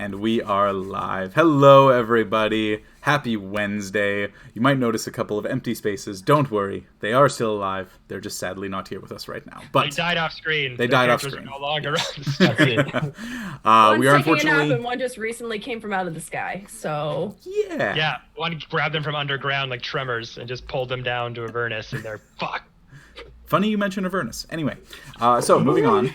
And we are live. Hello, everybody. Happy Wednesday. You might notice a couple of empty spaces. Don't worry. They are still alive. They're just sadly not here with us right now. But they died off screen. They died off screen. No longer we are unfortunately... and one just recently came from out of the sky, so... Yeah. Yeah, one grabbed them from underground like tremors and just pulled them down to Avernus, and they're fucked. Funny you mentioned Avernus. Anyway, so moving on.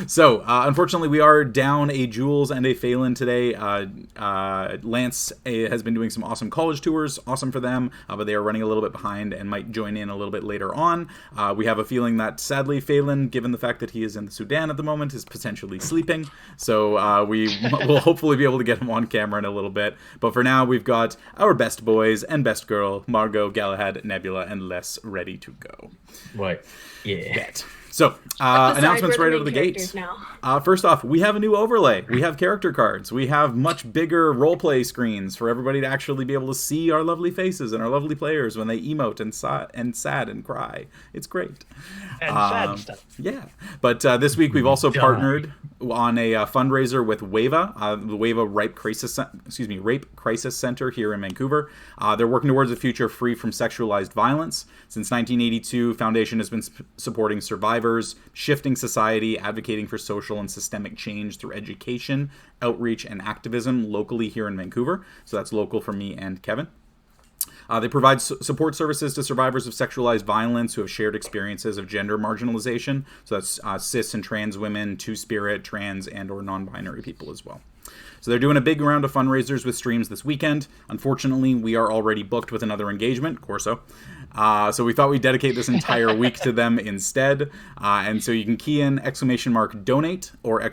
So, unfortunately, we are down a Jules and a Phelan today. Lance has been doing some awesome college tours. Awesome for them, but they are running a little bit behind and might join in a little bit later on. We have a feeling that, sadly, Phelan, given the fact that he is in the Sudan at the moment, is potentially sleeping. So, we will hopefully be able to get him on camera in a little bit. But for now, we've got our best boys and best girl, Margot, Galahad, Nebula, and Les ready to go. What? Yeah. Bet. So, announcements right out of the gate. First off, we have a new overlay. We have character cards. We have much bigger roleplay screens for everybody to actually be able to see our lovely faces and our lovely players when they emote and sad and cry. It's great. And sad stuff. Yeah. But this week we've also partnered on a fundraiser with WAVA, the WAVA Rape Crisis Center here in Vancouver. They're working towards a future free from sexualized violence. Since 1982, Foundation has been supporting survivors, shifting society, advocating for social and systemic change through education, outreach, and activism locally here in Vancouver. So that's local for me and Kevin. They provide support services to survivors of sexualized violence who have shared experiences of gender marginalization. So that's cis and trans women, two-spirit, trans, and or non-binary people as well. So they're doing a big round of fundraisers with streams this weekend. Unfortunately, we are already booked with another engagement, Corso. So we thought we'd dedicate this entire week to them instead. And so you can key in !donate or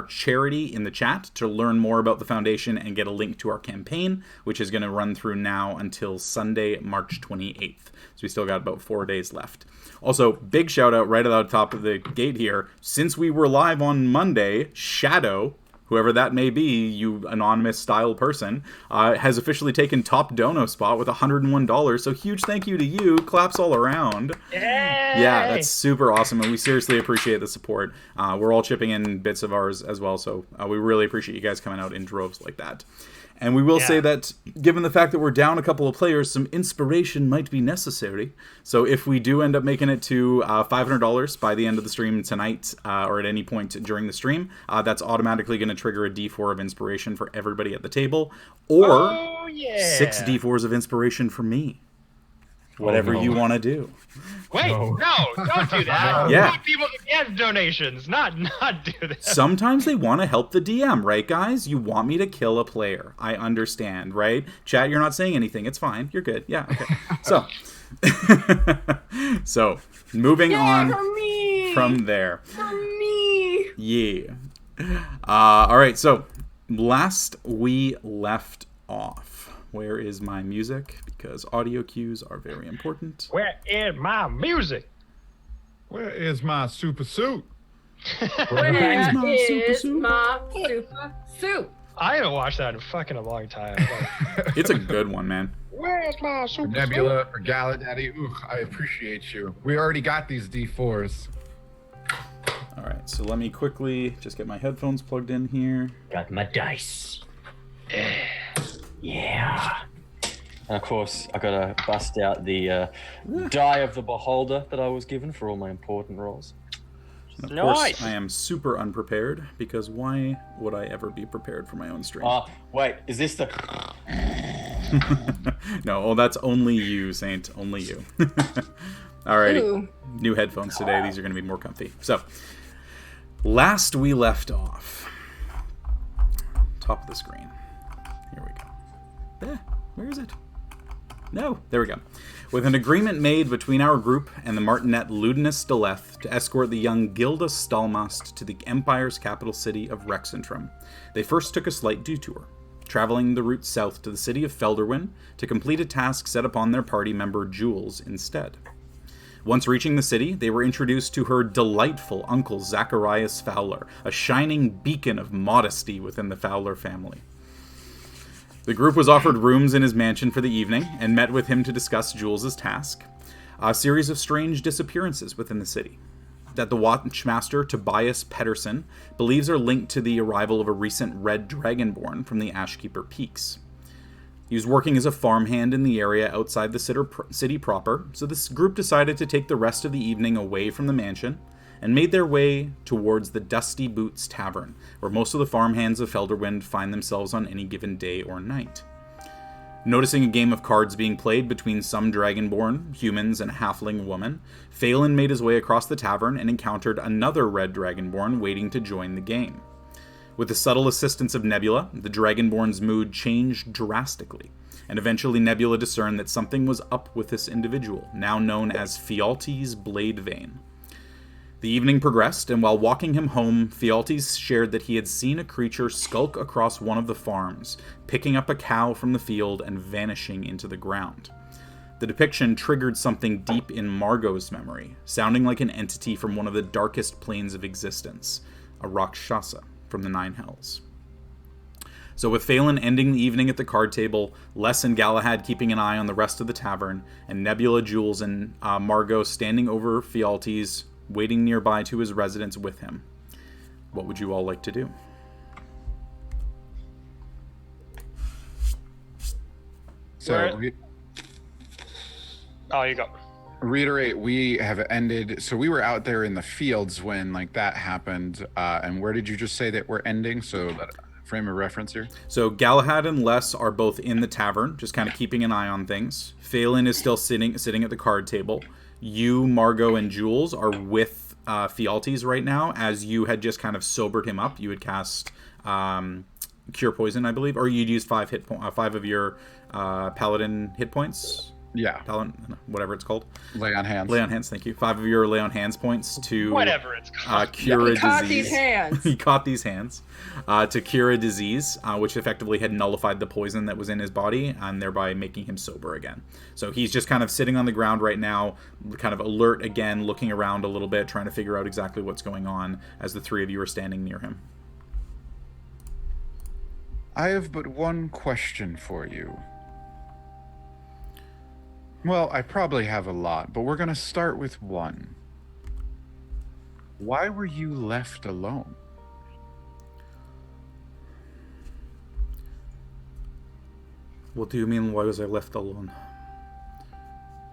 !charity in the chat to learn more about the foundation and get a link to our campaign, which is going to run through now until Sunday, March 28th. So we still got about 4 days left. Also, big shout out right at the top of the gate here. Since we were live on Monday, Shadow, whoever that may be, you anonymous style person, has officially taken top dono spot with $101. So huge thank you to you. Claps all around. Yay! Yeah, that's super awesome, and we seriously appreciate the support. We're all chipping in bits of ours as well, so we really appreciate you guys coming out in droves like that. And we will say that, given the fact that we're down a couple of players, some inspiration might be necessary. So if we do end up making it to $500 by the end of the stream tonight, or at any point during the stream, that's automatically going to trigger a D4 of inspiration for everybody at the table, or 6 D4s of inspiration for me. Whatever you want to do. Wait, no, don't do that. Yeah. You want people to get donations, not do that. Sometimes they want to help the DM, right, guys? You want me to kill a player. I understand, right? Chat, you're not saying anything. It's fine. You're good. Yeah, okay. So, moving on from there. For me! Yeah. All right, so last we left off. Where is my music? Because audio cues are very important. Where is my music? Where is my super suit? Where is my super suit? I haven't watched that in fucking a long time. It's a good one, man. Where's my super Nebula or Galadaddy, ooh, I appreciate you. We already got these D4s. All right, so let me quickly just get my headphones plugged in here. Got my dice. Yeah. And of course, I gotta bust out the Die of the Beholder that I was given for all my important roles. Of course, I am super unprepared, because why would I ever be prepared for my own stream? Wait, is this the... No, that's only you, Saint. Only you. Alrighty. Ooh. New headphones today. These are going to be more comfy. So, last we left off. Top of the screen. Here we go. There. Where is it? No. There we go. With an agreement made between our group and the Martinet Ludinus Steleth to escort the young Gilda Stalmast to the Empire's capital city of Rexentrum, they first took a slight detour, traveling the route south to the city of Felderwin to complete a task set upon their party member Jules instead. Once reaching the city, they were introduced to her delightful uncle Zacharias Fowler, a shining beacon of modesty within the Fowler family. The group was offered rooms in his mansion for the evening and met with him to discuss Jules' task, a series of strange disappearances within the city. that the Watchmaster, Tobias Pedersen, believes are linked to the arrival of a recent red dragonborn from the Ashkeeper Peaks. He was working as a farmhand in the area outside the city proper, so this group decided to take the rest of the evening away from the mansion and made their way towards the Dusty Boots Tavern, where most of the farmhands of Felderwind find themselves on any given day or night. Noticing a game of cards being played between some dragonborn humans and a halfling woman, Phelan made his way across the tavern and encountered another red dragonborn waiting to join the game. With the subtle assistance of Nebula, the dragonborn's mood changed drastically, and eventually Nebula discerned that something was up with this individual, now known as Fialtes Bladevein. The evening progressed, and while walking him home, Fialtes shared that he had seen a creature skulk across one of the farms, picking up a cow from the field and vanishing into the ground. The depiction triggered something deep in Margot's memory, sounding like an entity from one of the darkest planes of existence, a Rakshasa from the Nine Hells. So with Phelan ending the evening at the card table, Les and Galahad keeping an eye on the rest of the tavern, and Nebula, Jules, and Margot standing over Fialtes, waiting nearby to his residence with him, what would you all like to do? So, Oh, you go. reiterate, we have ended. So we were out there in the fields when like that happened. And where did you just say that we're ending? So that frame of reference here. So Galahad and Les are both in the tavern, just kind of keeping an eye on things. Phelan is still sitting at the card table. You, Margot, and Jules are with Fialtes right now, as you had just kind of sobered him up. You had cast Cure Poison, I believe, or you'd used 5 of your Paladin hit points. Yeah. Paladin, whatever it's called. Lay on hands. Lay on hands, thank you. 5 of your lay on hands points to Whatever it's called. cure a He caught disease. these hands. He caught these hands to cure a disease, which effectively had nullified the poison that was in his body, and thereby making him sober again. So he's just kind of sitting on the ground right now, kind of alert again, looking around a little bit, trying to figure out exactly what's going on as the 3 of you are standing near him. I have but one question for you. Well, I probably have a lot, but we're going to start with one. Why were you left alone? What do you mean, why was I left alone?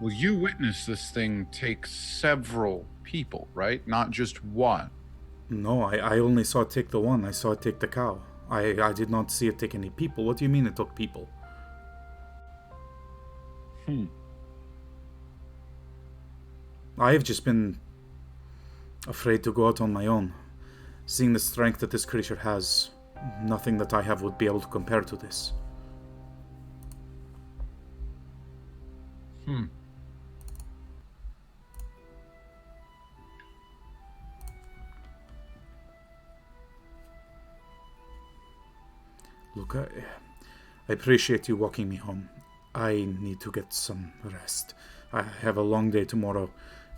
Well, you witnessed this thing take several people, right? Not just one. No, I only saw it take the one. I saw it take the cow. I did not see it take any people. What do you mean it took people? I have just been afraid to go out on my own. Seeing the strength that this creature has, nothing that I have would be able to compare to this. Look, I appreciate you walking me home. I need to get some rest. I have a long day tomorrow.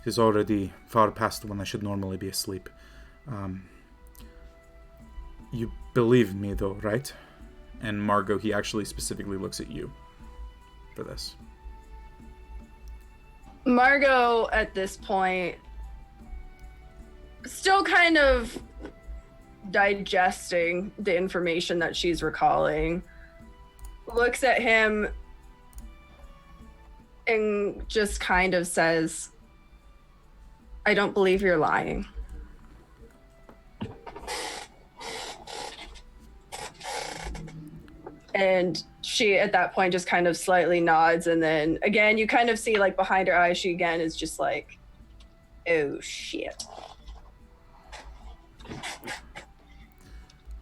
It is already far past when I should normally be asleep. You believe me though, right? And Margot, he actually specifically looks at you for this. Margot, at this point, still kind of digesting the information that she's recalling, looks at him and just kind of says, I don't believe you're lying. And she, at that point, just kind of slightly nods. And then, again, you kind of see, like, behind her eyes, she, again, is just like, oh, shit.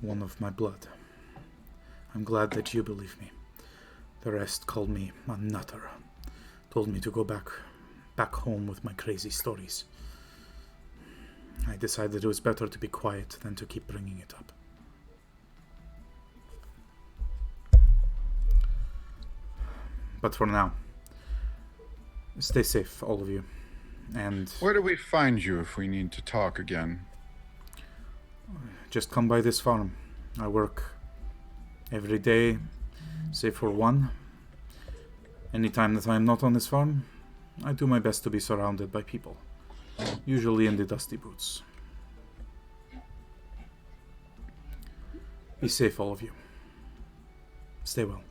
One of my blood. I'm glad that you believe me. The rest called me a nutter. Told me to go back home with my crazy stories. I decided it was better to be quiet than to keep bringing it up. But for now, stay safe, all of you. And Where do we find you if we need to talk again? just come by this farm. I work every day, save for one. Anytime that I am not on this farm, I do my best to be surrounded by people. Usually in the dusty boots. Be safe, all of you. Stay well.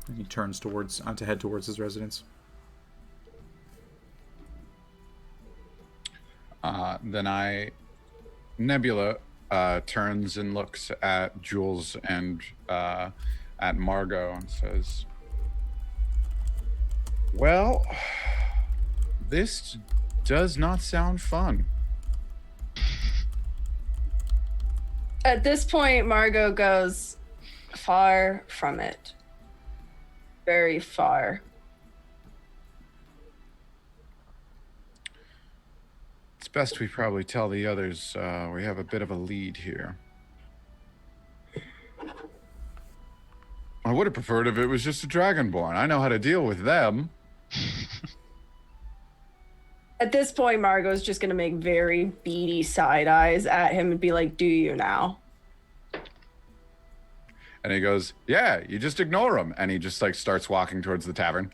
And he turns towards to head towards his residence. Then Nebula turns and looks at Jules and at Margot and says, "Well, this does not sound fun." At this point, Margot goes, "Far from it. Very far." It's best we probably tell the others we have a bit of a lead here. I would have preferred if it was just a Dragonborn. I know how to deal with them. At this point, Margot's just going to make very beady side eyes at him and be like, "Do you now?" And he goes, "Yeah, you just ignore them." And he just like starts walking towards the tavern.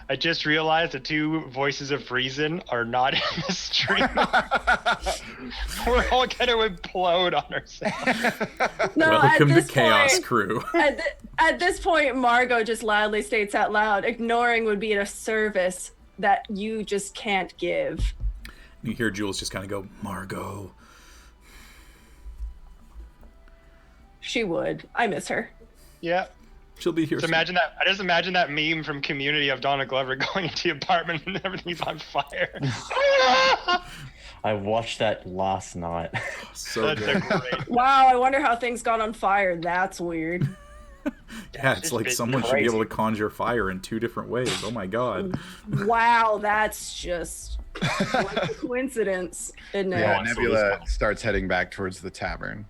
I just realized the two voices of reason are not in the stream. We're all gonna implode on ourselves. No, Welcome at to this Chaos point, Crew. At this point, Margot just loudly states out loud, "Ignoring would be a service that you just can't give." You hear Jules just kind of go, "Margot." She would. I miss her. Yeah. She'll be here Just soon. imagine that. I just imagine that meme from Community of Donna Glover going into the apartment and everything's on fire. I watched that last night. So That's good. a great. Wow, I wonder how things got on fire. That's weird. Yeah, it's like It's someone should be crazy. able to conjure fire in 2 different ways. Oh my god. Wow, that's just what a coincidence, isn't it? Yeah, on, so Nebula this- starts heading back towards the tavern.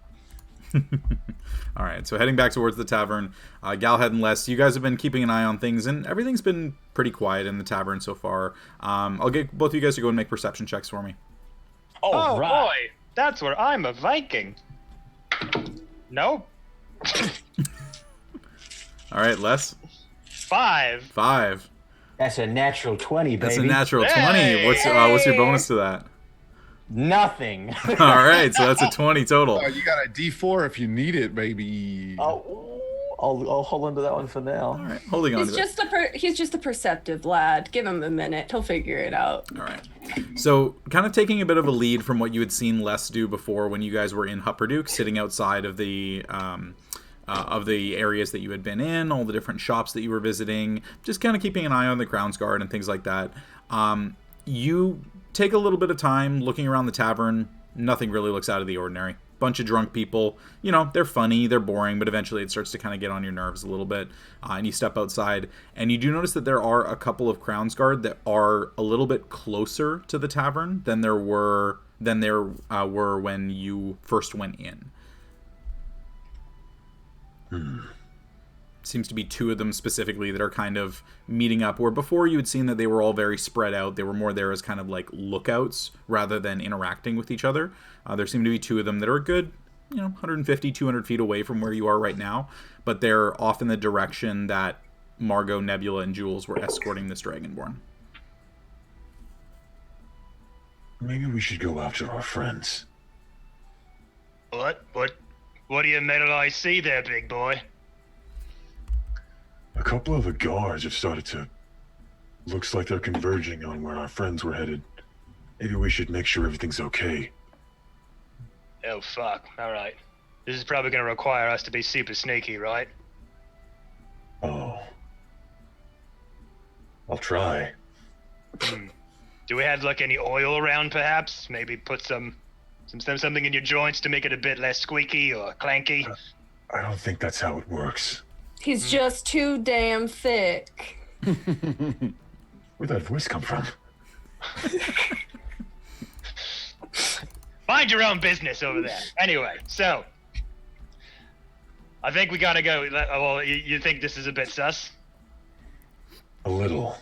All right, so heading back towards the tavern, Galhead and Les, you guys have been keeping an eye on things, and everything's been pretty quiet in the tavern so far. I'll get both of you guys to go and make perception checks for me. Oh right. boy, that's where I'm a Viking. Nope. All right, Les, 5. 5. That's a natural 20, baby. That's a natural 20. Hey! What's your bonus to that? Nothing. All right, so that's a 20 total. Oh, you got a D4 if you need it, baby. Oh, I'll hold on to that one for now. All right, holding on to that. He's just a perceptive lad. Give him a minute. He'll figure it out. All right. So, kind of taking a bit of a lead from what you had seen Les do before when you guys were in Hupperduke, sitting outside of the areas that you had been in, all the different shops that you were visiting, just kind of keeping an eye on the Crown's Guard and things like that. You take a little bit of time looking around the tavern. Nothing really looks out of the ordinary. Bunch of drunk people. You know, they're funny, they're boring, but eventually it starts to kind of get on your nerves a little bit. And you step outside, and you do notice that there are a couple of Crown's Guard that are a little bit closer to the tavern than there were when you first went in. Seems to be 2 of them specifically that are kind of meeting up, where before you had seen that they were all very spread out. They were more there as kind of like lookouts rather than interacting with each other. There seem to be 2 of them that are a good, 150, 200 feet away from where you are right now, but they're off in the direction that Margot, Nebula, and Jules were escorting this Dragonborn. Maybe we should go after our friends. What do you mean I see there, big boy? A couple of the guards have started to... Looks like they're converging on where our friends were headed. Maybe we should make sure everything's okay. Oh fuck, alright. This is probably gonna require us to be super sneaky, right? Oh. I'll try. Do we have like any oil around perhaps? Maybe put something in your joints to make it a bit less squeaky or clanky? I don't think that's how it works. He's just too damn thick. Where'd that voice come from? Mind your own business over there. Anyway, so I think we gotta go. Well, you think this is a bit sus? A little.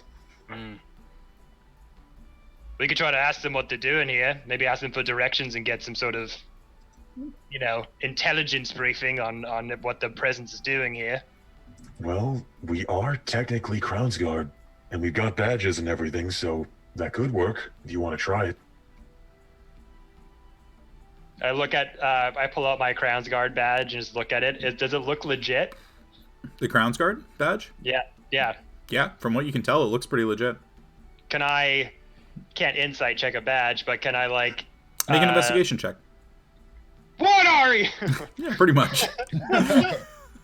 We could try to ask them what they're doing here. Maybe ask them for directions and get some sort of, intelligence briefing on what the presence is doing here. Well, we are technically Crownsguard, and we've got badges and everything, so that could work. Do you want to try it? I pull out my Crown's Guard badge and just look at it. Does it look legit? The Crown's Guard badge? Yeah. Yeah, from what you can tell, it looks pretty legit. Can't insight check a badge, but can I like... Make an investigation check. What are you? Yeah, pretty much. The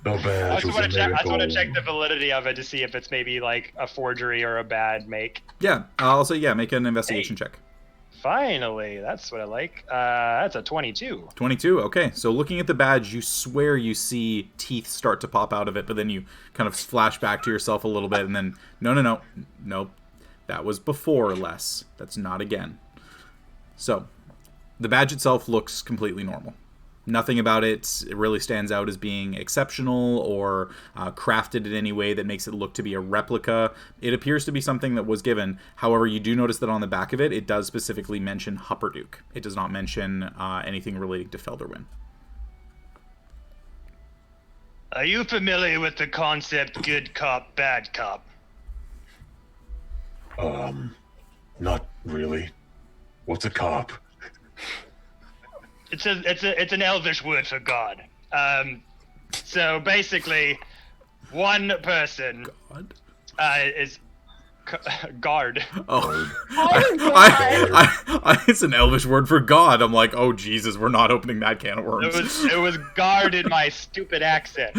badge was a I just want to miracle. check the validity of it to see if it's maybe like a forgery or a bad make. Yeah, I'll say yeah, make an investigation check. Finally, that's what I like. That's a 22. 22, okay. So looking at the badge, you swear you see teeth start to pop out of it, but then you kind of flash back to yourself a little bit, and then, no. That was before less. That's not again. So, the badge itself looks completely normal. Nothing about it really stands out as being exceptional or crafted in any way that makes it look to be a replica. It appears to be something that was given. However, you do notice that on the back of it, it does specifically mention Hupperduke. It does not mention anything relating to Felderwin. Are you familiar with the concept good cop, bad cop? Not really. What's a cop? It's an Elvish word for God. So basically, one person God? is guard. Oh, God. it's an Elvish word for God. I'm like, oh Jesus, we're not opening that can of worms. It was guard in my stupid accent.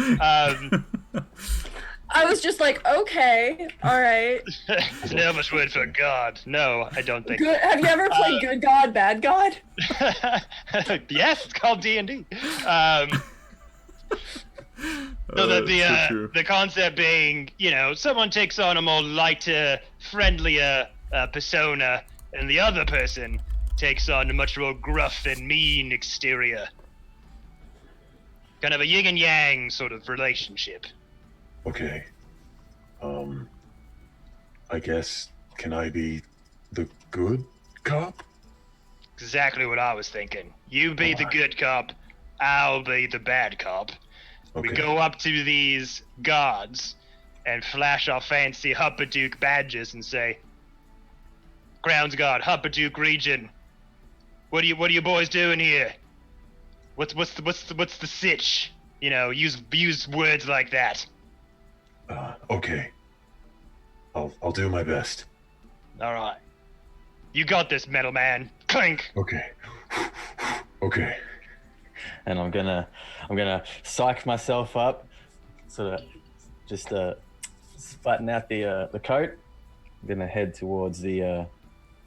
I was just like, okay, all right. It's an Elvish word for God. No, I don't think. Good. Have you ever played Good God, Bad God? Yes, it's called D&D. So that the concept being, someone takes on a more lighter, friendlier persona, and the other person takes on a much more gruff and mean exterior. Kind of a yin and yang sort of relationship. Okay. I guess, can I be the good cop? Exactly what I was thinking. You be the good cop, I'll be the bad cop. Okay. We go up to these guards and flash our fancy Hupperduke badges and say, Grounds Guard, Hupperduke region. What are you boys doing here? What's the sitch? Use words like that. Okay. I'll do my best. All right. You got this, metal man. Clink. Okay. Okay. And I'm gonna psych myself up, sort of just button out the coat. I'm gonna head towards to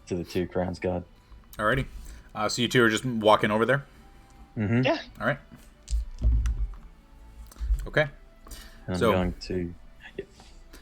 the two Crowns Guard. Alrighty. So you two are just walking over there? Mm-hmm. Yeah. All right. Okay. And I'm So- going to.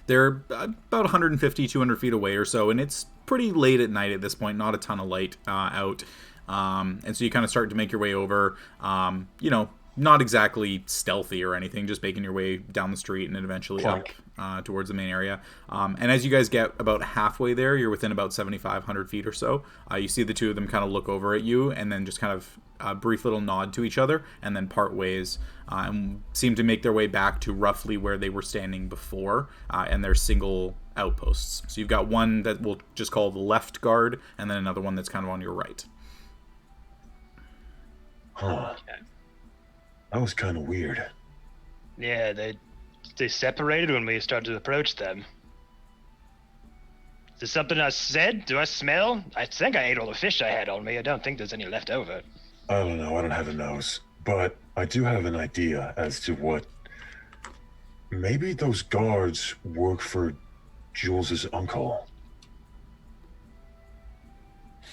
They're about 150, 200 feet away or so, and it's pretty late at night at this point, not a ton of light out. And so you kind of start to make your way over, not exactly stealthy or anything, just making your way down the street and then eventually Clunk. up towards the main area. And as you guys get about halfway there, you're within about 7,500 feet or so. You see the two of them kind of look over at you and then just kind of a brief little nod to each other and then part ways and seem to make their way back to roughly where they were standing before and their single outposts. So you've got one that we'll just call the left guard and then another one that's kind of on your right. Huh. That was kind of weird. Yeah, they separated when we started to approach them. Is there something I said? Do I smell? I think I ate all the fish I had on me. I don't think there's any left over. I don't know. I don't have a nose. But I do have an idea as to what... Maybe those guards work for Jules's uncle.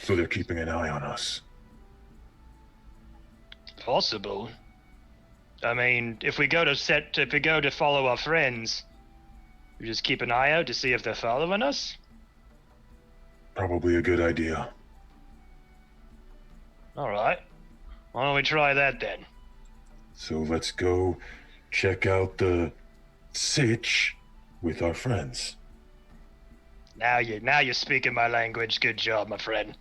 So they're keeping an eye on us. Possible. I mean, if we go to follow our friends, we just keep an eye out to see if they're following us. Probably a good idea. All right. Why don't we try that then? So let's go check out the sitch with our friends. Now you're speaking my language. Good job, my friend.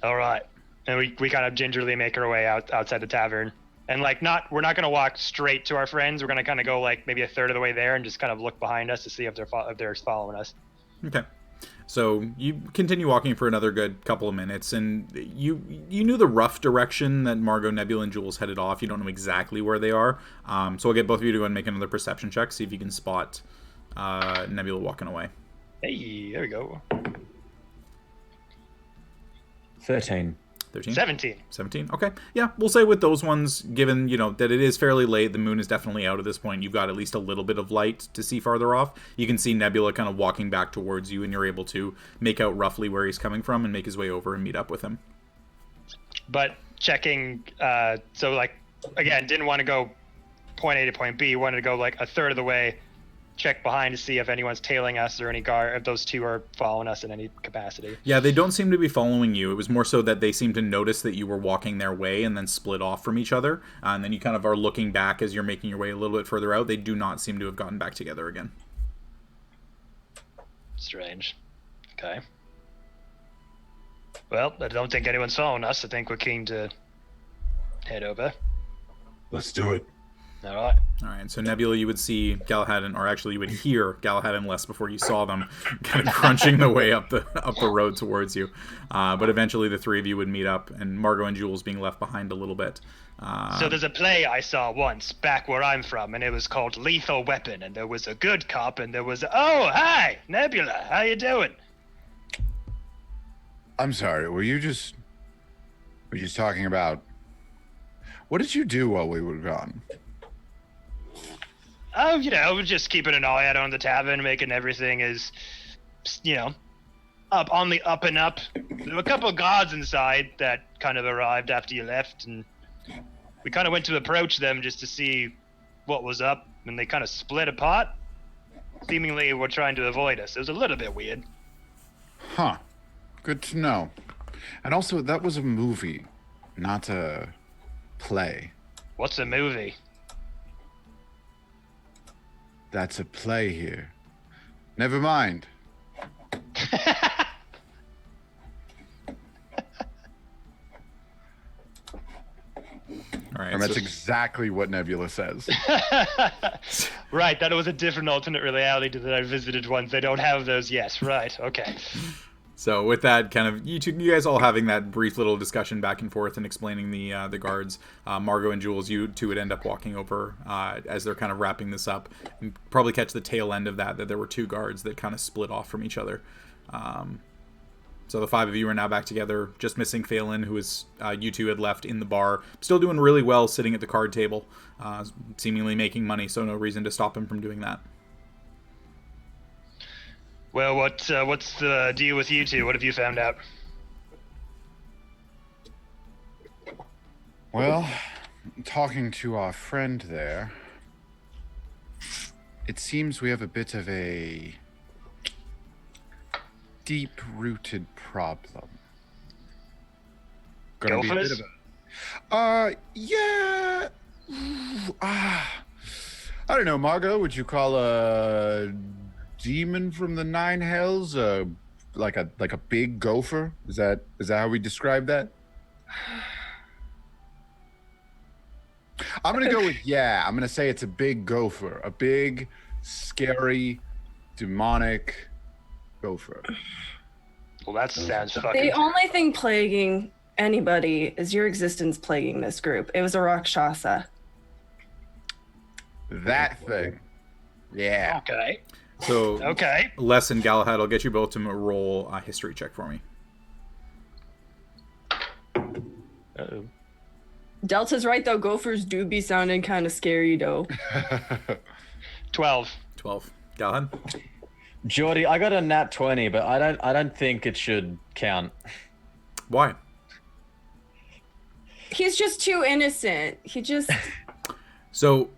All right. And we kind of gingerly make our way outside the tavern. And we're not gonna walk straight to our friends. We're gonna kind of go maybe a third of the way there and just kind of look behind us to see if they're following us. Okay. So you continue walking for another good couple of minutes, and you knew the rough direction that Margot, Nebula, and Jules headed off. You don't know exactly where they are. So I'll get both of you to go and make another perception check, see if you can spot Nebula walking away. Hey, there we go. 13. 17. 17. Okay. Yeah, we'll say with those ones, given, that it is fairly late, the moon is definitely out at this point, you've got at least a little bit of light to see farther off. You can see Nebula kind of walking back towards you, and you're able to make out roughly where he's coming from and make his way over and meet up with him. But checking, again, didn't want to go point A to point B, wanted to go like a third of the way, check behind to see if anyone's tailing us or if those two are following us in any capacity. Yeah, they don't seem to be following you. It was more so that they seemed to notice that you were walking their way and then split off from each other. And then you kind of are looking back as you're making your way a little bit further out. They do not seem to have gotten back together again. Strange. Okay. Well, I don't think anyone's following us. I think we're keen to head over. Let's do it. All right. All right, so Nebula, you would see Galahad, or actually you would hear Galahad and Les before you saw them, kind of crunching the way up the road towards you. But eventually the three of you would meet up, and Margot and Jules being left behind a little bit. So there's a play I saw once back where I'm from, and it was called Lethal Weapon, and there was a good cop, and there was oh, hi, Nebula, how you doing? I'm sorry, were you just talking about, what did you do while we were gone? Oh, just keeping an eye out on the tavern, making everything as, up on the up and up. There were a couple of guards inside that kind of arrived after you left, and we kind of went to approach them just to see what was up, and they kind of split apart. Seemingly were trying to avoid us. It was a little bit weird. Huh. Good to know. And also, that was a movie, not a play. What's a movie? That's a play here. Never mind. All right, And that's exactly what Nebula says. Right, that it was a different alternate reality that I visited once. They don't have those yet. Right, okay. So with that, kind of you guys all having that brief little discussion back and forth and explaining the guards, Margot and Jules, you two would end up walking over as they're kind of wrapping this up, and probably catch the tail end of that there were two guards that kind of split off from each other. So the five of you are now back together, just missing Phelan, who is you two had left in the bar, still doing really well sitting at the card table, seemingly making money, so no reason to stop him from doing that. Well, what's the deal with you two? What have you found out? Well, talking to our friend there, it seems we have a bit of a deep-rooted problem. Gonna be a bit of a... yeah... I don't know, Margot, would you call a demon from the Nine Hells like a big gopher? Is that how we describe that? I'm gonna go with I'm gonna say it's a big gopher, a big, scary, demonic gopher. Well, that sounds fucking... The only thing plaguing anybody is your existence plaguing this group. It was a Rakshasa. That thing. Yeah. Okay. So Okay. Les and Galahad, I'll get you both to roll a history check for me. Uh-oh. Delta's right though. Gophers do be sounding kind of scary though. 12. 12. Galahad? Geordie, I got a nat 20, but I don't think it should count. Why? He's just too innocent. He just... So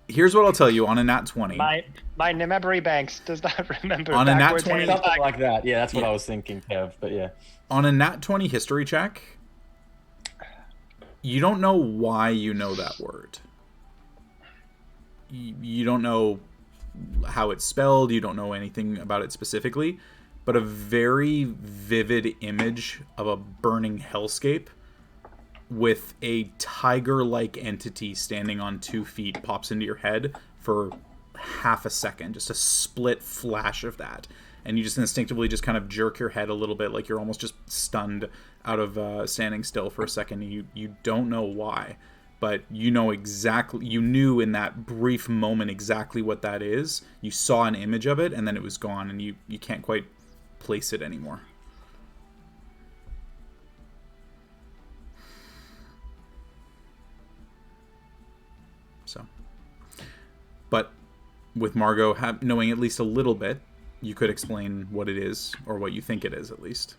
here's what I'll tell you on a nat 20. My memory banks does not remember On a nat backwards 20 and Something back- like that. Yeah, that's what I was thinking, Kev, but yeah. On a nat 20 history check, you don't know why you know that word. You don't know how it's spelled, you don't know anything about it specifically, but a very vivid image of a burning hellscape with a tiger-like entity standing on 2 feet pops into your head for half a second, just a split flash of that. and you just instinctively just kind of jerk your head a little bit, like you're almost just stunned out of standing still for a second. And you don't know why, but you knew in that brief moment exactly what that is. You saw an image of it, and then it was gone, and you can't quite place it anymore. So, but with Margot knowing at least a little bit, you could explain what it is, or what you think it is, at least,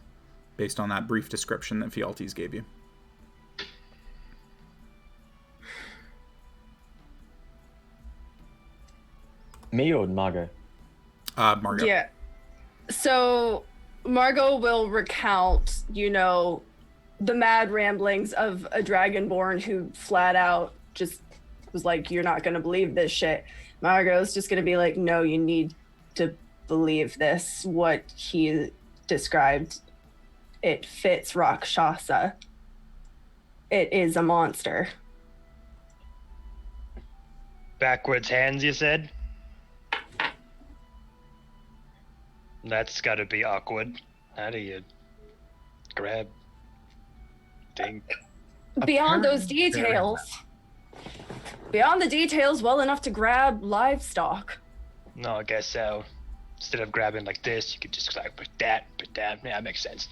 based on that brief description that Fialtes gave you. Me or Margot? Margot. Yeah. So Margot will recount, the mad ramblings of a dragonborn who flat out just was like, "You're not going to believe this shit." Margot's just going to be like, "No, you need to believe this. What he described, it fits Rakshasa. It is a monster." Backwards hands, you said? That's gotta be awkward. How do you grab thing? Beyond those details, beyond the details, well enough to grab livestock. No, I guess so. Instead of grabbing like this, you could just like put that. Yeah, that makes sense.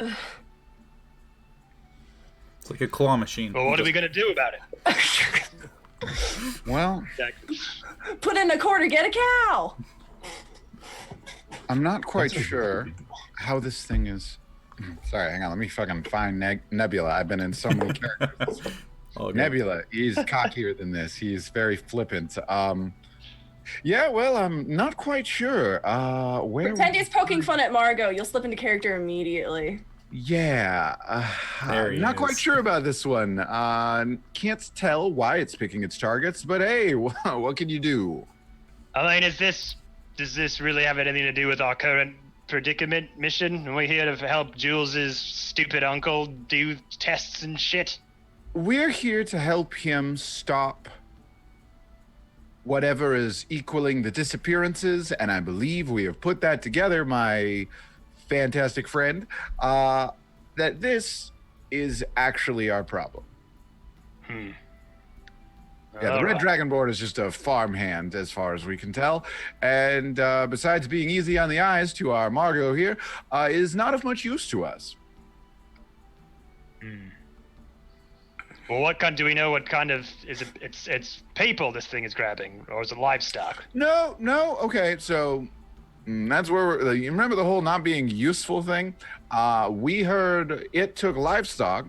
It's like a claw machine. Well, what are we gonna do about it? Well, Exactly. Put in a quarter, get a cow. I'm not quite sure how this thing is. Sorry, hang on. Let me fucking find Nebula. I've been in so many characters. Okay. Nebula, he's cockier than this. He's very flippant. Yeah, well, I'm not quite sure. Where? Pretend he's poking fun at Margot. You'll slip into character immediately. Yeah, There he not is. quite sure about this one. Can't tell why it's picking its targets, but hey, what can you do? I mean, does this really have anything to do with our current predicament mission? We're here to help Jules's stupid uncle do tests and shit. We're here to help him stop whatever is equaling the disappearances, and I believe we have put that together, my fantastic friend, that this is actually our problem. Yeah, the Red Dragonborn is just a farmhand as far as we can tell. And besides being easy on the eyes to our Margot here, is not of much use to us. Well, do we know what kind of it's people this thing is grabbing, or is it livestock? No. Okay, so that's where you remember the whole not being useful thing? We heard it took livestock,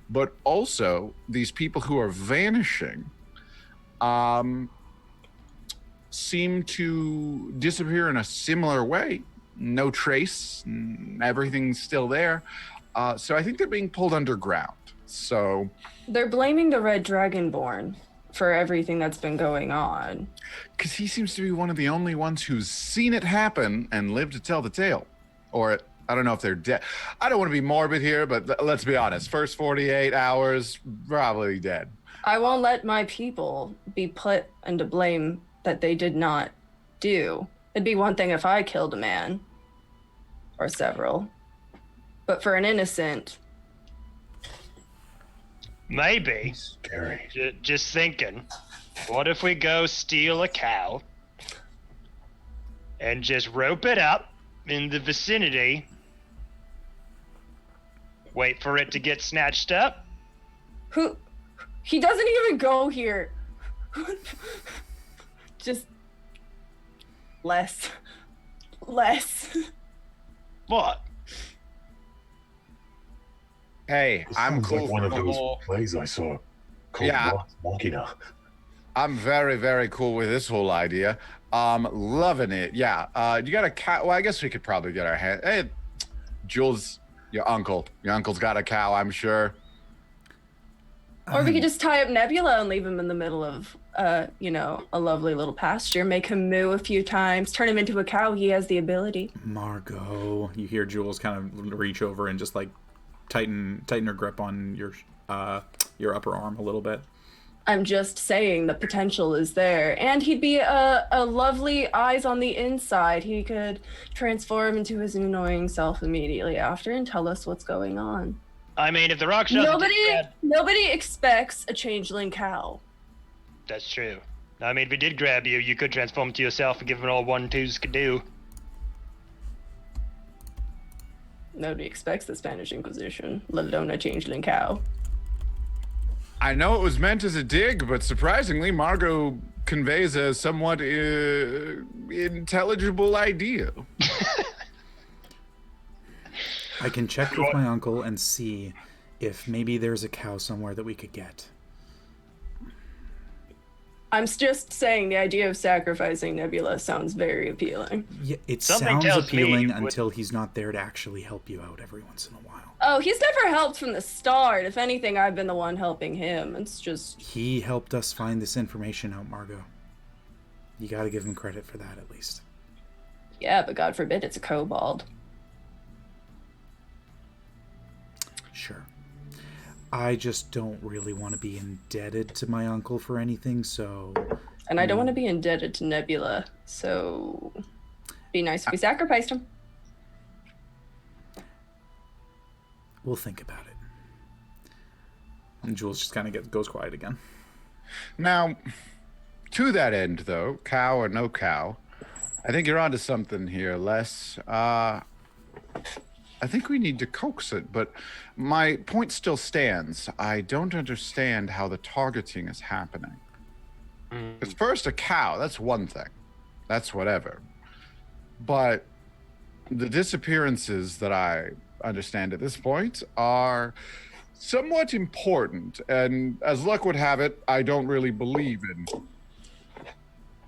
but also these people who are vanishing seem to disappear in a similar way. No trace, everything's still there. So I think they're being pulled underground. So They're blaming the Red Dragonborn for everything that's been going on. because he seems to be one of the only ones who's seen it happen and lived to tell the tale. Or I don't know if they're dead. I don't want to be morbid here, but let's be honest. First 48 hours, probably dead. I won't let my people be put into blame that they did not do. It'd be one thing if I killed a man or several, but for an innocent, Maybe. Scary. Just thinking, what if we go steal a cow and just rope it up in the vicinity, wait for it to get snatched up? he doesn't even go here. Just less. What? Hey, This I'm sounds cool like one for of the those whole... plays I saw called Yeah. Vox Machina. I'm very, very cool with this whole idea. Loving it. Yeah. You got a cow? Well, I guess we could probably get our hand. Hey, Jules, your uncle. Your uncle's got a cow, I'm sure. Or we could just tie up Nebula and leave him in the middle of, a lovely little pasture. Make him moo a few times. Turn him into a cow. He has the ability. Margot, you hear Jules kind of reach over and just like tighten her grip on your upper arm a little bit. I'm just saying the potential is there. And he'd be a lovely eyes on the inside. He could transform into his annoying self immediately after and tell us what's going on. I mean, if the rock shot... Nobody expects a changeling cow. That's true. I mean, if he did grab you, you could transform into yourself and give him all 1-2s could do. Nobody expects the Spanish Inquisition, let alone a changeling cow. I know it was meant as a dig, but surprisingly, Margot conveys a somewhat intelligible idea. I can check with my uncle and see if maybe there's a cow somewhere that we could get. I'm just saying the idea of sacrificing Nebula sounds very appealing. Yeah, it Something sounds tells me appealing you until he's not there to actually help you out every once in a while. Oh, he's never helped from the start. If anything, I've been the one helping him. It's just... He helped us find this information out, Margot. You gotta give him credit for that, at least. Yeah, but God forbid it's a kobold. Sure. I just don't really want to be indebted to my uncle for anything, so... And I don't want to be indebted to Nebula, so... Be nice if we sacrificed him. We'll think about it. And Jules just kind of goes quiet again. Now, to that end, though, cow or no cow, I think you're onto something here, Les. I think we need to coax it, but my point still stands. I don't understand how the targeting is happening. It's first a cow, that's one thing. That's whatever. But the disappearances that I understand at this point are somewhat important, and as luck would have it, I don't really believe in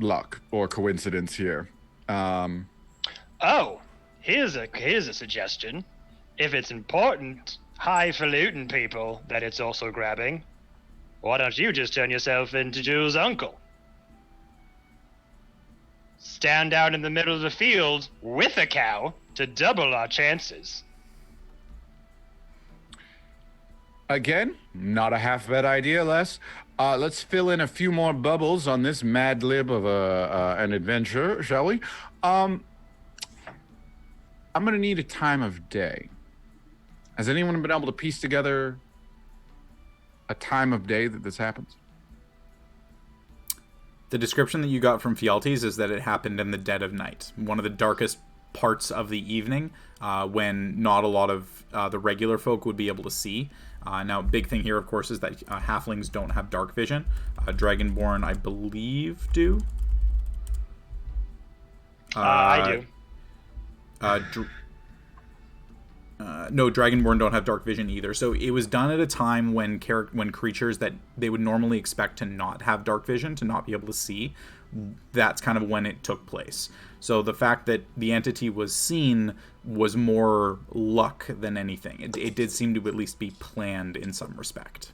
luck or coincidence here. Oh, here's a suggestion. If it's important, highfalutin people that it's also grabbing, why don't you just turn yourself into Jules' uncle? Stand out in the middle of the field with a cow to double our chances. Again, not a half-bad idea, Les. Let's fill in a few more bubbles on this mad lib of an adventure, shall we? I'm going to need a time of day. Has anyone been able to piece together a time of day that this happens? The description that you got from Fialtes is that it happened in the dead of night, one of the darkest parts of the evening, when not a lot of the regular folk would be able to see. Now, big thing here, of course, is that halflings don't have dark vision. Dragonborn, I believe, do. I do. No, Dragonborn don't have dark vision either. So it was done at a time when creatures that they would normally expect to not have dark vision, to not be able to see, that's kind of when it took place. So the fact that the entity was seen was more luck than anything. It did seem to at least be planned in some respect.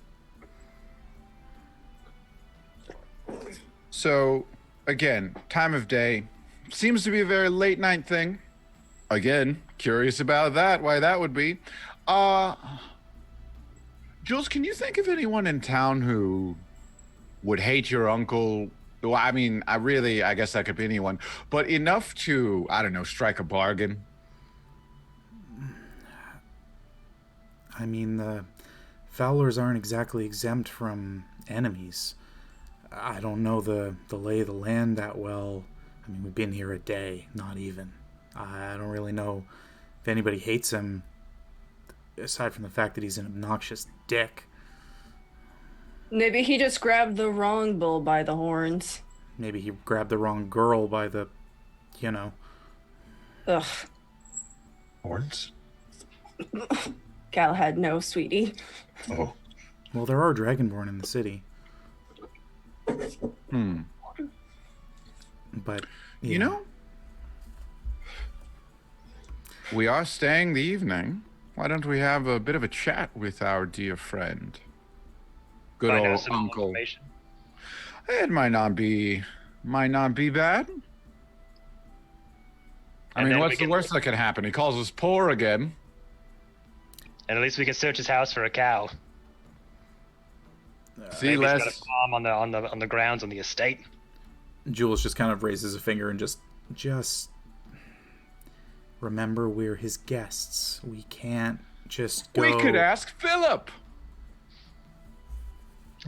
So, again, time of day seems to be a very late night thing. Again, curious about that, why that would be. Jules, can you think of anyone in town who would hate your uncle? Well, I mean, I guess that could be anyone, but enough to, I don't know, strike a bargain? I mean, the Fowlers aren't exactly exempt from enemies. I don't know the lay of the land that well. I mean, we've been here a day, not even. I don't really know if anybody hates him, aside from the fact that he's an obnoxious dick. Maybe he just grabbed the wrong bull by the horns. Maybe he grabbed the wrong girl by the, Ugh. Horns? Galahad, no, sweetie. Oh. Well, there are Dragonborn in the city. But, You know, we are staying the evening. Why don't we have a bit of a chat with our dear friend? Good Find out old some uncle. information. It might not be bad. I And mean, then what's we the can- worst that can happen? He calls us poor again. And at least we can search his house for a cow. See, Maybe he's got a Les. farm on the grounds on the estate. Jules just kind of raises a finger and just remember we're his guests. We can't just go. We could ask Philip.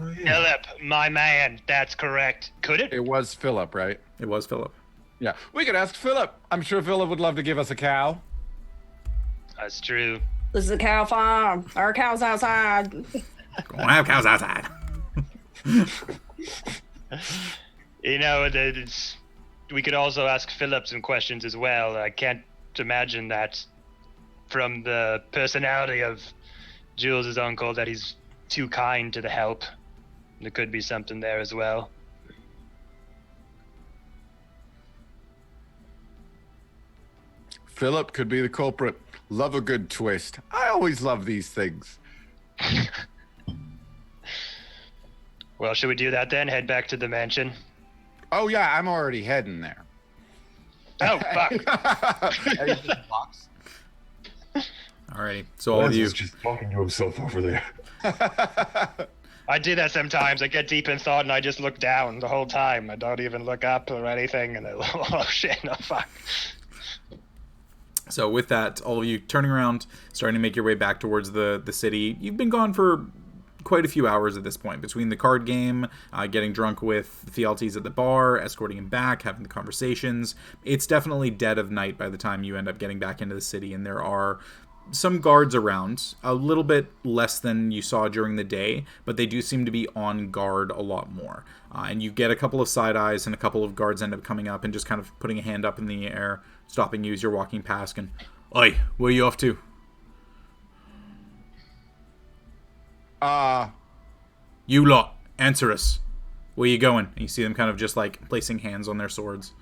Oh, yeah. Philip, my man, that's correct. Could it? It was Philip, right? It was Philip. Yeah, we could ask Philip. I'm sure Philip would love to give us a cow. That's true. This is a cow farm. Our cow's outside. Go on, have cows outside. You know, we could also ask Philip some questions as well. I can't imagine that from the personality of Jules' uncle that he's too kind to the help. There could be something there as well. Philip could be the culprit. Love a good twist. I always love these things. Well, should we do that then? Head back to the mansion? Oh yeah, I'm already heading there. Oh, fuck. Alrighty. So all of Les you. is just talking to himself over there. I do that sometimes. I get deep in thought and I just look down the whole time. I don't even look up or anything. And oh shit, no fuck. So with that, all of you turning around, starting to make your way back towards the city. You've been gone for quite a few hours at this point, between the card game, getting drunk with the fealties at the bar, escorting him back, having the conversations. It's definitely dead of night by the time you end up getting back into the city, and there are some guards around, a little bit less than you saw during the day, but they do seem to be on guard a lot more. And you get a couple of side eyes, and a couple of guards end up coming up and just kind of putting a hand up in the air, stopping you as you're walking past, and, "Oi, where are you off to?" You lot, answer us. Where you going? And you see them kind of just like placing hands on their swords.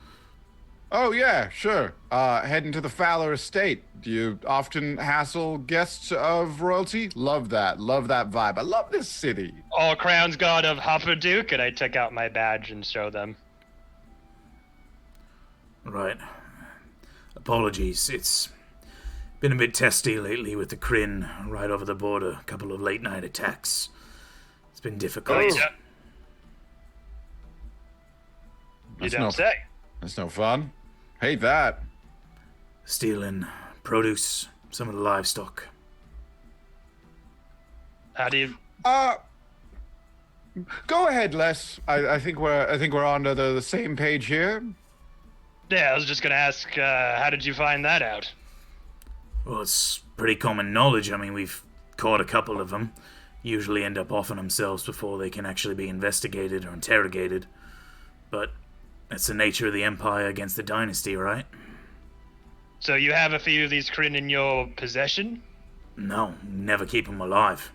Oh yeah, sure. Heading to the Fowler estate. Do you often hassle guests of royalty? Love that vibe. I love this city. All crowns god of Hopperduke, and I take out my badge and show them. Right. Apologies. It's been a bit testy lately with the Kryn right over the border. A couple of late night attacks. It's been difficult. You don't say. That's no fun. Hate that. Stealing produce, some of the livestock. How do you... Go ahead, Les. I think we're on to the same page here. Yeah, I was just gonna ask, how did you find that out? Well, it's pretty common knowledge. I mean, we've caught a couple of them. Usually end up offing themselves before they can actually be investigated or interrogated. But that's the nature of the Empire against the Dynasty, right? So you have a few of these Kryn in your possession? No, never keep them alive.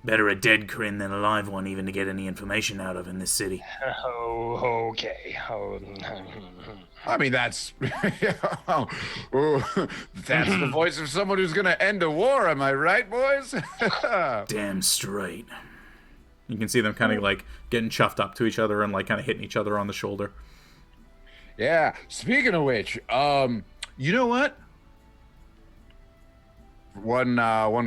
Better a dead Kryn than a live one even to get any information out of in this city. Oh, okay. Oh, I mean, that's that's the voice of someone who's gonna end a war. Am I right, boys? Damn straight. You can see them kind of like getting chuffed up to each other and like kind of hitting each other on the shoulder. Yeah. Speaking of which, you know what? One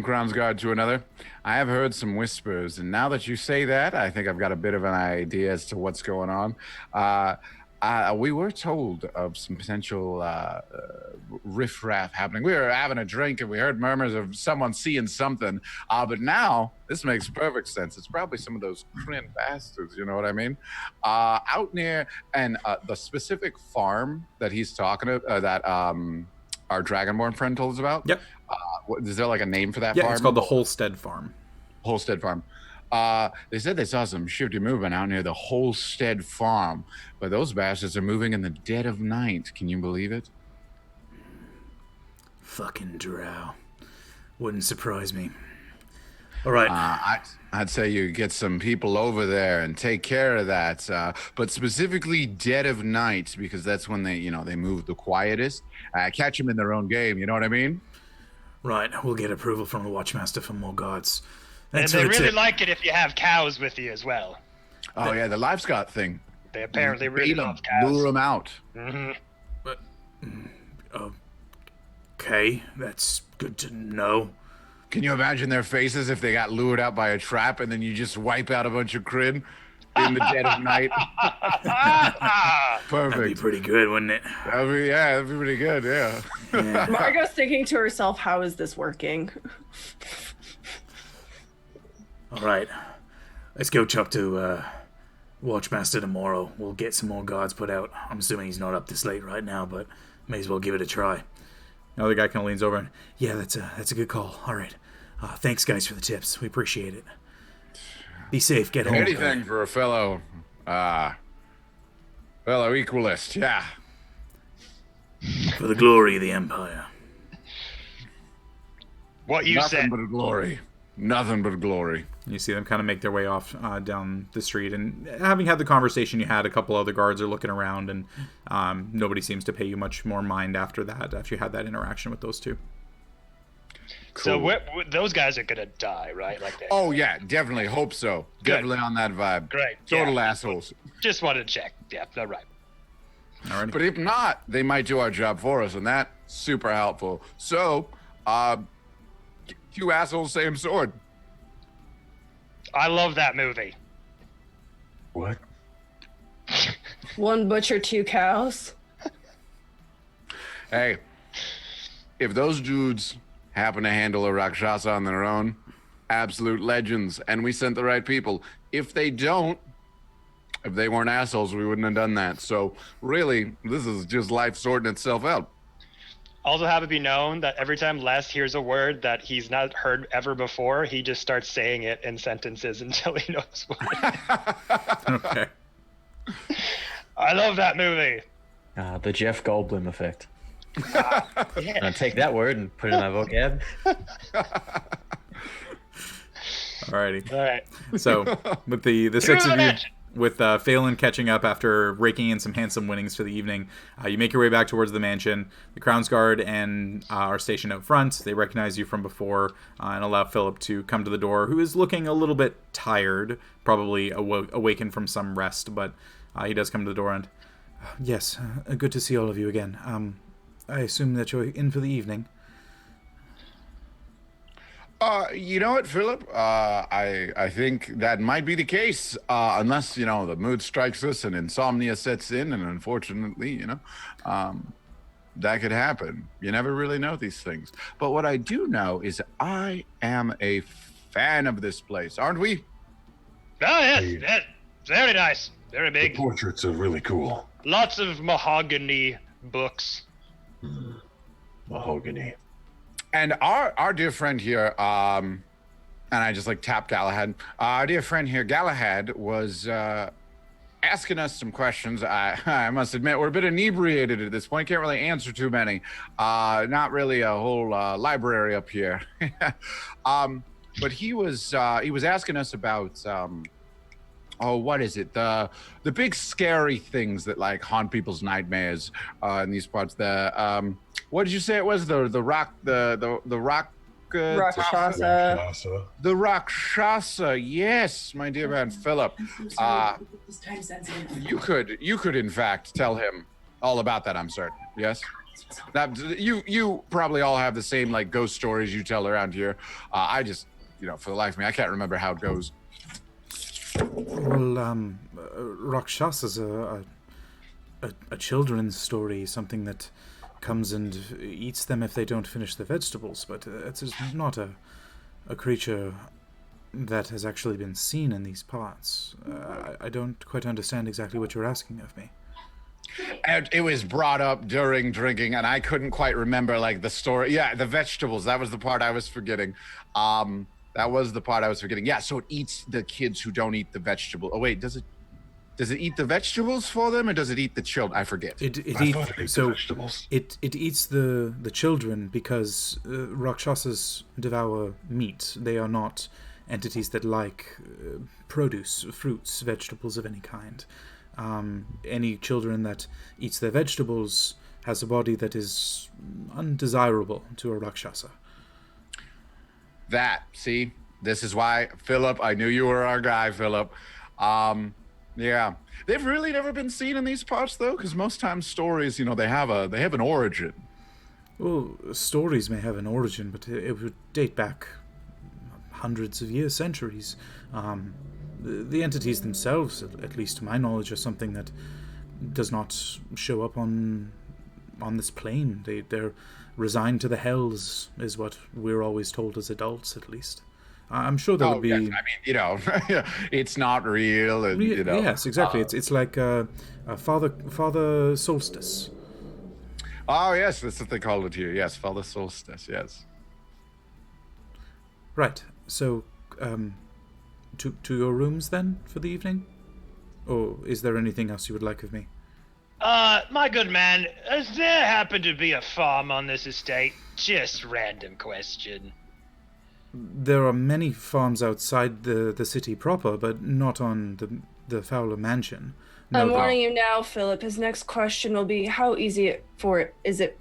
crown's guard to another. I have heard some whispers, and now that you say that, I think I've got a bit of an idea as to what's going on. We were told of some potential riffraff happening. We were having a drink, and we heard murmurs of someone seeing something. But now, this makes perfect sense. It's probably some of those Kryn bastards, you know what I mean? Out near, and the specific farm that he's talking about, that our Dragonborn friend told us about. Yep. Is there like a name for that Yeah, farm? it's called the Holstead Farm. Holstead Farm. They said they saw some shifty movement out near the Holstead Farm, but those bastards are moving in the dead of night. Can you believe it? Fucking drow. Wouldn't surprise me. All right. I'd say you get some people over there and take care of that, but specifically dead of night, because that's when they move the quietest. Catch them in their own game, you know what I mean? Right, we'll get approval from the Watchmaster for more guards. And they really like it if you have cows with you as well. Oh yeah, the livestock thing. They apparently really Bait 'em, love cows. lure them out. Mm-hmm. But, okay, that's good to know. Can you imagine their faces if they got lured out by a trap and then you just wipe out a bunch of Kryn in the dead of night? Perfect. That'd be pretty good, wouldn't it? That'd be pretty good, yeah. Margot's thinking to herself, how is this working? All right. Let's go talk to Watchmaster tomorrow. We'll get some more guards put out. I'm assuming he's not up this late right now, but may as well give it a try. The other guy kind of leans over and, yeah, that's a good call. All right. Thanks, guys, for the tips. We appreciate it. Be safe. Get home. Anything for a fellow equalist, yeah. For the glory of the Empire. What you Nothing said. but glory. Nothing but glory. You see them kind of make their way off down the street, and having had the conversation you had, a couple other guards are looking around, and nobody seems to pay you much more mind after that, after you had that interaction with those two. So those guys are gonna die, right? Like that. Oh, yeah, definitely. Hope so. Good. Definitely on that vibe. Great. Total Yeah. assholes. Just wanted to check. Yeah, all right. Alrighty. But if not, they might do our job for us, and that's super helpful. So, two assholes, same sword. I love that movie. What? One butcher, two cows. Hey, if those dudes happen to handle a Rakshasa on their own, absolute legends, and we sent the right people. If they don't, if they weren't assholes, we wouldn't have done that. So really, this is just life sorting itself out. Also have it be known that every time Les hears a word that he's not heard ever before, he just starts saying it in sentences until he knows what it is. Okay. I love that movie. The Jeff Goldblum effect. Yeah. I take that word and put it in my vocab. Alrighty. All right. So, with the six the of you, mansion. with Phelan catching up after raking in some handsome winnings for the evening, you make your way back towards the mansion. The Crown's Guard and are stationed out front. They recognize you from before and allow Philip to come to the door, who is looking a little bit tired, probably awakened from some rest, but he does come to the door and, yes, good to see all of you again. I assume that you're in for the evening. You know what, Philip? I think that might be the case, unless, the mood strikes us and insomnia sets in, and unfortunately, that could happen. You never really know these things. But what I do know is I am a fan of this place, aren't we? Oh, yes. Yes. Very nice. Very The big. portraits are really cool. Lots of mahogany books. Mahogany. And our dear friend here, and I just tapped Galahad. Our dear friend here, Galahad, was asking us some questions. I must admit, we're a bit inebriated at this point. Can't really answer too many. Not really a whole library up here. But he was asking us about what is it? The big scary things that haunt people's nightmares in these parts. What did you say it was? The Rakshasa. The Rakshasa, yes, my dear man Philip. You could in fact tell him all about that, I'm certain. Yes? That you probably all have the same ghost stories you tell around here. I just, for the life of me, I can't remember how it goes. Well, Rakshasa's a children's story, something that comes and eats them if they don't finish the vegetables, but it's not a creature that has actually been seen in these parts. I don't quite understand exactly what you're asking of me. And it was brought up during drinking, and I couldn't quite remember the story. Yeah, the vegetables. That was the part I was forgetting. Yeah, so it eats the kids who don't eat the vegetable. Oh wait, does it eat the vegetables for them, or does it eat the children? I forget. I thought it ate the vegetables. It eats the children because Rakshasas devour meat. They are not entities that like produce, fruits, vegetables of any kind. Any children that eats their vegetables has a body that is undesirable to a Rakshasa. See, this is why, Philip, I knew you were our guy, Philip. Yeah, they've really never been seen in these parts though, because most times stories, they have an origin. Well, stories may have an origin, but it would date back hundreds of years, centuries. The entities themselves, at least to my knowledge, are something that does not show up on this plane. They're resigned to the hells, is what we're always told as adults, at least. I'm sure there would be. Yes. It's not real, and Yes, exactly. It's like Father Solstice. Oh yes, that's what they call it here. Yes, Father Solstice. Yes. Right. So, to your rooms then for the evening, or is there anything else you would like of me? My good man, does there happen to be a farm on this estate? Just random question. There are many farms outside the city proper, but not on the Fowler Mansion. No, I'm warning you now, Philip. His next question will be, how easy is it?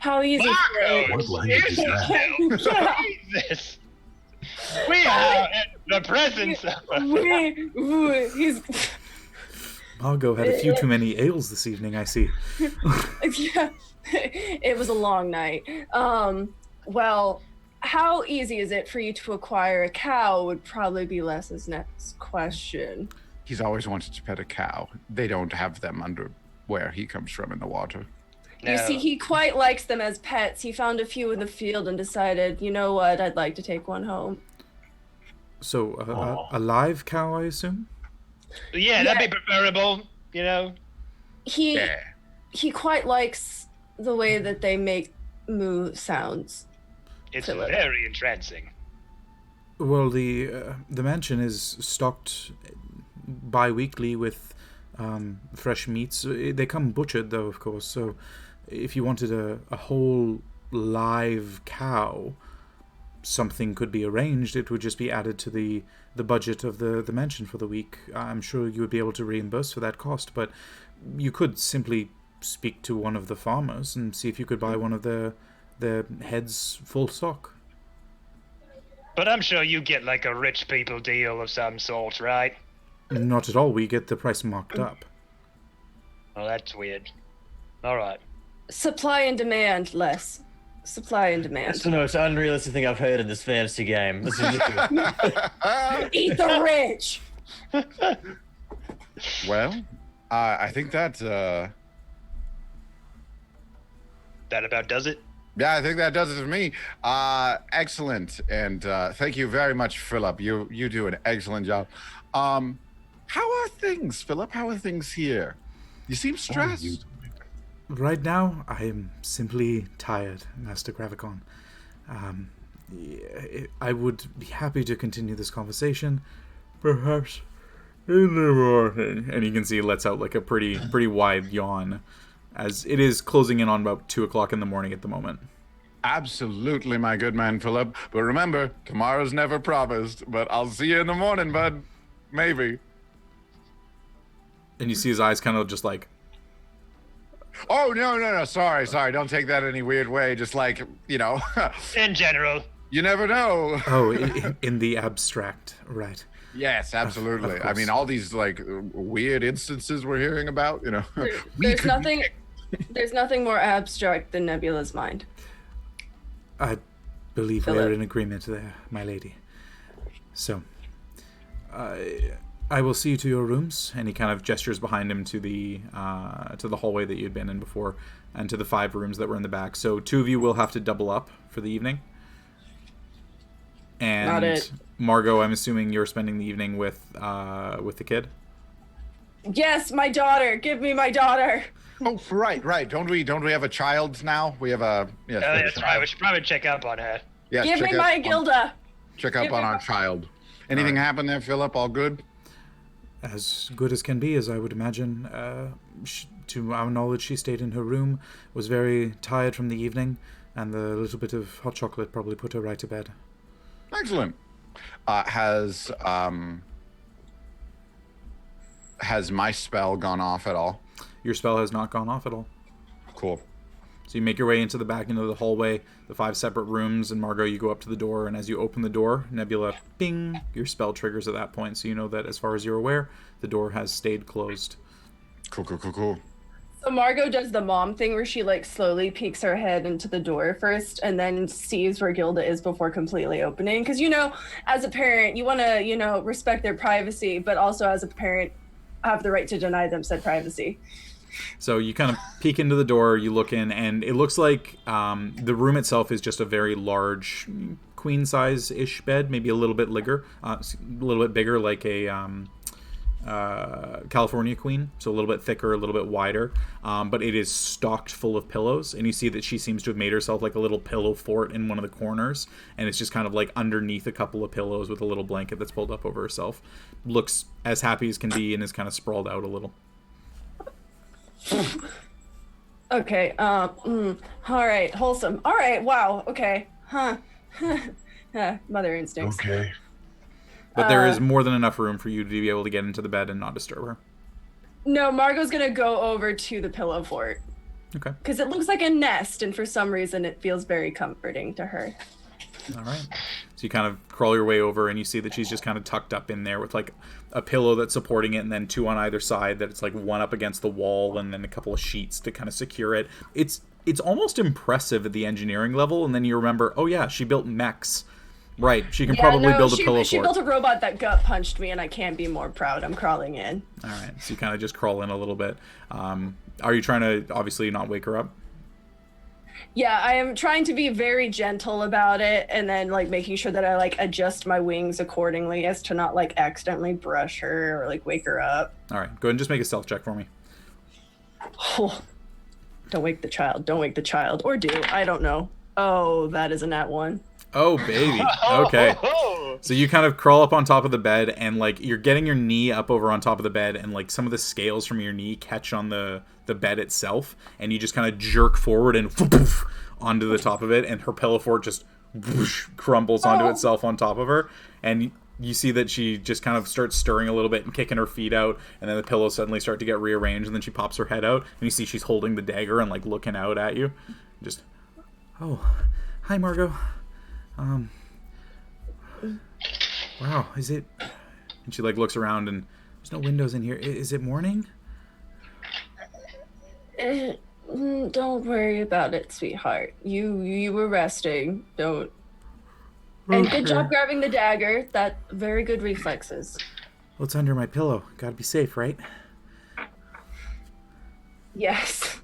How easy for it? What language is that? Jesus! We are in the presence of He's Margot had a few too many ales this evening, I see. yeah, it was a long night. Well, how easy is it for you to acquire a cow would probably be Les's next question. He's always wanted to pet a cow. They don't have them under where he comes from in the water. You see, he quite likes them as pets. He found a few in the field and decided, you know what, I'd like to take one home. So, a live cow, I assume? Yeah, that'd be preferable, you know? He quite likes the way that they make moo sounds. It's Philip. very entrancing. Well, the mansion is stocked bi-weekly with fresh meats. They come butchered, though, of course. So, if you wanted a whole live cow, something could be arranged. It would just be added to the budget of the mansion for the week. I'm sure you would be able to reimburse for that cost, but you could simply speak to one of the farmers and see if you could buy one of their heads full stock. But I'm sure you get like a rich people deal of some sort, right? Not at all. We get the price marked up. Well, that's weird. All right. Supply and demand, Les. Supply and demand. That's the most unrealistic thing I've heard in this fantasy game. This is ridiculous. Eat the rich! Well, I think that That about does it? yeah, I think that does it for me. Excellent, and thank you very much, Philip. You do an excellent job. How are things, Philip? How are things here? You seem stressed. Right now, I am simply tired, Master Gravicon. I would be happy to continue this conversation, perhaps in the morning. And you can see he lets out like a pretty wide yawn, as it is closing in on about 2 o'clock in the morning at the moment. Absolutely, my good man, Philip. But remember, tomorrow's never promised. But I'll see you in the morning, bud. Maybe. And you see his eyes kind of just like, Oh, no. Sorry. Don't take that any weird way. Just like, In general. you never know. oh, in the abstract, right. Yes, absolutely. Of I mean, course. all these like weird instances we're hearing about, There's nothing more abstract than Nebula's mind. I believe Philip. we're in agreement there, my lady. So, I will see you to your rooms. And he kind of gestures behind him to the hallway that you had been in before, and to the 5 rooms that were in the back. So 2 of you will have to double up for the evening. And Not it. Margot, I'm assuming you're spending the evening with the kid. Yes, my daughter. Give me my daughter. Oh, right. Don't we have a child now? We have a yes. Oh, we have a that's right. child. We should probably check up on her. Yes, Give check me up my on- Gilda. Check up Give on me our my- child. Anything happen there, Philip? All good? As good as can be, as I would imagine. To our knowledge, she stayed in her room, was very tired from the evening, and the little bit of hot chocolate probably put her right to bed. Excellent. Has my spell gone off at all? Your spell has not gone off at all. Cool. So you make your way into the back into the hallway, the 5 separate rooms, and Margot, you go up to the door, and as you open the door, Nebula, bing, your spell triggers at that point, so you know that as far as you're aware, the door has stayed closed. Cool. So Margot does the mom thing where she like slowly peeks her head into the door first and then sees where Gilda is before completely opening. Because, as a parent, you want to, respect their privacy, but also as a parent, have the right to deny them said privacy. So you kind of peek into the door, you look in, and it looks like the room itself is just a very large queen size-ish bed, maybe a little bit bigger, like a California queen, so a little bit thicker, a little bit wider, but it is stocked full of pillows, and you see that she seems to have made herself like a little pillow fort in one of the corners, and it's just kind of like underneath a couple of pillows with a little blanket that's pulled up over herself. Looks as happy as can be and is kind of sprawled out a little. Okay, all right, wholesome. All right, wow, okay, mother instincts. Okay. But there is more than enough room for you to be able to get into the bed and not disturb her. No, Margot's gonna go over to the pillow fort. Okay. Because it looks like a nest, and for some reason it feels very comforting to her. All right. So you kind of crawl your way over, and you see that she's just kind of tucked up in there with like a pillow that's supporting it, and then two on either side that it's like one up against the wall, and then a couple of sheets to kind of secure it. It's almost impressive at the engineering level, and then you remember, oh yeah, she built mechs. Right, she can probably build a pillow fort. She built a robot that gut punched me, and I can't be more proud. I'm crawling in. All right, so you kind of just crawl in a little bit. Are you trying to obviously not wake her up? Yeah, I am trying to be very gentle about it, and then like making sure that I like adjust my wings accordingly as to not like accidentally brush her or like wake her up. All right, go ahead and just make a stealth check for me. Oh, don't wake the child. Don't wake the child. Or do. I don't know. Oh, that is a nat 1. Oh, baby. Okay. So you kind of crawl up on top of the bed, and like you're getting your knee up over on top of the bed, and like some of the scales from your knee catch on the bed itself, and you just kind of jerk forward and whoosh, onto the top of it, and her pillow fort just whoosh, crumbles onto itself on top of her, and you see that she just kind of starts stirring a little bit and kicking her feet out, and then the pillows suddenly start to get rearranged, and then she pops her head out, and you see she's holding the dagger and like looking out at you. Just, oh, hi Margot. Wow, is it? And she like looks around, and there's no windows in here. Is it morning? Don't worry about it, sweetheart. You were resting. Don't. And good job grabbing the dagger. That very good reflexes. Well, it's under my pillow. Gotta be safe, right? Yes.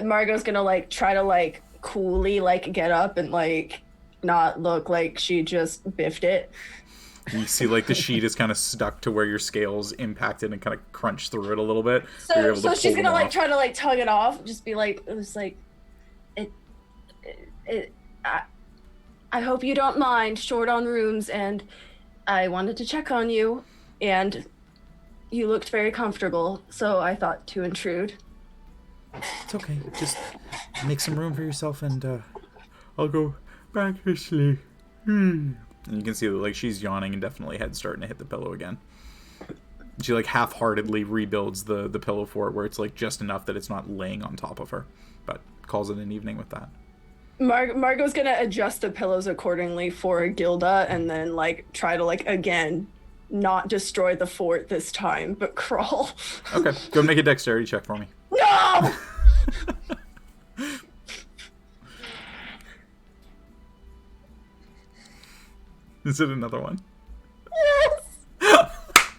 Margot's gonna like try to like coolly like get up and like not look like she just biffed it. You see like the sheet is kind of stuck to where your scales impacted and kind of crunched through it a little bit. So she's gonna like try to like tug it off. Just be like, it was like, I hope you don't mind, short on rooms, and I wanted to check on you, and you looked very comfortable, so I thought to intrude. It's okay. Just make some room for yourself, and I'll go back to sleep. And you can see that like she's yawning, and definitely head's starting to hit the pillow again. She like half-heartedly rebuilds the pillow fort where it's like just enough that it's not laying on top of her, but calls it an evening with that. Margot's gonna adjust the pillows accordingly for Gilda, and then like try to like again not destroy the fort this time, but crawl. Okay, go make a dexterity check for me. No! Is it another one? Yes!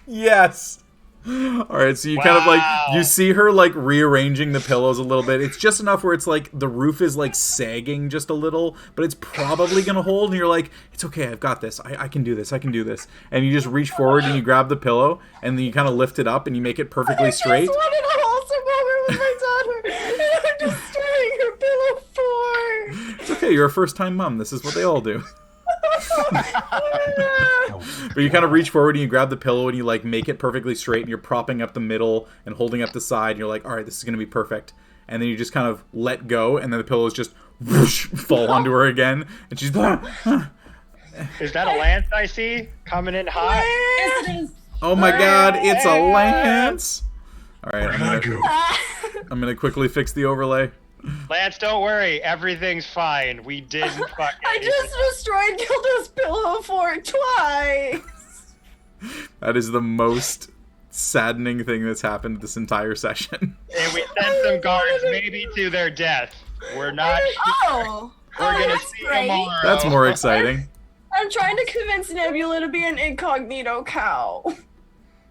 Yes! Alright, so you kind of like, you see her like rearranging the pillows a little bit. It's just enough where it's like the roof is like sagging just a little, but it's probably gonna hold, and you're like, it's okay, I've got this. I can do this, I can do this. And you just reach forward and you grab the pillow, and then you kind of lift it up and you make it perfectly straight. I just wanted a wholesome moment with my daughter, and I'm destroying her pillow fort. It's okay, you're a first-time mom. This is what they all do. But you kind of reach forward and you grab the pillow and you like make it perfectly straight, and you're propping up the middle and holding up the side, and you're like, all right, this is gonna be perfect. And then you just kind of let go, and then the pillows just whoosh, fall onto her again, and she's Is that a lance I see coming in hot? oh my god, it's a lance. All right, I'm gonna quickly fix the overlay. Lance, don't worry. Everything's fine. We didn't fuck I just destroyed Gilda's pillow fort twice. That is the most saddening thing that's happened this entire session. And we sent some guards maybe to their death. We're not. Oh, We're gonna that's see great. tomorrow. That's more exciting. I'm trying to convince Nebula to be an incognito cow.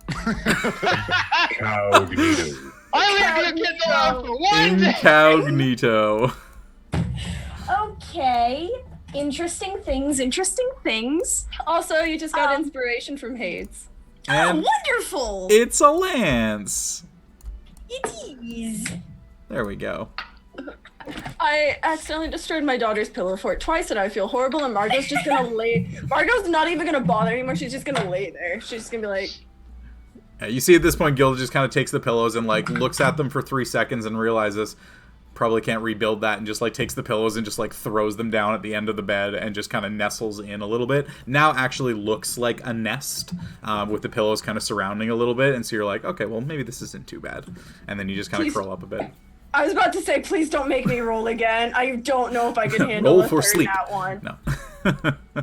Cognito. I leave you kids alone for one day. Incognito. Okay. Interesting things. Also, you just got inspiration from Hades. And Wonderful! it's a lance. It is. There we go. I accidentally destroyed my daughter's pillow fort twice and I feel horrible and Margot's just gonna lay... Margot's not even gonna bother anymore, she's just gonna lay there. She's just gonna be like... You see at this point, Gilda just kind of takes the pillows and, like, looks at them for 3 seconds and realizes probably can't rebuild that and just, like, takes the pillows and just, like, throws them down at the end of the bed and just kind of nestles in a little bit. Now actually looks like a nest with the pillows kind of surrounding a little bit. And so you're like, okay, well, maybe this isn't too bad. And then you just kind of curl up a bit. I was about to say, please don't make me roll again. I don't know if I can handle Roll a for third sleep. nat one. No.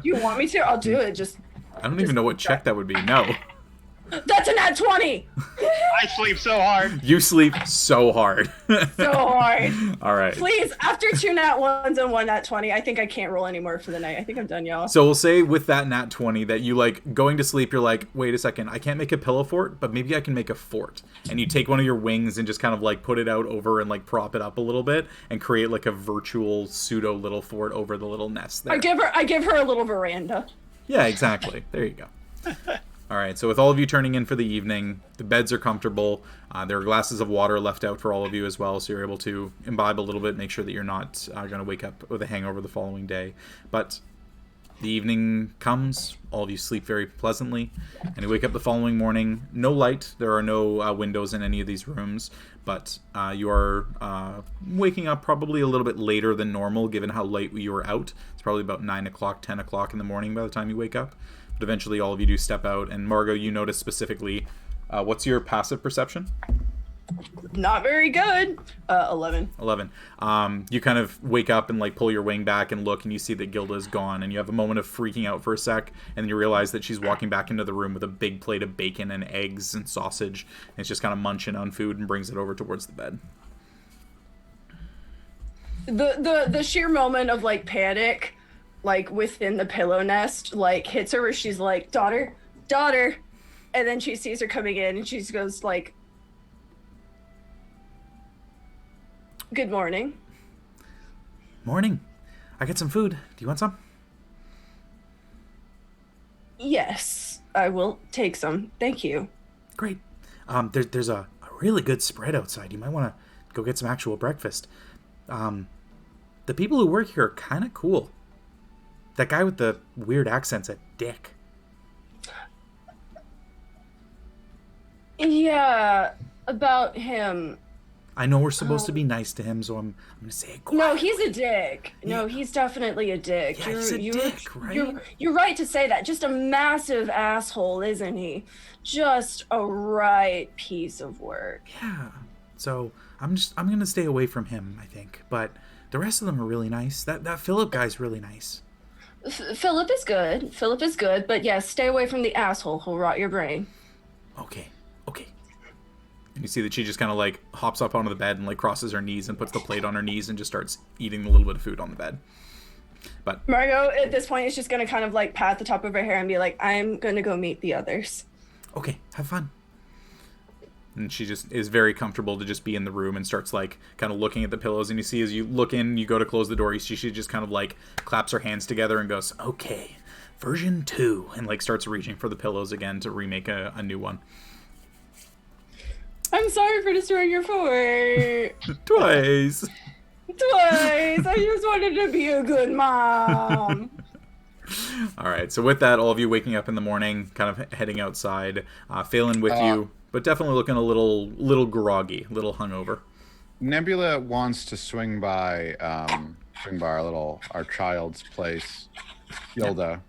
You want me to? I'll do it. Just I don't even know what check that would be. No. that's a nat 20. I sleep so hard. You sleep so hard. So hard. All right. Please, after 2 nat 1s and 1 nat 20, I think I can't roll anymore for the night. I think I'm done, y'all. So we'll say with that nat 20 that you, like, going to sleep, you're like, wait a second, I can't make a pillow fort, but maybe I can make a fort. And you take one of your wings and just kind of, like, put it out over and, like, prop it up a little bit and create, like, a virtual pseudo little fort over the little nest there. I give her a little veranda. Yeah, exactly. There you go. All right, so with all of you turning in for the evening, the beds are comfortable. There are glasses of water left out for all of you as well, so you're able to imbibe a little bit, make sure that you're not going to wake up with a hangover the following day. But the evening comes, all of you sleep very pleasantly, and you wake up the following morning. No light, there are no windows in any of these rooms, but you are waking up probably a little bit later than normal, given how late you were out. It's probably about 9 o'clock, 10 o'clock in the morning by the time you wake up. But eventually all of you do step out, and Margot, you notice specifically, what's your passive perception? Not very good. 11. 11. You kind of wake up and, like, pull your wing back and look, and you see that Gilda is gone, and you have a moment of freaking out for a sec, and then you realize that she's walking back into the room with a big plate of bacon and eggs and sausage, and it's just kind of munching on food and brings it over towards the bed. The sheer moment of, like, panic, like, within the pillow nest, like, hits her where she's like, daughter, and then she sees her coming in, and she goes, like, good morning. Morning. I got some food. Do you want some? Yes, I will take some. Thank you. Great. There's a really good spread outside. You might want to go get some actual breakfast. The people who work here are kind of cool. That guy with the weird accent's a dick. Yeah, about him. I know we're supposed to be nice to him, so I'm going to say it quietly. No, he's a dick. No, he's definitely a dick. Yeah, he's a dick, right? You're right to say that. Just a massive asshole, isn't he? Just a right piece of work. Yeah. So I'm going to stay away from him, I think. But the rest of them are really nice. That Philip guy's really nice. Philip is good, but yes, stay away from the asshole who'll rot your brain. Okay. And you see that she just kind of, like, hops up onto the bed and, like, crosses her knees and puts the plate on her knees and just starts eating a little bit of food on the bed. But Margot, at this point, is just going to kind of, like, pat the top of her hair and be like, I'm going to go meet the others. Okay, have fun. And she just is very comfortable to just be in the room and starts, like, kind of looking at the pillows. And you see as you look in, you go to close the door, she just kind of, like, claps her hands together and goes, okay, version 2. And, like, starts reaching for the pillows again to remake a new one. I'm sorry for destroying your fort. Twice. I just wanted to be a good mom. All right, so with that, all of you waking up in the morning, kind of heading outside, Phelan with you, but definitely looking a little groggy, a little hungover. Nebula wants to swing by our child's place, Gilda.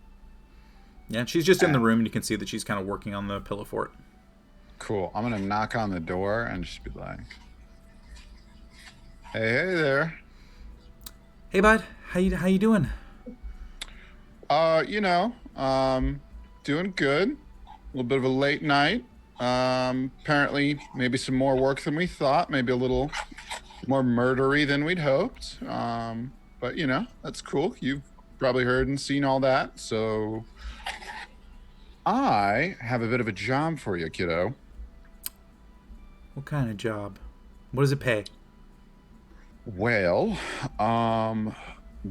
Yeah, she's just in the room, and you can see that she's kind of working on the pillow fort. Cool. I'm gonna knock on the door and just be like, "Hey there." Hey, bud. How you doing? Doing good. A little bit of a late night. Apparently, maybe some more work than we thought. Maybe a little more murdery than we'd hoped. But you know, that's cool. You've probably heard and seen all that. So I have a bit of a job for you, kiddo. What kind of job? What does it pay? Well,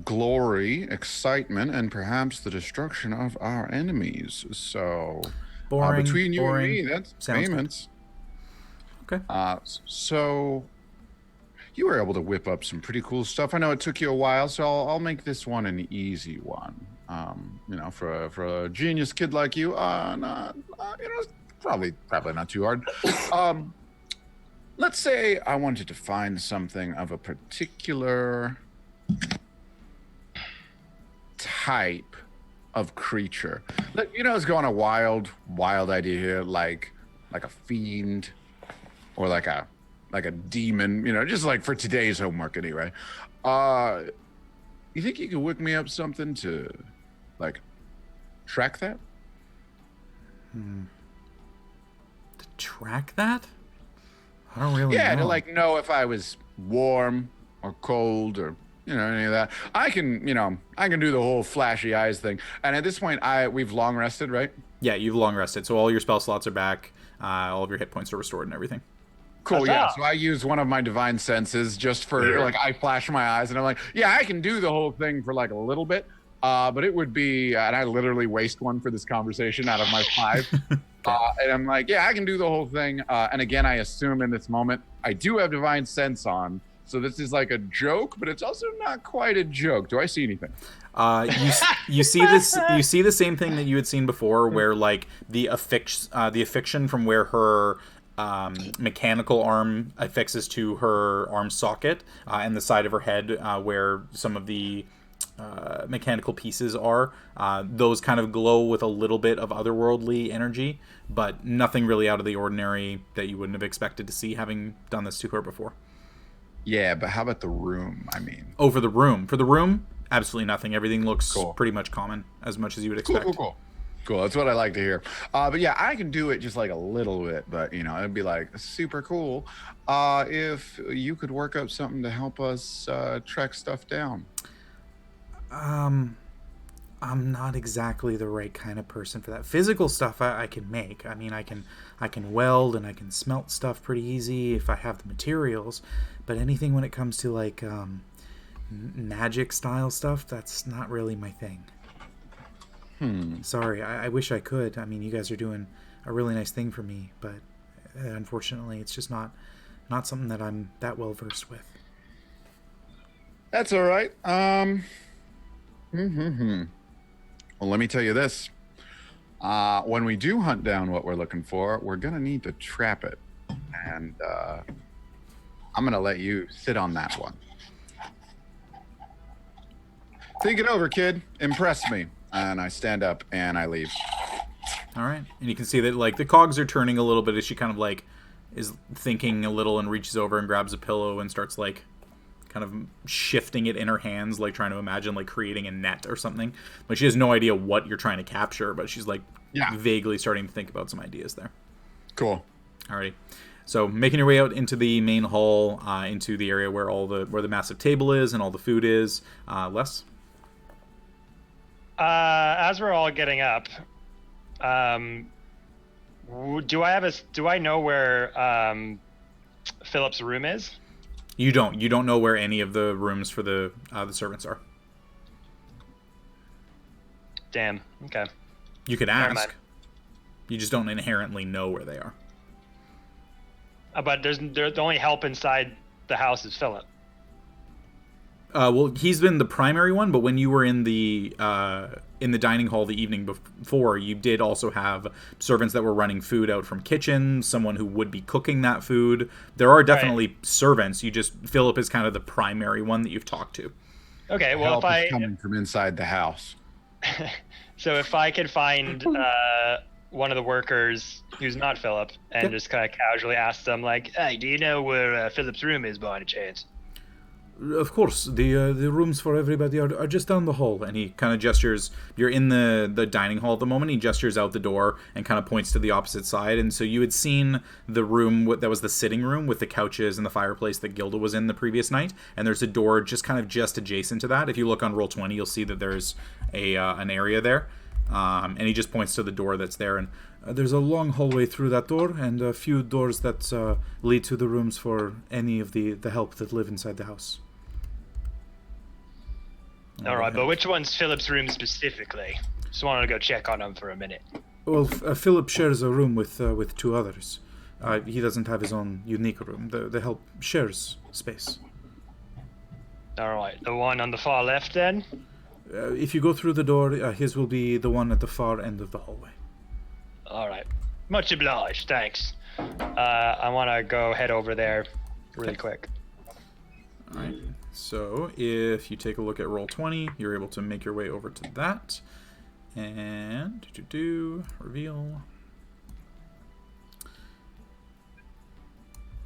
glory, excitement, and perhaps the destruction of our enemies. So, Boring. between you boring. and me, that's Sounds payments. good. Okay. So you were able to whip up some pretty cool stuff. I know it took you a while, so I'll make this one an easy one. You know, for a genius kid like you, probably not too hard. Let's say I wanted to find something of a particular type of creature. You know, it's going a wild idea here, like a fiend or like a demon, you know, just like for today's homework anyway. You think you could whip me up something to like track that? To track that? I don't really know. To like know if I was warm or cold or, you know, any of that. I can do the whole flashy eyes thing. And at this point, we've long rested, right? Yeah, you've long rested, so all your spell slots are back. All of your hit points are restored and everything. Cool, yeah. So I use one of my divine senses just for, like, I flash my eyes and I'm like, yeah, I can do the whole thing for like a little bit. But it would be, and I literally waste one for this conversation out of my 5. And I'm like, yeah, I can do the whole thing. And again, I assume in this moment, I do have divine sense on. So this is like a joke, but it's also not quite a joke. Do I see anything? You see this. You see the same thing that you had seen before, where like the affixation from where her mechanical arm affixes to her arm socket, and the side of her head where some of the mechanical pieces are. Those kind of glow with a little bit of otherworldly energy, but nothing really out of the ordinary that you wouldn't have expected to see having done this to her before. Yeah, but how about the room? I mean, for the room, absolutely nothing. Everything looks pretty much common, as much as you would expect. Cool. That's what I like to hear. But yeah, I can do it just like a little bit, but you know, it'd be like super cool if you could work up something to help us track stuff down. I'm not exactly the right kind of person for that. Physical stuff I can make. I mean, I can weld and I can smelt stuff pretty easy if I have the materials. But anything when it comes to like magic style stuff, that's not really my thing. Sorry, I wish I could. I mean, you guys are doing a really nice thing for me, but unfortunately, it's just not something that I'm that well versed with. That's all right. Well, let me tell you this. When we do hunt down what we're looking for, we're going to need to trap it. And I'm going to let you sit on that one. Think it over, kid. Impress me. And I stand up and I leave. All right. And you can see that like the cogs are turning a little bit as she kind of like is thinking a little and reaches over and grabs a pillow and starts like kind of shifting it in her hands, like trying to imagine like creating a net or something. Like she has no idea what you're trying to capture, but she's like vaguely starting to think about some ideas there. Cool. Alrighty. So making your way out into the main hall, into the area where where the massive table is and all the food is. Les? As we're all getting up, do I know where Philip's room is? You don't know where any of the rooms for the servants are. Damn. Okay. You could ask. You just don't inherently know where they are. But the only help inside the house is Philip. Well, he's been the primary one, but when you were in the dining hall the evening before, you did also have servants that were running food out from kitchen, someone who would be cooking that food. There are definitely servants. Philip is kind of the primary one that you've talked to. Okay, well, help is coming from inside the house. So if I could find one of the workers who's not Philip and just kind of casually ask them, like, hey, do you know where Philip's room is by any chance? Of course, the rooms for everybody are just down the hall. And he kind of gestures. You're in the dining hall at the moment. He gestures out the door and kind of points to the opposite side. And so you had seen the room that was the sitting room with the couches and the fireplace that Gilda was in the previous night. And there's a door just adjacent to that. If you look on Roll20, you'll see that there's an area there. And he just points to the door that's there. And there's a long hallway through that door and a few doors that lead to the rooms for any of the help that live inside the house. All right, but which one's Philip's room specifically? Just wanted to go check on him for a minute. Well, Philip shares a room with two others. He doesn't have his own unique room. The help shares space. All right, the one on the far left then? If you go through the door, his will be the one at the far end of the hallway. All right. Much obliged, thanks. I want to go head over there really quick. All right. So if you take a look at Roll20, you're able to make your way over to that. And reveal.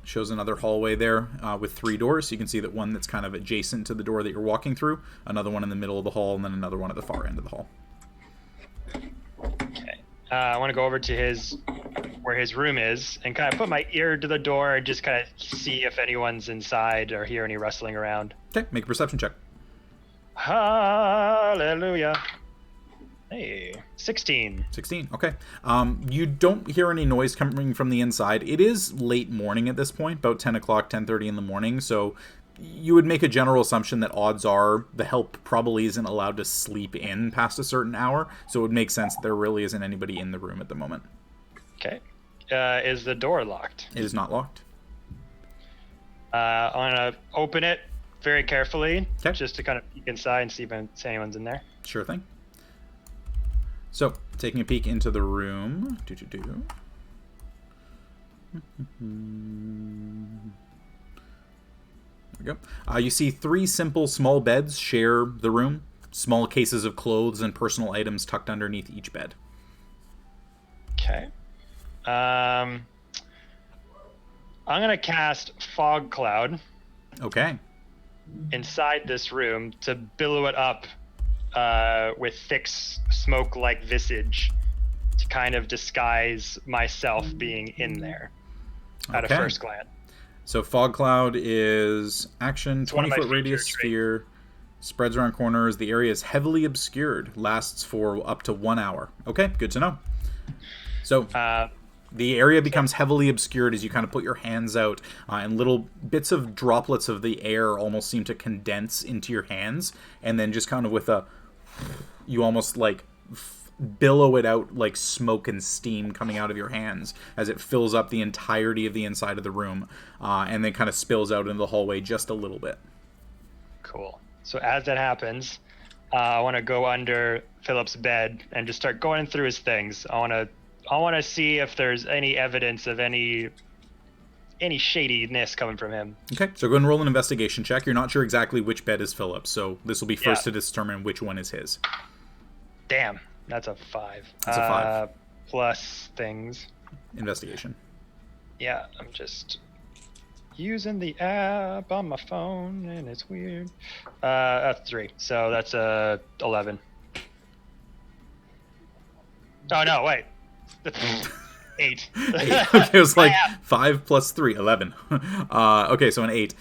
Shows another hallway there with 3 doors. So you can see that one that's kind of adjacent to the door that you're walking through, another one in the middle of the hall, and then another one at the far end of the hall. Okay. I want to go over to where his room is and kind of put my ear to the door and just kind of see if anyone's inside or hear any rustling around. Okay, make a perception check. Hallelujah. Hey, 16. 16, okay. You don't hear any noise coming from the inside. It is late morning at this point, about 10 o'clock, 10:30 in the morning, so you would make a general assumption that odds are the help probably isn't allowed to sleep in past a certain hour, so it would make sense that there really isn't anybody in the room at the moment. Okay. Is the door locked? It is not locked. I'm going to open it very carefully, okay, just to kind of peek inside and see if anyone's in there. Sure thing. So, taking a peek into the room. There we go. You see 3 simple small beds share the room. Small cases of clothes and personal items tucked underneath each bed. Okay. I'm going to cast Fog Cloud. Okay. Inside this room to billow it up with thick smoke-like visage to kind of disguise myself being in there at a first glance. So Fog Cloud is action, 20-foot radius sphere, spreads around corners. The area is heavily obscured, lasts for up to 1 hour. Okay, good to know. So the area becomes heavily obscured as you kind of put your hands out, and little bits of droplets of the air almost seem to condense into your hands, and then just kind of with you almost like billow it out like smoke and steam coming out of your hands as it fills up the entirety of the inside of the room, and then kind of spills out into the hallway just a little bit. Cool. So as that happens, I want to go under Philip's bed and just start going through his things. I want to see if there's any evidence of any shadiness coming from him. Okay, so go ahead and roll an investigation check. You're not sure exactly which bed is Philip's, so this will be first to determine which one is his. Damn, that's a 5. That's a 5. Plus things. Investigation. Yeah, I'm just using the app on my phone, and it's weird. That's 3, so that's 11. Oh, no, wait. 8. Okay, it was like 5 plus 3, 11. Okay, so an 8.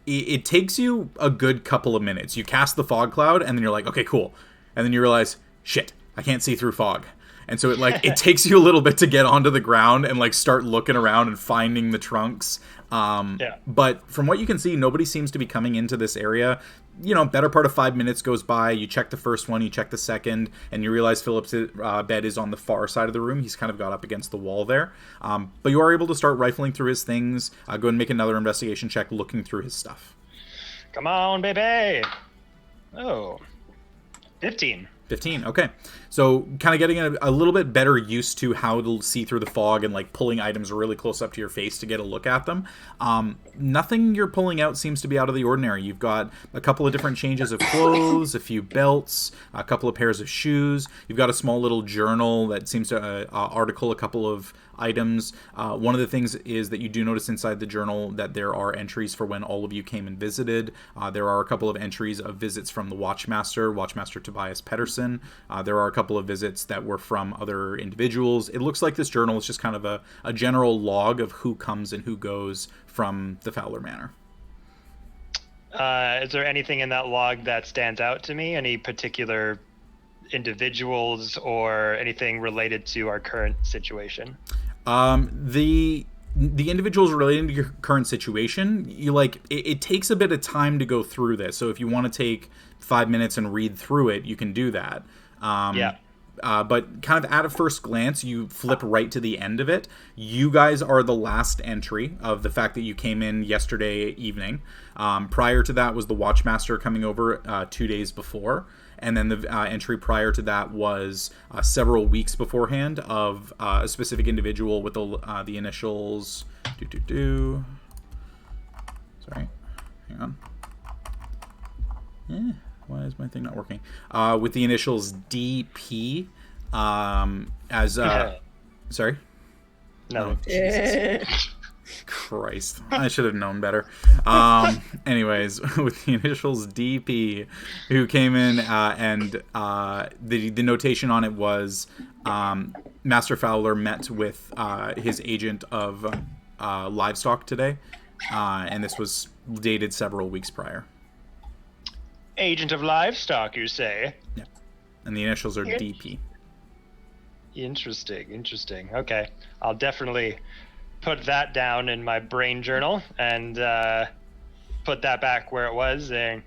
It takes you a good couple of minutes. You cast the fog cloud, and then you're like, okay, cool. And then you realize, shit, I can't see through fog. And so it takes you a little bit to get onto the ground and like start looking around and finding the trunks. But from what you can see, nobody seems to be coming into this area. You know, better part of 5 minutes goes by. You check the first one, you check the second, and you realize Philip's bed is on the far side of the room. He's kind of got up against the wall there. But you are able to start rifling through his things. Go and make another investigation check looking through his stuff. Come on, baby. Oh, 15. 15. Okay. So kind of getting a little bit better used to how to see through the fog and like pulling items really close up to your face to get a look at them. Nothing you're pulling out seems to be out of the ordinary. You've got a couple of different changes of clothes, a few belts, a couple of pairs of shoes. You've got a small little journal that seems to article a couple of items. One of the things is that you do notice inside the journal that there are entries for when all of you came and visited. There are a couple of entries of visits from the Watchmaster Tobias Pedersen. There are a couple of visits that were from other individuals. It looks like this journal is just kind of a general log of who comes and who goes from the Fowler Manor. Is there anything in that log that stands out to me? Any particular individuals or anything related to our current situation? The individuals relating to your current situation, it takes a bit of time to go through this. So if you want to take 5 minutes and read through it, you can do that. But kind of at a first glance, you flip right to the end of it. You guys are the last entry of the fact that you came in yesterday evening. Prior to that was the Watchmaster coming over 2 days before. And then the entry prior to that was several weeks beforehand of a specific individual with the initials. Sorry, hang on. Yeah, why is my thing not working? With the initials DP. Sorry. No. Christ, I should have known better. Anyways, with the initials DP, who came in and the notation on it was Master Fowler met with his agent of livestock today, and this was dated several weeks prior. Agent of livestock, you say? Yeah, and the initials are DP. Interesting. Okay, I'll definitely put that down in my brain journal and put that back where it was and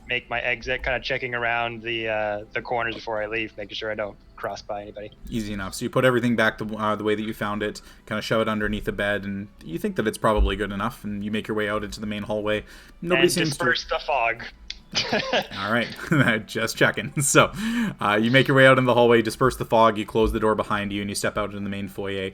make my exit, kind of checking around the corners before I leave, making sure I don't cross by anybody. Easy enough. So you put everything back the way that you found it, kind of shove it underneath the bed, and you think that it's probably good enough, and you make your way out into the main hallway. Nobody seems disperse the fog. All right, just checking. So you make your way out in the hallway, disperse the fog, you close the door behind you, and you step out in the main foyer.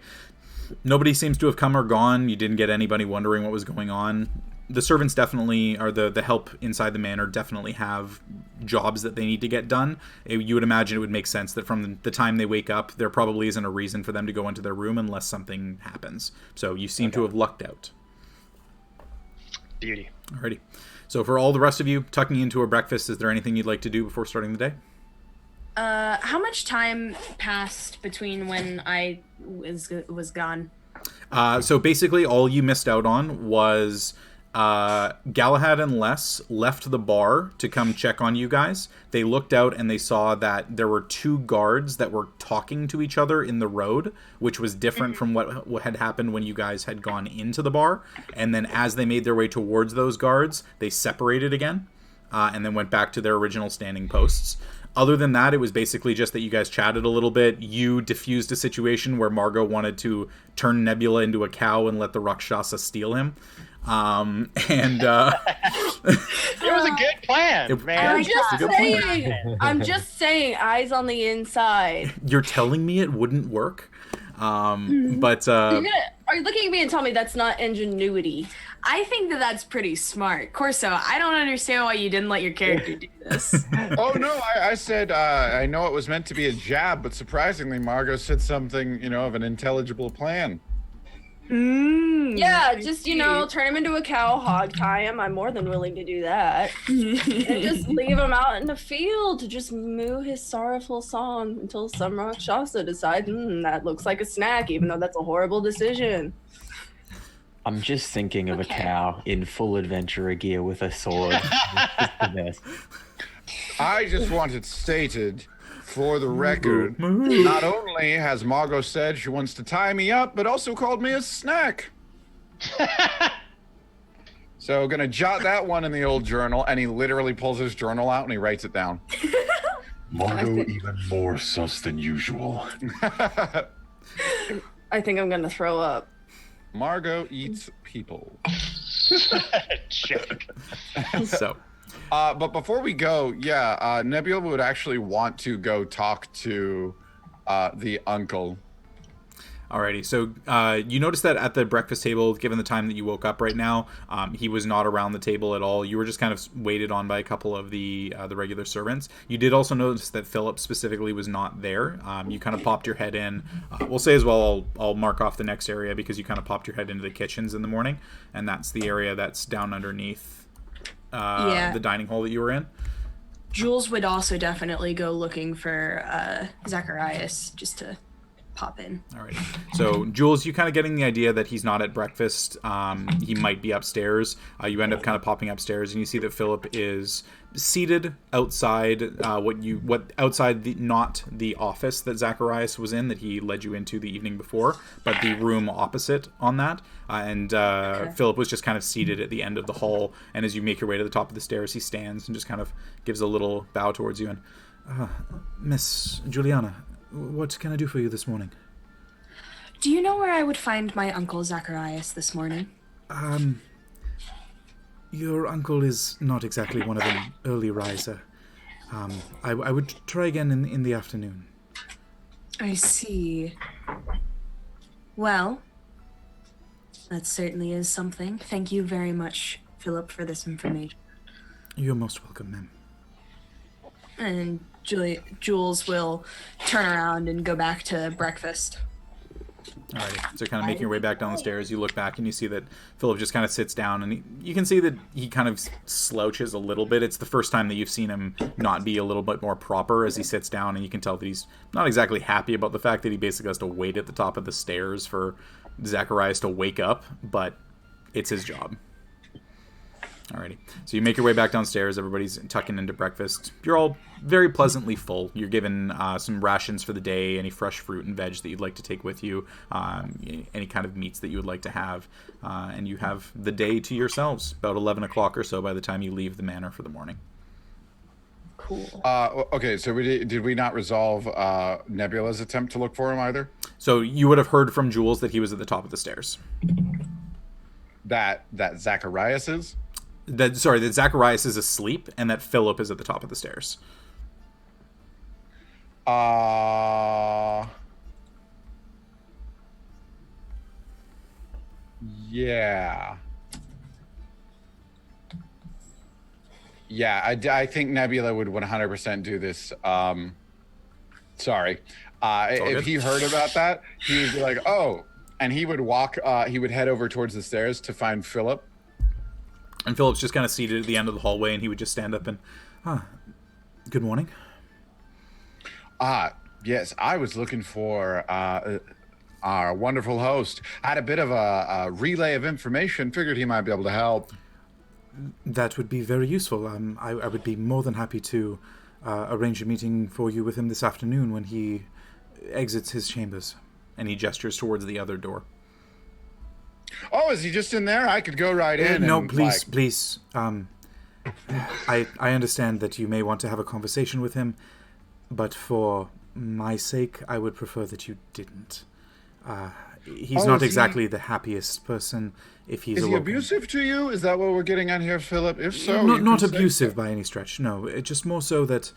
Nobody seems to have come or gone. You didn't get anybody wondering what was going on. The servants definitely, or the help inside the manor definitely have jobs that they need to get done. You would imagine it would make sense that from the time they wake up, there probably isn't a reason for them to go into their room unless something happens. So you seem to have lucked out. Beauty. Alrighty. So for all the rest of you, tucking into a breakfast, is there anything you'd like to do before starting the day? How much time passed between when I was gone? So basically all you missed out on was Galahad and Les left the bar to come check on you guys. They looked out and they saw that there were two guards that were talking to each other in the road, which was different from what had happened when you guys had gone into the bar. And then as they made their way towards those guards, they separated again and then went back to their original standing posts. Other than that, it was basically just that you guys chatted a little bit. You diffused a situation where Margot wanted to turn Nebula into a cow and let the Rakshasa steal him. It was a good plan, man. I'm just saying, eyes on the inside. You're telling me it wouldn't work? Are you looking at me and tell me that's not ingenuity? I think that's pretty smart. Corso, I don't understand why you didn't let your character do this. Oh, no, I said I know it was meant to be a jab, but surprisingly, Margot said something, of an intelligible plan. Yeah, just, turn him into a cow, hog tie him. I'm more than willing to do that. And just leave him out in the field to just moo his sorrowful song until some Rakshasa decides, that looks like a snack, even though that's a horrible decision. I'm just thinking of a cow in full adventurer gear with a sword. I just want it stated for the record, not only has Margot said she wants to tie me up, but also called me a snack. So gonna jot that one in the old journal, and he literally pulls his journal out and he writes it down. Margot even more sus than usual. I think I'm gonna throw up. Margot eats people. Check. So But before we go, Nebula would actually want to go talk to the uncle. Alrighty, so you notice that at the breakfast table, given the time that you woke up right now, he was not around the table at all. You were just kind of waited on by a couple of the regular servants. You did also notice that Philip specifically was not there. You kind of popped your head in. We'll say as well, I'll mark off the next area because you kind of popped your head into the kitchens in the morning, and that's the area that's down underneath the dining hall that you were in. Jules would also definitely go looking for Zacharias just to pop in. All right. So, Jules, you kind of getting the idea that he's not at breakfast. He might be upstairs. You end up kind of popping upstairs, and you see that Philip is seated outside. Outside not the office that Zacharias was in, that he led you into the evening before, but the room opposite on that. Okay. Philip was just kind of seated at the end of the hall. And as you make your way to the top of the stairs, he stands and just kind of gives a little bow towards you. And Miss Juliana, what can I do for you this morning? Do you know where I would find my uncle Zacharias this morning? Your uncle is not exactly one of an early riser. I would try again in the afternoon. I see. Well, that certainly is something. Thank you very much, Philip, for this information. You're most welcome, ma'am. And Jules will turn around and go back to breakfast. Alrighty, so kind of making your way back down the stairs, you look back and you see that Philip just kind of sits down, and you can see that he kind of slouches a little bit. It's the first time that you've seen him not be a little bit more proper as he sits down, and you can tell that he's not exactly happy about the fact that he basically has to wait at the top of the stairs for Zacharias to wake up, but it's his job. Alrighty, so you make your way back downstairs. Everybody's tucking into breakfast. You're all very pleasantly full. You're given some rations for the day, any fresh fruit and veg that you'd like to take with you, any kind of meats that you would like to have, and you have the day to yourselves, about 11 o'clock or so by the time you leave the manor for the morning. Cool. Okay, so did we not resolve Nebula's attempt to look for him either? So you would have heard from Jules that he was at the top of the stairs. That Zacharias is? That Zacharias is asleep and that Philip is at the top of the stairs. Yeah. Yeah, I think Nebula would 100% do this. Sorry. If he heard about that, he would be like, oh, and he would walk, he would head over towards the stairs to find Philip. And Philip's just kind of seated at the end of the hallway, and he would just stand up and, good morning. Yes, I was looking for our wonderful host. I had a bit of a relay of information, figured he might be able to help. That would be very useful. I would be more than happy to arrange a meeting for you with him this afternoon when he exits his chambers. And he gestures towards the other door. Oh, is he just in there? I could go right in. No, please. I understand that you may want to have a conversation with him, but for my sake, I would prefer that you didn't. He's not exactly the happiest person if he's Is he abusive to you? Is that what we're getting at here, Philip? If so, not abusive by any stretch. No, it's just more so that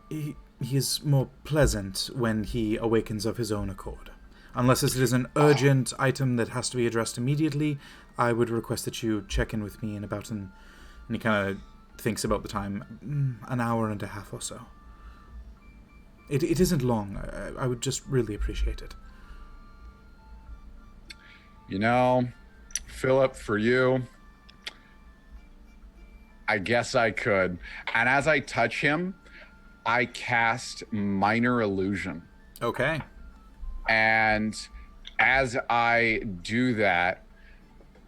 he is more pleasant when he awakens of his own accord. Unless it is an urgent item that has to be addressed immediately, I would request that you check in with me in about and he kind of thinks about the time, an hour and a half or so. It isn't long. I would just really appreciate it. You know, Philip, for you, I guess I could. And as I touch him, I cast Minor Illusion. Okay. And as I do that,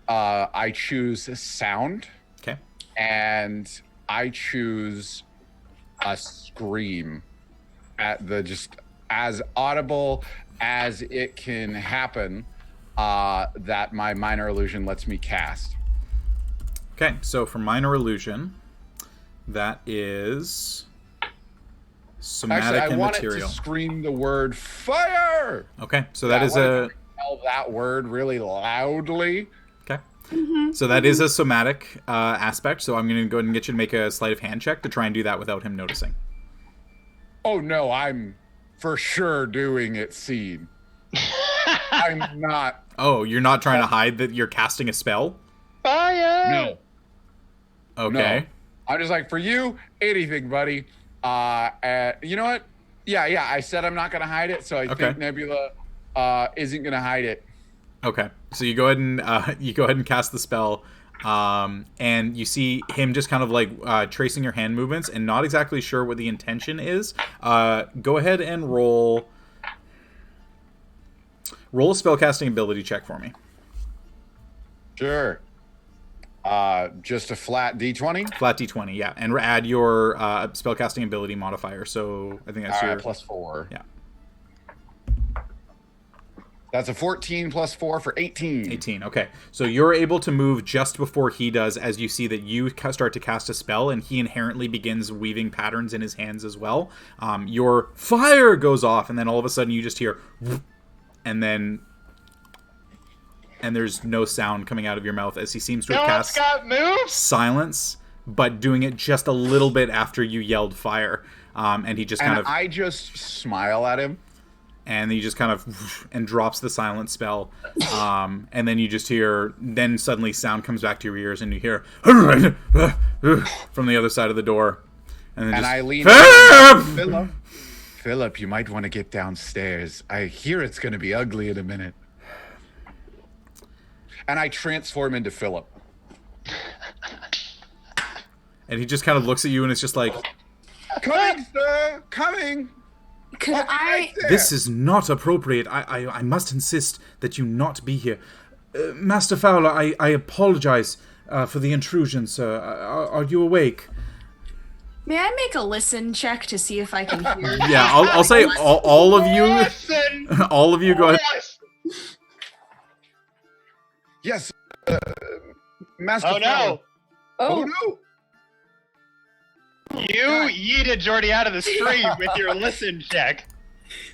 I choose sound. Okay. And I choose a scream at the just as audible as it can happen that my Minor Illusion lets me cast. Okay, so for Minor Illusion, that is somatic Actually, I and want material. it to scream the word fire. Okay, so that is I want it to yell that word really loudly. Okay. So that is a somatic aspect. So I'm going to go ahead and get you to make a sleight of hand check to try and do that without him noticing. Oh no, I'm for sure doing it seen. I'm not. Oh, you're not trying to hide that you're casting a spell? Fire! No. Okay. No. I'm just like, for you, anything, buddy. You know what? Yeah, I said I'm not going to hide it, so I think Nebula isn't going to hide it. Okay. So you go ahead and cast the spell, and you see him just kind of like tracing your hand movements and not exactly sure what the intention is. Go ahead and roll a spellcasting ability check for me. Sure. Just a flat D20? Flat D20, yeah. And add your spellcasting ability modifier. So I think that's your... plus 4. Yeah. That's a 14 plus 4 for 18. 18, okay. So you're able to move just before he does, as you see that you start to cast a spell, and he inherently begins weaving patterns in his hands as well. Your fire goes off, and then all of a sudden you just hear... And there's no sound coming out of your mouth as he seems to have cast silence, but doing it just a little bit after you yelled fire. And he just I just smile at him. And he just kind of and drops the silent spell. And then you just hear, then suddenly sound comes back to your ears and you hear from the other side of the door. And then I lean in. Philip, you might want to get downstairs. I hear it's going to be ugly in a minute. And I transform into Philip. And he just kind of looks at you and it's just like... Coming, sir! Coming! Could I... This is not appropriate. I must insist that you not be here. Master Fowler, I apologize for the intrusion, sir. Are you awake? May I make a listen check to see if I can hear? Yeah, I'll say all of you... Listen! All of you go ahead. Yes, Master Oh Fowler. no! Oh no! You yeeted Jordy out of the stream with your listen check.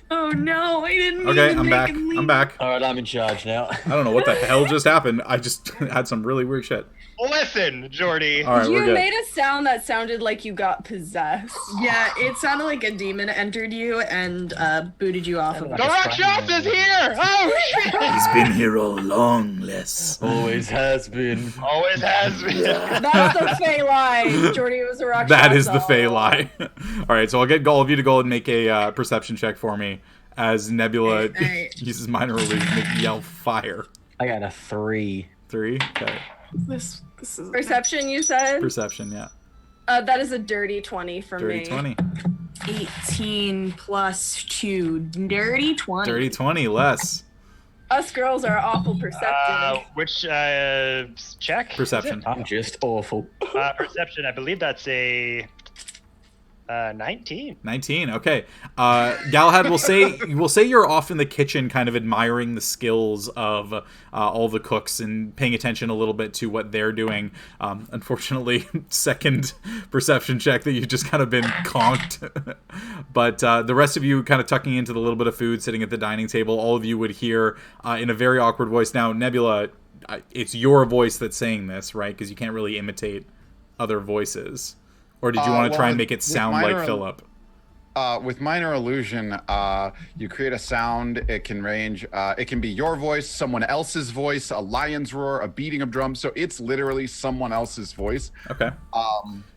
Oh no, I didn't Okay, even I'm make back. him leave. I'm back. All right, I'm in charge now. I don't know what the hell just happened. I just had some really weird shit. Listen, Jordy. All right, we're You good. made a sound that sounded like you got possessed. Yeah, it sounded like a demon entered you and booted you off of The it. Rakshas is here! Oh shit! He's been here all along, Les. Always has been. Always has been. That's the Fey lie. Jordy was a rock. That is the Fey lie. All right, so I'll get all of you to go and make a perception check for me as Nebula uses minor illusion to yell fire. I got a 3. 3? Okay. This is Perception, you said? Perception, yeah. That is a dirty 20 for Dirty me. 20. 18 plus 2. Dirty 20. Dirty 20, less. Us girls are awful perceptive. Which check? Perception. I'm just awful. Perception. I believe that's a 19. 19, okay. Galahad will say you're off in the kitchen kind of admiring the skills of all the cooks and paying attention a little bit to what they're doing. Unfortunately, second perception check that you've just kind of been conked. But the rest of you kind of tucking into the little bit of food sitting at the dining table, all of you would hear in a very awkward voice. Now, Nebula, it's your voice that's saying this, right? Because you can't really imitate other voices. Or did you want to try and make it sound like Philip? With minor illusion, you create a sound. It can range. It can be your voice, someone else's voice, a lion's roar, a beating of drums. So it's literally someone else's voice. Okay.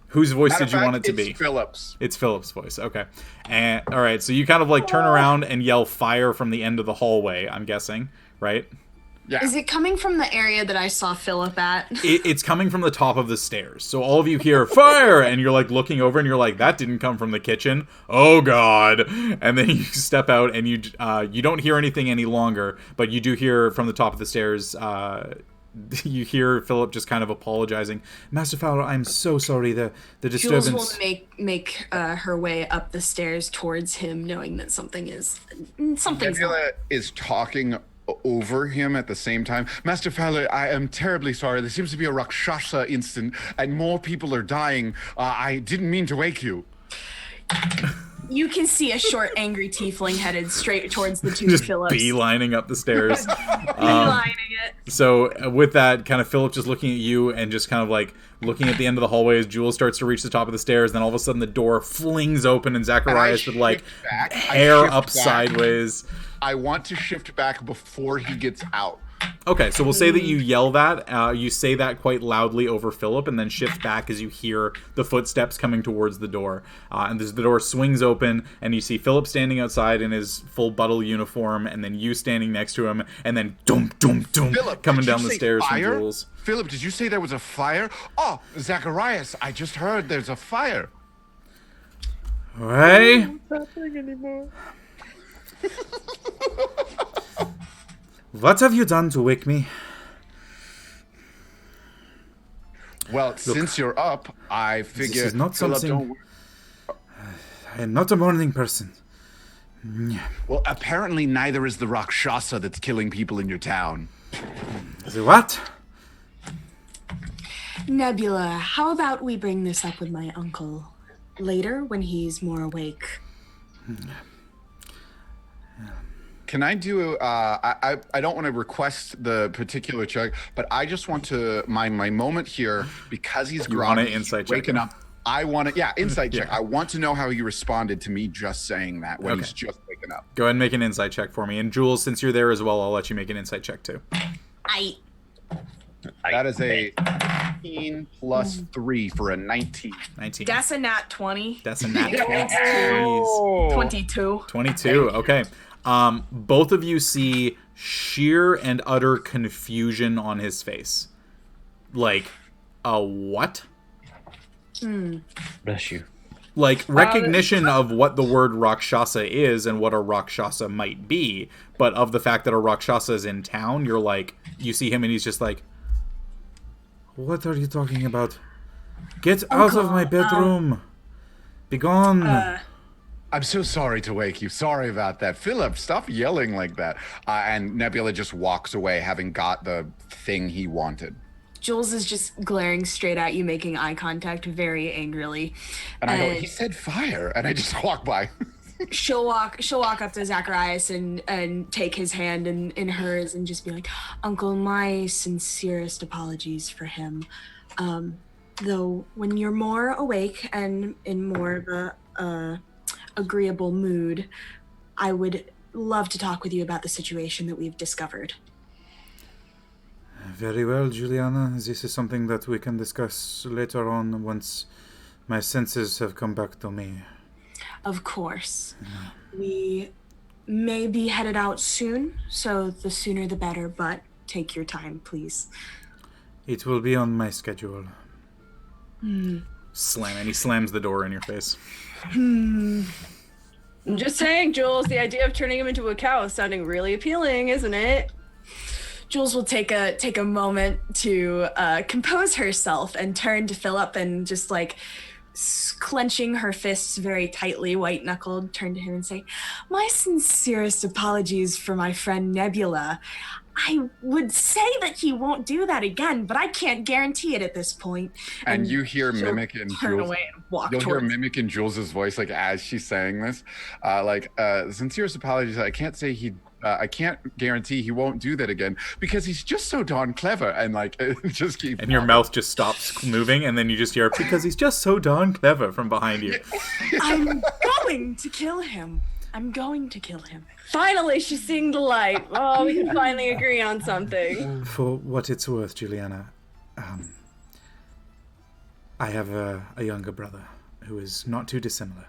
Whose voice did you want it to it's be? Philip's. It's Philip's voice. Okay. And all right. So you kind of like turn around and yell fire from the end of the hallway. I'm guessing, right? Yeah. Is it coming from the area that I saw Philip at? It's coming from the top of the stairs. So all of you hear fire, and you're like looking over, and you're like, that didn't come from the kitchen. Oh God! And then you step out, and you don't hear anything any longer, but you do hear from the top of the stairs. You hear Philip just kind of apologizing. Master Fowler, I'm so sorry. The disturbance. Jules will make her way up the stairs towards him, knowing that something's Nebula is talking over him at the same time. Master Fowler, I am terribly sorry. There seems to be a Rakshasa incident, and more people are dying. I didn't mean to wake you. You can see a short, angry tiefling headed straight towards the two just Phillips. beelining up the stairs. Beelining it. So with that, kind of Philip just looking at you and just kind of like looking at the end of the hallway as Jules starts to reach the top of the stairs. Then all of a sudden the door flings open and Zacharias with like hair up sideways. I want to shift back before he gets out. Okay, so we'll say that you yell that. You say that quite loudly over Philip, and then shift back as you hear the footsteps coming towards the door. And as the door swings open, and you see Philip standing outside in his full Buttle uniform, and then you standing next to him, and then doom, doom, doom, coming down the stairs from Jules. Philip, did you say there was a fire? Oh, Zacharias, I just heard there's a fire. Hey? What's happening anymore? What have you done to wake me? Well, since you're up, I figure... This is not something... I am not a morning person. Well, apparently neither is the Rakshasa that's killing people in your town. The what? Nebula, how about we bring this up with my uncle later when he's more awake? Can I do? I don't want to request the particular check, but I just want to my moment here because he's groggy, waking up. I want to insight check. I want to know how he responded to me just saying that when he's just waking up. Go ahead and make an insight check for me. And Jules, since you're there as well, I'll let you make an insight check too. That is a 15 plus 3 for a 19. 19. That's a nat 20. That's a nat 20. 22. 22. Okay. Both of you see sheer and utter confusion on his face. Like, a what? Bless you. Like, recognition of what the word Rakshasa is and what a Rakshasa might be, but of the fact that a Rakshasa is in town, you're like, you see him and he's just like, what are you talking about? Get out of my bedroom! Begone! I'm so sorry to wake you. Sorry about that. Philip, stop yelling like that. And Nebula just walks away, having got the thing he wanted. Jules is just glaring straight at you, making eye contact very angrily. And I go, he said fire. And I just walk by. She'll walk up to Zacharias and take his hand in hers and just be like, Uncle, my sincerest apologies for him. Though when you're more awake and in more of a agreeable mood, I would love to talk with you about the situation that we've discovered. Very well, Juliana. This is something that we can discuss later on once my senses have come back to me. Of course. We may be headed out soon, so the sooner the better, but take your time, please. It will be on my schedule. Slam, and he slams the door in your face. I'm just saying, Jules, the idea of turning him into a cow is sounding really appealing, isn't it? Jules will take a moment to compose herself and turn to Philip and just like clenching her fists very tightly, white-knuckled, turn to him and say, my sincerest apologies for my friend Nebula. I would say that he won't do that again, but I can't guarantee it at this point. And you hear Mimic in Jules. You'll hear Mimic in Jules's voice, like as she's saying this, sincerest apologies. I can't say I can't guarantee he won't do that again because he's just so darn clever and like just keep. And your mouth just stops moving, and then you just hear because he's just so darn clever from behind you. I'm going to kill him. I'm going to kill him. Finally, she's seeing the light. Oh, we can finally agree on something. For what it's worth, Juliana, I have a younger brother who is not too dissimilar.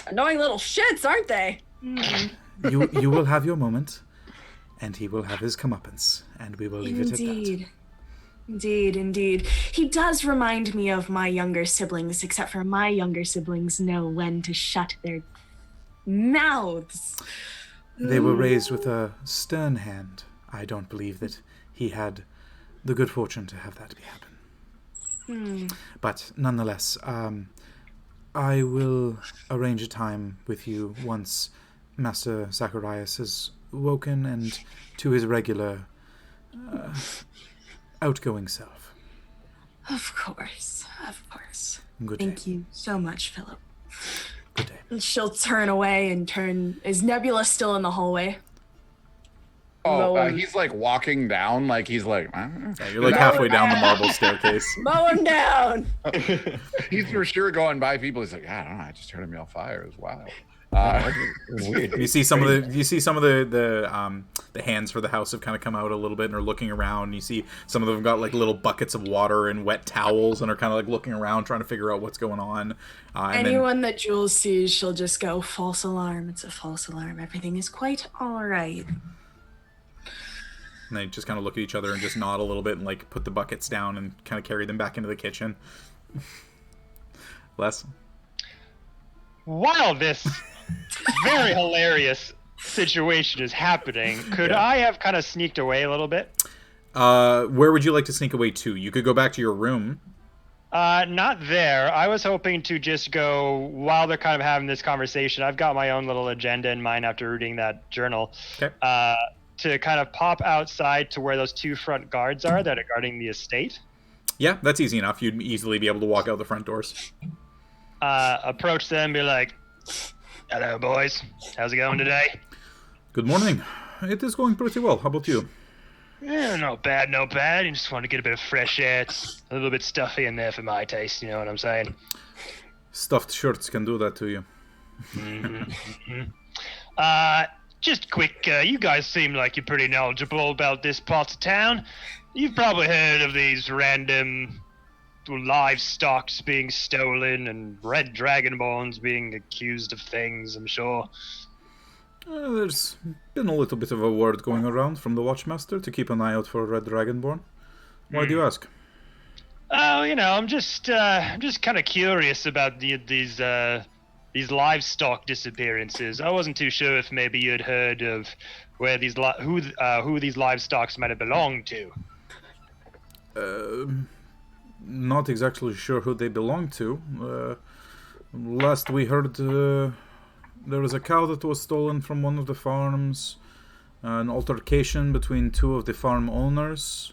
Annoying little shits, aren't they? You will have your moment, and he will have his comeuppance, and we will leave it at that. Indeed. He does remind me of my younger siblings, except for my younger siblings know when to shut their mouths. They were raised with a stern hand. I don't believe that he had the good fortune to have that happen. But nonetheless, I will arrange a time with you once Master Zacharias has woken and to his regular outgoing self. Of course. Good Thank day. you so much, Philip. Good day. And she'll turn away and turn. Is Nebula still in the hallway? Oh, he's like walking down, like he's like. Yeah, you're like halfway down the marble staircase. Mow him down. He's for sure going by people. He's like, I don't know. I just turned me on fire. It was wild. Weird. You see some of the hands for the house have kind of come out a little bit and are looking around. You see some of them got like little buckets of water and wet towels and are kind of like looking around trying to figure out what's going on. Anyone that Jules sees, she'll just go, false alarm. It's a false alarm. Everything is quite all right. And they just kind of look at each other and just nod a little bit and like put the buckets down and kind of carry them back into the kitchen. Les? While this very hilarious situation is happening, could I have kind of sneaked away a little bit? Where would you like to sneak away to? You could go back to your room. Not there. I was hoping to just go, while they're kind of having this conversation, I've got my own little agenda in mind after reading that journal. Okay. To kind of pop outside to where those two front guards are that are guarding the estate. Yeah, that's easy enough. You'd easily be able to walk out the front doors. Approach them, be like, hello, boys. How's it going today? Good morning. It is going pretty well. How about you? Yeah, not bad, not bad. You just want to get a bit of fresh air. It's a little bit stuffy in there for my taste, you know what I'm saying? Stuffed shirts can do that to you. Just quick, you guys seem like you're pretty knowledgeable about this part of town. You've probably heard of these random livestock being stolen and red dragonborns being accused of things, I'm sure. There's been a little bit of a word going around from the Watchmaster to keep an eye out for a red dragonborn. Why do you ask? Oh, I'm just kind of curious about these livestock disappearances. I wasn't too sure if maybe you'd heard of where who these livestock might have belonged to. Not exactly sure who they belong to. Last we heard, there was a cow that was stolen from one of the farms, an altercation between two of the farm owners,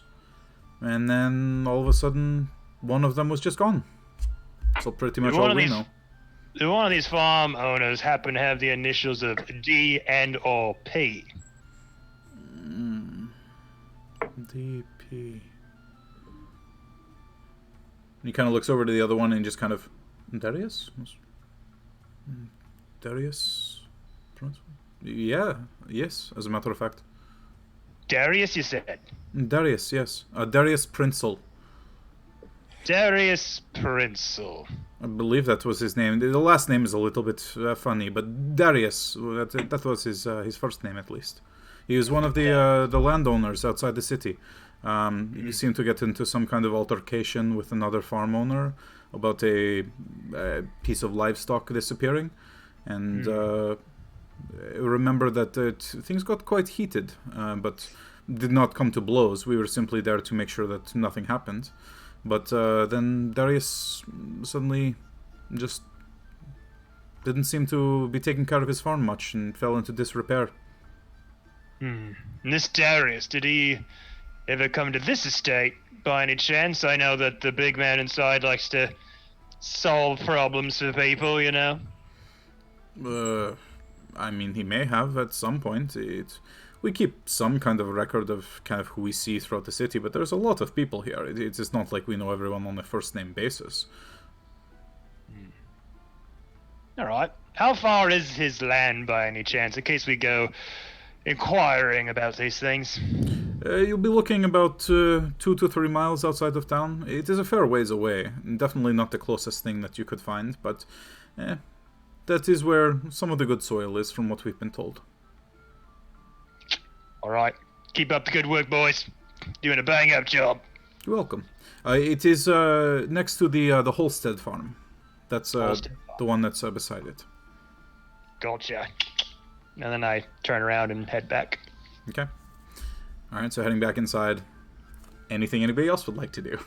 and then all of a sudden, one of them was just gone. So pretty much all we know. Do one of these farm owners happen to have the initials of D and or P? DP. He kind of looks over to the other one and just kind of... Darius? Darius? Yeah, yes, as a matter of fact. Darius, you said? Darius, yes. Darius Princel. Darius Princel. I believe that was his name. The last name is a little bit funny, but Darius, that was his first name at least. He was one of the landowners outside the city. He seemed to get into some kind of altercation with another farm owner about a piece of livestock disappearing. And remember that things got quite heated, but did not come to blows. We were simply there to make sure that nothing happened. But then Darius suddenly just didn't seem to be taking care of his farm much and fell into disrepair. And this Darius, did he ever come to this estate by any chance? I know that the big man inside likes to solve problems for people, I mean, he may have at some point. We keep some kind of record of kind of who we see throughout the city, but there's a lot of people here. It's just not like we know everyone on a first-name basis. All right. How far is his land by any chance, in case we go inquiring about these things? You'll be looking about 2 to 3 miles outside of town. It is a fair ways away. Definitely not the closest thing that you could find, but that is where some of the good soil is, from what we've been told. All right. Keep up the good work, boys. Doing a bang-up job. You're welcome. It is next to the Holstead farm. That's the one that's beside it. Gotcha. And then I turn around and head back. Okay. All right, so heading back inside. Anything anybody else would like to do?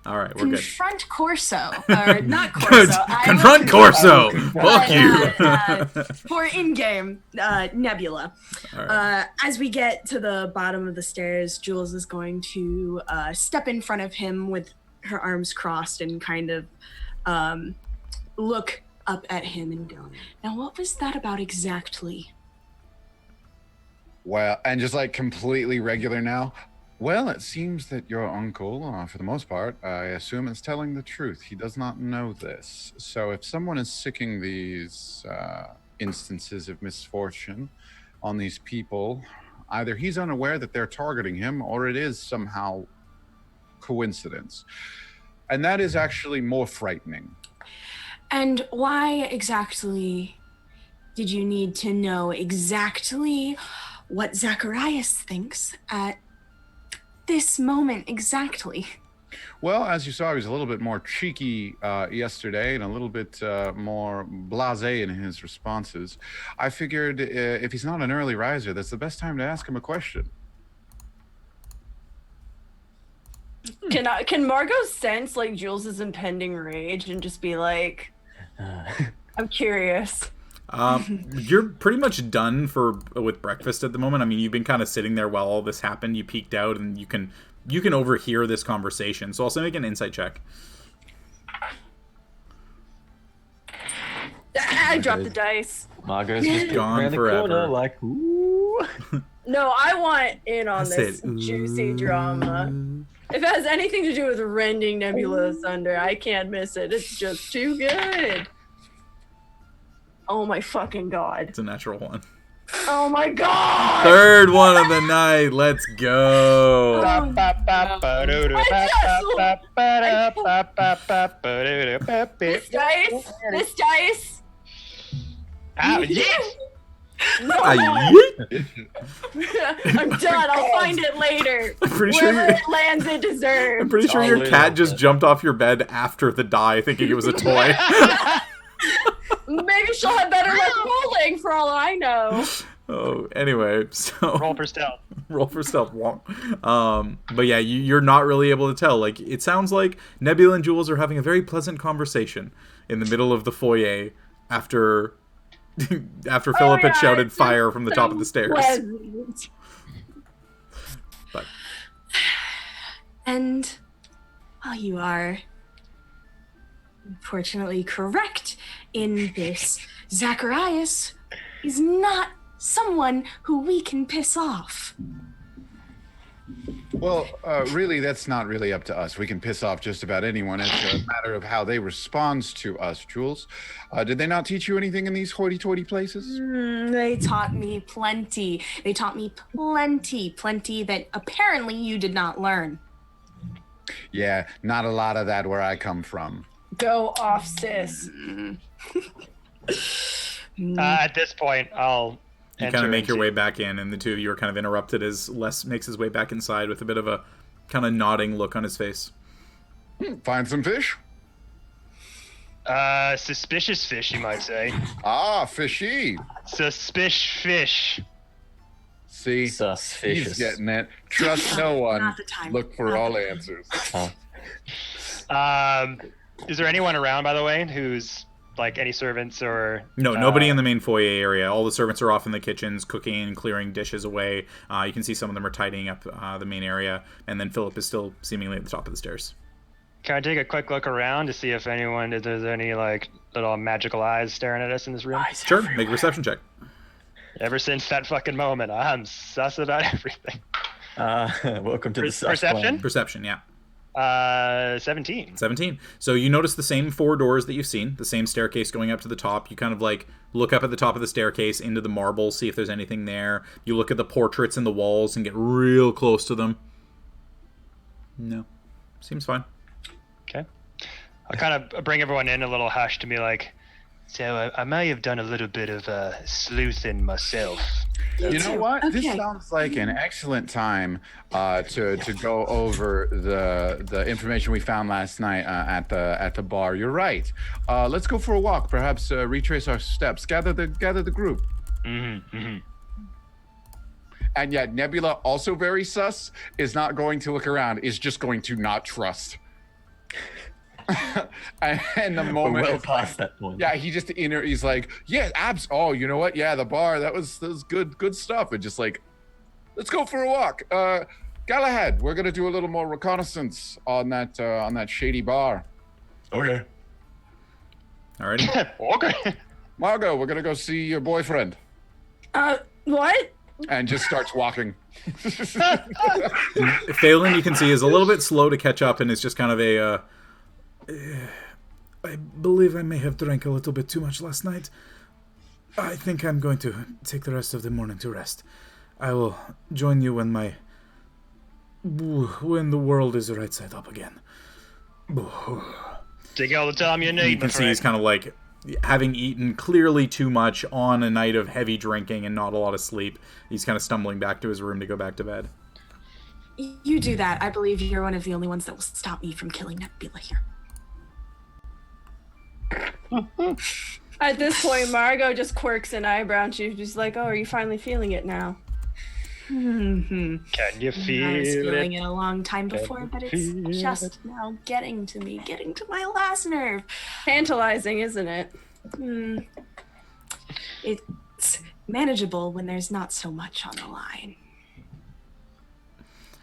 All right, we're good. Confront Corso. Or not Corso. Confront Corso! Fuck you! For in-game, Nebula. Right. As we get to the bottom of the stairs, Jules is going to step in front of him with her arms crossed and kind of look up at him and go, now what was that about exactly? Well, and just like completely regular now. Well, it seems that your uncle, for the most part, I assume is telling the truth. He does not know this. So if someone is sicking these instances of misfortune on these people, either he's unaware that they're targeting him or it is somehow coincidence. And that is actually more frightening. And why exactly did you need to know exactly what Zacharias thinks at this moment exactly? Well, as you saw, he was a little bit more cheeky yesterday and a little bit more blasé in his responses. I figured if he's not an early riser, that's the best time to ask him a question. Can Margot sense like Jules' impending rage and just be like, I'm curious. You're pretty much done with breakfast at the moment. I mean, you've been kind of sitting there while all this happened. You peeked out, and you can overhear this conversation. So I'll say make an insight check. I dropped the dice. Margot's just Gone around the forever. corner, like, ooh. No, I want in on I this said, juicy drama. If it has anything to do with rending Nebula asunder, I can't miss it. It's just too good. Oh my fucking god. It's a natural one. Oh my god! Third one of the night. Let's go. This dice. Yes. No, Aye. I'm done. I'll find it later. I'm pretty sure Wherever it lands, it deserves. I'm pretty sure your cat just jumped off your bed after the die, thinking it was a toy. Maybe she'll have better luck rolling for all I know. Oh, anyway, so Roll for stealth. roll for stealth. But yeah, you're not really able to tell. Like, it sounds like Nebula and Jules are having a very pleasant conversation in the middle of the foyer after Philip had shouted fire from the top of the stairs. Pleasant. But And while you are unfortunately correct in this, Zacharias is not someone who we can piss off. Well, really, that's not really up to us. We can piss off just about anyone. It's a matter of how they respond to us, Jules. Did they not teach you anything in these hoity-toity places? They taught me plenty. They taught me plenty that apparently you did not learn. Yeah, not a lot of that where I come from. Go off, sis. At this point, I'll you kind of make your way back in, and the two of you are kind of interrupted as Les makes his way back inside with a bit of a kind of nodding look on his face. Find some fish? Suspicious fish, you might say. Ah, fishy. Suspicious fish. See, Suspicious. he's getting it. Trust no one. Not the time. Look for all answers. Is there anyone around, by the way, who's like any servants or? No, nobody in the main foyer area. All the servants are off in the kitchens, cooking and clearing dishes away. You can see some of them are tidying up the main area, and then Philip is still seemingly at the top of the stairs. Can I take a quick look around to see if if there's any like little magical eyes staring at us in this room? Sure, make a perception check. Ever since that fucking moment, I'm sus about everything. Welcome to the Perception? Perception, yeah. 17. 17. So you notice the same four doors that you've seen, the same staircase going up to the top. You kind of like look up at the top of the staircase into the marble, see if there's anything there. You look at the portraits in the walls and get real close to them. No. Seems fine. Okay. I'll kind of bring everyone in a little hush to be like, so I may have done a little bit of sleuthing myself. You know what? Okay. This sounds like an excellent time to go over the information we found last night at the bar. You're right. Let's go for a walk. Perhaps retrace our steps. Gather the group. Mm-hmm, mm-hmm. And yet Nebula, also very sus, is not going to look around. Is just going to not trust. And the moment We're well it's past that point. yeah, he just he's like, yeah, abs. Oh, you know what? Yeah, the bar. That was good stuff. And just like, let's go for a walk. Galahad, we're gonna do a little more reconnaissance on that shady bar. Okay. Alrighty. Okay. Margot, we're gonna go see your boyfriend. What? And just starts walking. Phelan, you can see, is a little bit slow to catch up and is just kind of a... I believe I may have drank a little bit too much last night. I think I'm going to take the rest of the morning to rest. I will join you when the world is right side up again. Take all the time you need, You can see he's kind of like, having eaten clearly too much on a night of heavy drinking and not a lot of sleep, he's kind of stumbling back to his room to go back to bed. You do that. I believe you're one of the only ones that will stop me from killing Nebula here. At this point, Margot just quirks an eyebrow and she's just like, oh, are you finally feeling it now? Can you feel I was feeling it? it a long time before, but it's just now getting to me, getting to my last nerve. Tantalizing, isn't it? It's manageable when there's not so much on the line.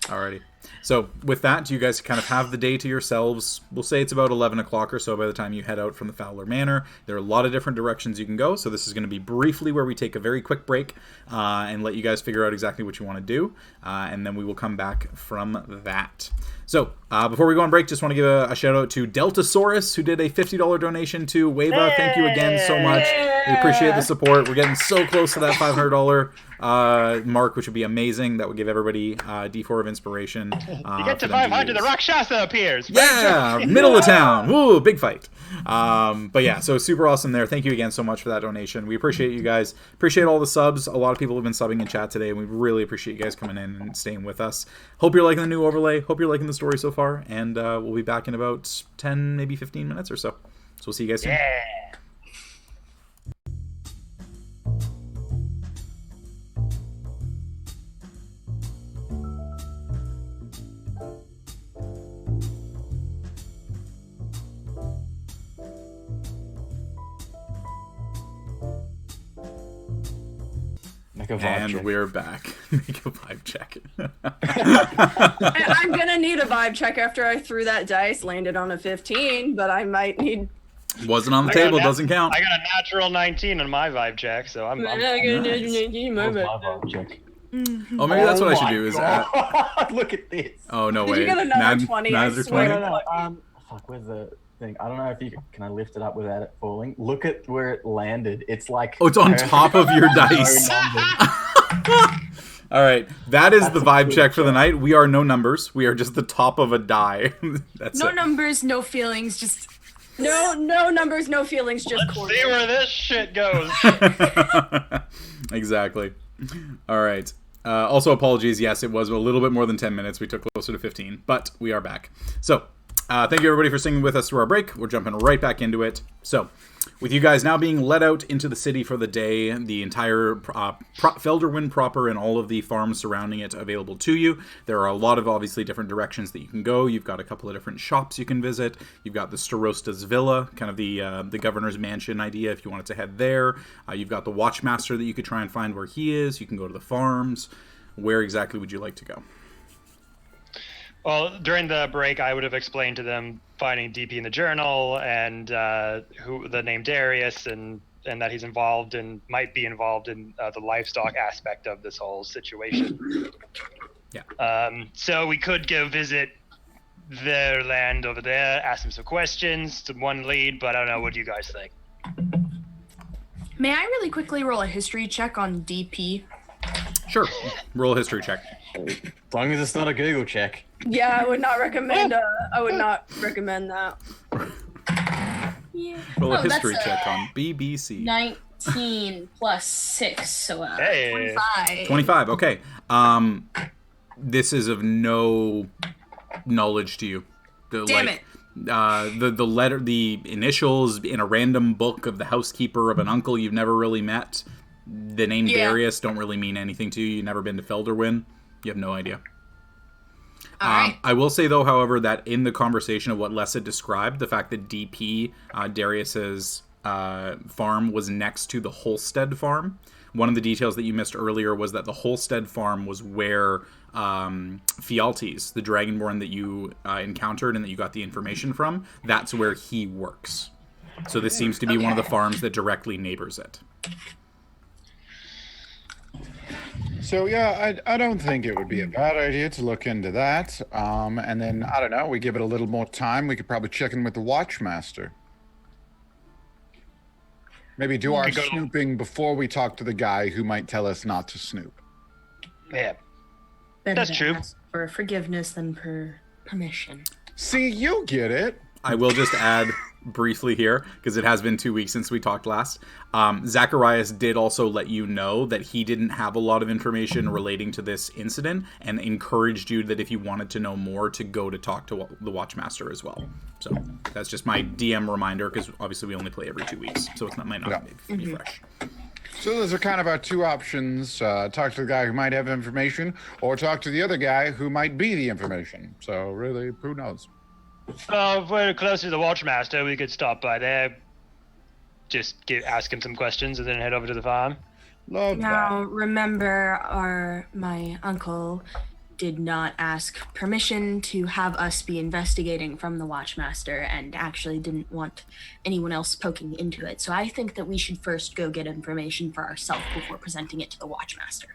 Alrighty. So with that, you guys kind of have the day to yourselves. We'll say it's about 11 o'clock or so by the time you head out from the Fowler Manor. There are a lot of different directions you can go, so this is going to be briefly where we take a very quick break and let you guys figure out exactly what you want to do, and then we will come back from that. So, before we go on break, just want to give a shout out to Deltasaurus, who did a $50 donation to Wava. Thank you again so much. We appreciate the support. We're getting so close to that $500 mark, which would be amazing. That would give everybody D4 of inspiration. You get to 500, the Rakshasa appears. Yeah, middle of town. Woo, big fight. But yeah, so super awesome there. Thank you again so much for that donation. We appreciate you guys. Appreciate all the subs. A lot of people have been subbing in chat today, and we really appreciate you guys coming in and staying with us. Hope you're liking the new overlay. Hope you're liking the story so far, and we'll be back in about 10, maybe 15 minutes or so. So we'll see you guys soon. Yeah. And we're back. Make a vibe check. I'm gonna need a vibe check after I threw that dice, landed on a 15, but I might need... Wasn't on the table, doesn't count. I got a natural 19 on my vibe check, so I'm Nice. Vibe check. Oh, maybe that's what I should do. Is Look at this. Oh, no Did way. you get another 20? I swear. No. Fuck, where's the thing? I don't know if you can I lift it up without it falling. Look at where it landed. It's like... Oh, it's on top of your dice. All right, that's the vibe check for the night. We are no numbers. We are just the top of a die. That's no it. numbers, no feelings, just... No numbers, no feelings, just Let's see where this shit goes. Exactly. All right. Also, apologies. Yes, it was a little bit more than 10 minutes. We took closer to 15, but we are back. So, thank you everybody for singing with us through our break. We're jumping right back into it. So, with you guys now being led out into the city for the day, the entire Felderwind proper and all of the farms surrounding it available to you. There are a lot of obviously different directions that you can go. You've got a couple of different shops you can visit. You've got the Starosta's Villa, kind of the governor's mansion idea if you wanted to head there. You've got the Watchmaster that you could try and find where he is. You can go to the farms. Where exactly would you like to go? Well, during the break, I would have explained to them finding DP in the journal and who the name Darius and that he's involved and might be involved in the livestock aspect of this whole situation. Yeah. So we could go visit their land over there, ask them some questions, some one lead, but I don't know. What do you guys think? May I really quickly roll a history check on DP? Sure. Roll a history check. As long as it's not a Google check. Yeah, I would not recommend that. Yeah. Roll a Oh, that's history check on BBC. 19 plus 6, so Hey. 25. 25. Okay. This is of no knowledge to you. Damn it. The letter, the initials in a random book of the housekeeper of an uncle you've never really met. The name Darius don't really mean anything to you. You've never been to Felderwind. You have no idea. All right. I will say, though, however, that in the conversation of what Les had described, the fact that DP, Darius's farm, was next to the Holstead farm, one of the details that you missed earlier was that the Holstead farm was where Fialtes, the Dragonborn that you encountered and that you got the information from, that's where he works. So this seems to be one of the farms that directly neighbors it. So yeah, I don't think it would be a bad idea to look into that. And then I don't know, we give it a little more time. We could probably check in with the Watchmaster. Maybe do our snooping before we talk to the guy who might tell us not to snoop. Yeah, Better that's to true. ask for forgiveness than for permission. See, you get it. I will just add briefly here, because it has been 2 weeks since we talked last. Zacharias did also let you know that he didn't have a lot of information relating to this incident and encouraged you that if you wanted to know more to go to talk to the Watchmaster as well. So that's just my DM reminder, because obviously we only play every 2 weeks, so it might not be fresh. So those are kind of our two options. Talk to the guy who might have information, or talk to the other guy who might be the information. So really, who knows? If we're close to the Watchmaster, we could stop by there. Just ask him some questions and then head over to the farm. Love Now, remember, my uncle did not ask permission to have us be investigating from the Watchmaster and actually didn't want anyone else poking into it. So I think that we should first go get information for ourselves before presenting it to the Watchmaster.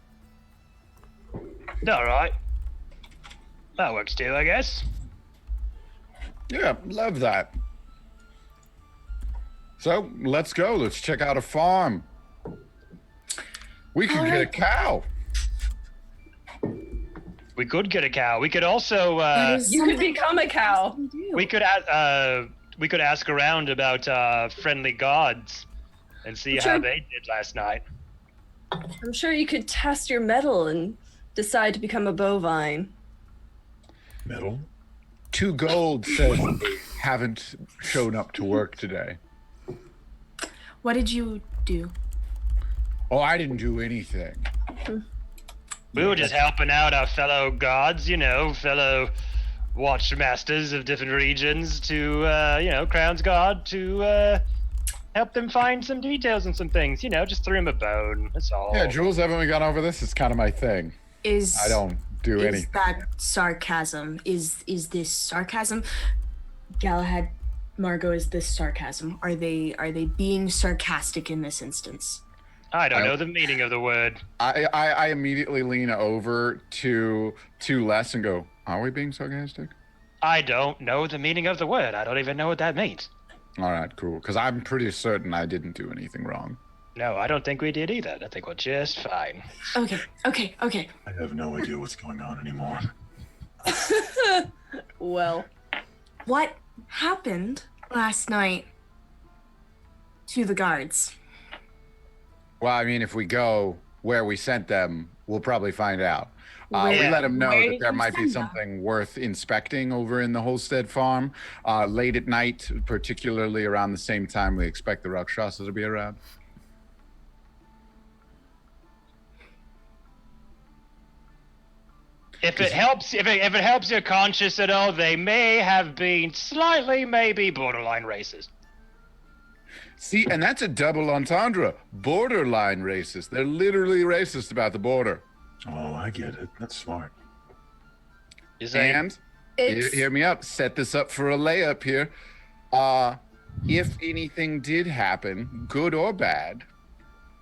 All right. That works too, I guess. Yeah, love that. So let's go. Let's check out a farm. We could get a cow. We could get a cow. We could also. You could become a cow. We could ask around about friendly gods and see how they did last night. I'm sure you could test your mettle and decide to become a bovine. Metal? 2 gold says they haven't shown up to work today. What did you do? Oh, I didn't do anything. We were just helping out our fellow gods, fellow watchmasters of different regions to, Crown's God, to help them find some details and some things, just threw him a bone, that's all. Yeah, Jules, haven't we gone over this? It's kind of my thing. I don't do anything. Is that sarcasm? Is this sarcasm? Galahad, Margot, is this sarcasm? Are they being sarcastic in this instance? I don't know the meaning of the word. I immediately lean over to Les and go, are we being sarcastic? I don't know the meaning of the word. I don't even know what that means. All right, cool. Because I'm pretty certain I didn't do anything wrong. No, I don't think we did either. I think we're just fine. Okay. I have no idea what's going on anymore. Well. What happened last night to the guards? Well, I mean, if we go where we sent them, we'll probably find out. We Where- let them know where that did there you might be send them? something worth inspecting over in the Holstead farm. Late at night, particularly around the same time we expect the Rakshasa to be around. If it helps your conscience at all, they may have been slightly, maybe borderline racist. See, and that's a double entendre. Borderline racist. They're literally racist about the border. Oh, I get it. That's smart. And hear me up. Set this up for a layup here. If anything did happen, good or bad,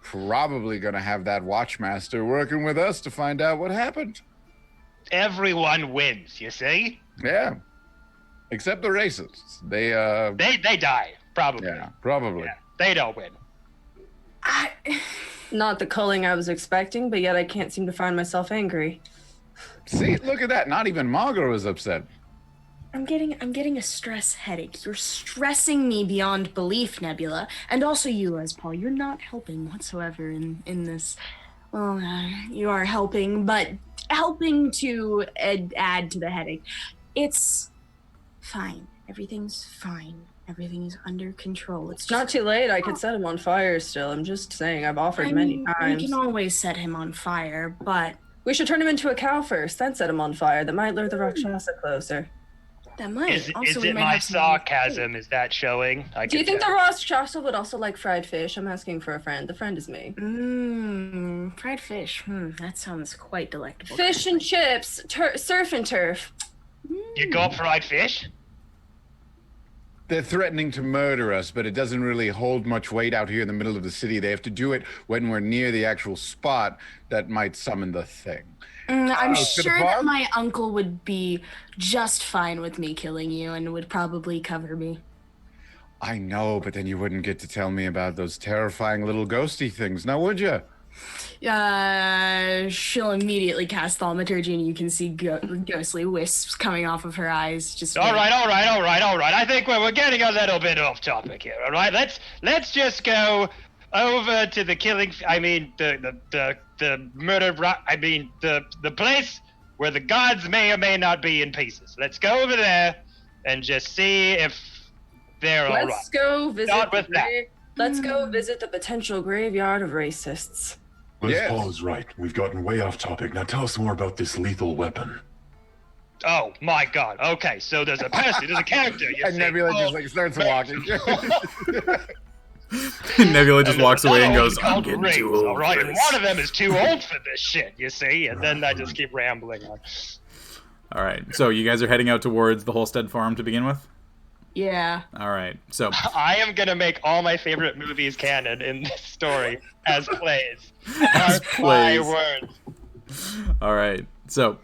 probably gonna have that Watchmaster working with us to find out what happened. Everyone wins, you see? Yeah. Except the racists. They die, probably. Yeah, probably. Yeah, they don't win. Not the culling I was expecting, but yet I can't seem to find myself angry. See, look at that. Not even Margot was upset. I'm getting a stress headache. You're stressing me beyond belief, Nebula. And also you, Les Paul. You're not helping whatsoever in this. Well, you are helping, but helping to add to the headache. It's fine. Everything's fine. Everything is under control. It's just Not too late. I could set him on fire still. I'm just saying. I've offered many times. We can always set him on fire, but We should turn him into a cow first, then set him on fire. That might lure the Rakshasa closer. that might. Is Also, we it might my have some- sarcasm? Is that showing? Do you think the Rakshasa would also like fried fish? I'm asking for a friend. The friend is me. Fried fish. That sounds quite delectable. Fish and chips, surf and turf. You go up fried fish? they're threatening to murder us, but it doesn't really hold much weight out here in the middle of the city. They have to do it when we're near the actual spot that might summon the thing. I'm to the sure that farm? my uncle would be just fine with me killing you and would probably cover me. I know, but then you wouldn't get to tell me about those terrifying little ghosty things, now would you? She'll immediately cast thaumaturgy, and you can see ghostly wisps coming off of her eyes. Just All right. I think we're getting a little bit off topic here. All right, let's just go over to the killing. I mean, the murder. I mean, the place where the gods may or may not be in pieces. Let's go over there and just see if they're all right. Let's go visit. Start with that. Let's go visit the potential graveyard of racists. Les Yes. Paul is right. We've gotten way off topic. Now tell us more about this lethal weapon. Oh my God. Okay, so there's a person, there's a character. You And see. Nebula Oh, just like starts walking. Nebula just walks away and goes, Called I'm getting Rites, too old all right, for and this. one of them is too old for this shit, you see, and then I just keep rambling on. All right, so you guys are heading out towards the Holstead farm to begin with? Yeah. All right, so I am gonna make all my favorite movies canon in this story as plays. As Mark my plays. words. all right, so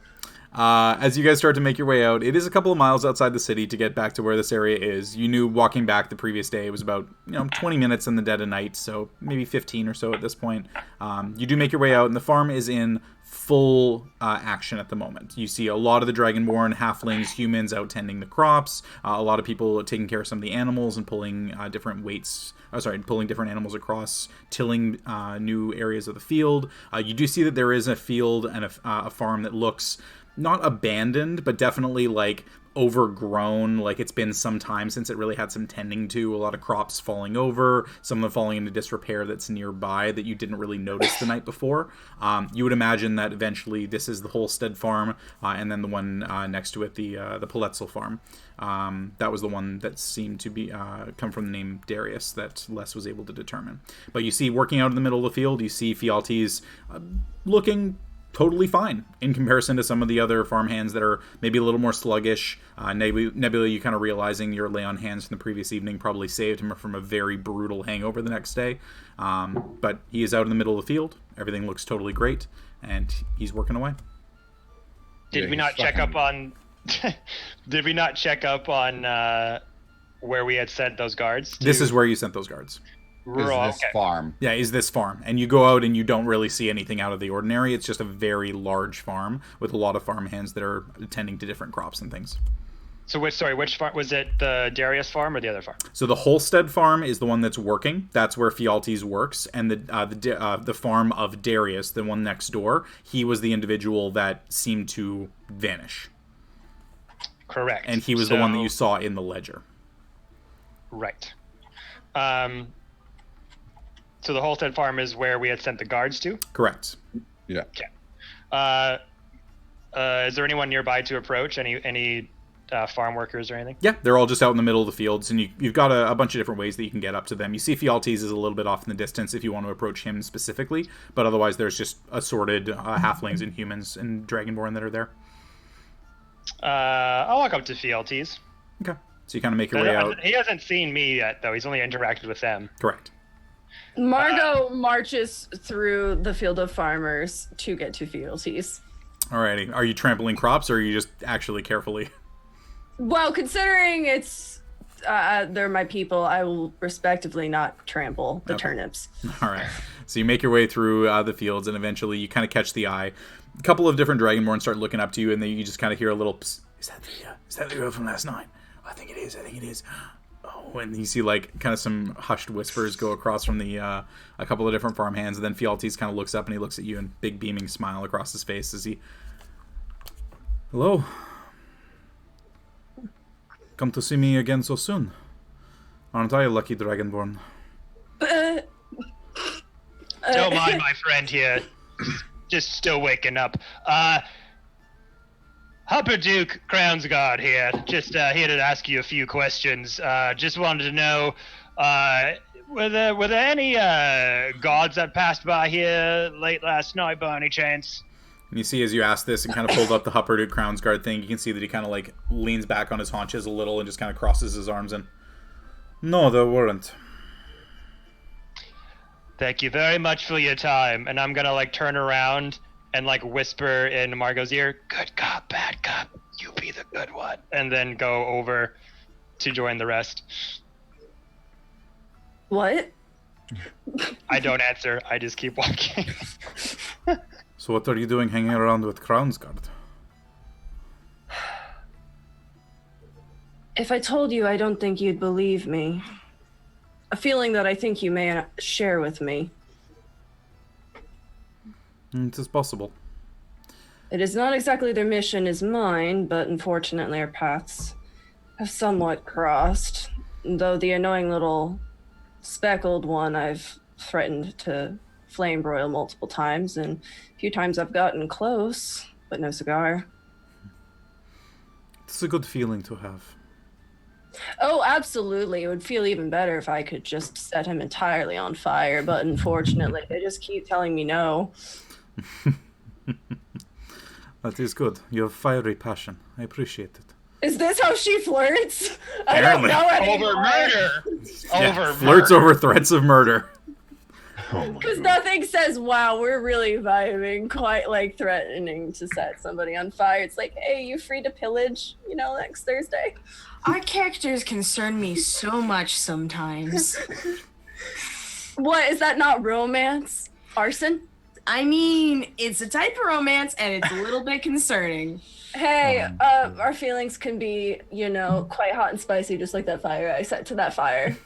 as you guys start to make your way out, it is a couple of miles outside the city to get back to where this area is. You knew walking back the previous day it was about 20 minutes in the dead of night, so maybe 15 or so at this point. You do make your way out, and the farm is in full action at the moment. You see a lot of the Dragonborn, halflings, humans out tending the crops. A lot of people taking care of some of the animals and pulling different weights. Pulling different animals across, tilling new areas of the field. You do see that there is a field and a farm that looks not abandoned, but definitely like overgrown. Like it's been some time since it really had some tending to. A lot of crops falling over, some of them falling into disrepair that's nearby that you didn't really notice the night before. You would imagine that eventually this is the Holstead farm, and then the one next to it, the Paletzel farm. That was the one that seemed to be come from the name Darius that Les was able to determine. But you see, working out in the middle of the field, you see Fialtes looking totally fine in comparison to some of the other farmhands that are maybe a little more sluggish. Nebula, you kind of realizing your lay on hands from the previous evening probably saved him from a very brutal hangover the next day. But he is out in the middle of the field. Everything looks totally great, and he's working away. Did we not check up on? Did we not check up on where we had sent those guards? This is where you sent those guards. Is this farm? Yeah, is this farm. And you go out and you don't really see anything out of the ordinary. It's just a very large farm with a lot of farmhands that are tending to different crops and things. So which farm was it? The Darius farm or the other farm? So the Holstead farm is the one that's working. That's where Fialtes works, and the farm of Darius, the one next door, he was the individual that seemed to vanish. Correct. And he was the one that you saw in the ledger. Right. So the Holstead farm is where we had sent the guards to? Correct. Yeah. Okay. Is there anyone nearby to approach? Any farm workers or anything? Yeah, they're all just out in the middle of the fields, and you've got a bunch of different ways that you can get up to them. You see Fialtes is a little bit off in the distance if you want to approach him specifically, but otherwise there's just assorted halflings and humans and Dragonborn that are there. I'll walk up to Fialtes. Okay. So you kind of make your way out. He hasn't seen me yet, though. He's only interacted with them. Correct. Margot marches through the field of farmers to get to Fialtes. Alrighty. Are you trampling crops, or are you just actually carefully? Well, considering it's they're my people, I will respectively not trample the turnips. All right. So you make your way through the fields, and eventually you kind of catch the eye. A couple of different Dragonborn start looking up to you, and then you just kind of hear a little, Psst, is that the girl from last night? I think it is. Oh, and you see like kind of some hushed whispers go across from the a couple of different farmhands, and then Fialtes kind of looks up and he looks at you, and big beaming smile across his face as he, hello. Come to see me again so soon. Aren't I a lucky Dragonborn? Don't mind my friend here. Just still waking up. Hupperduke Crownsguard here. Just here to ask you a few questions. Just wanted to know, were there any gods that passed by here late last night by any chance? And you see as you ask this and kind of pulled up the Hupperduke Crownsguard thing, you can see that he kind of like leans back on his haunches a little and just kind of crosses his arms and, No, there weren't. Thank you very much for your time. And I'm gonna like turn around and like whisper in Margot's ear, "Good cop, bad cop, you be the good one," and then go over to join the rest. What? I don't answer. I just keep walking. So what are you doing hanging around with Crownsguard? If I told you, I don't think you'd believe me. A feeling that I think you may share with me. It is possible. It is not exactly their mission as mine, but unfortunately our paths have somewhat crossed. Though the annoying little speckled one I've threatened to flame broil multiple times, and a few times I've gotten close, but no cigar. It's a good feeling to have. Oh, absolutely. It would feel even better if I could just set him entirely on fire, but unfortunately, they just keep telling me no. That is good. You have fiery passion. I appreciate it. Is this how she flirts? Apparently. I don't know Over anymore. murder. Over Flirts murder. over threats of murder. Oh my Because God. nothing says, wow, we're really vibing, quite like threatening to set somebody on fire. It's like, hey, you free to pillage, next Thursday? Our characters concern me so much sometimes. What, is that not romance? Arson? I mean, it's a type of romance, and it's a little bit concerning. Hey, our feelings can be, quite hot and spicy, just like that fire I set to that fire.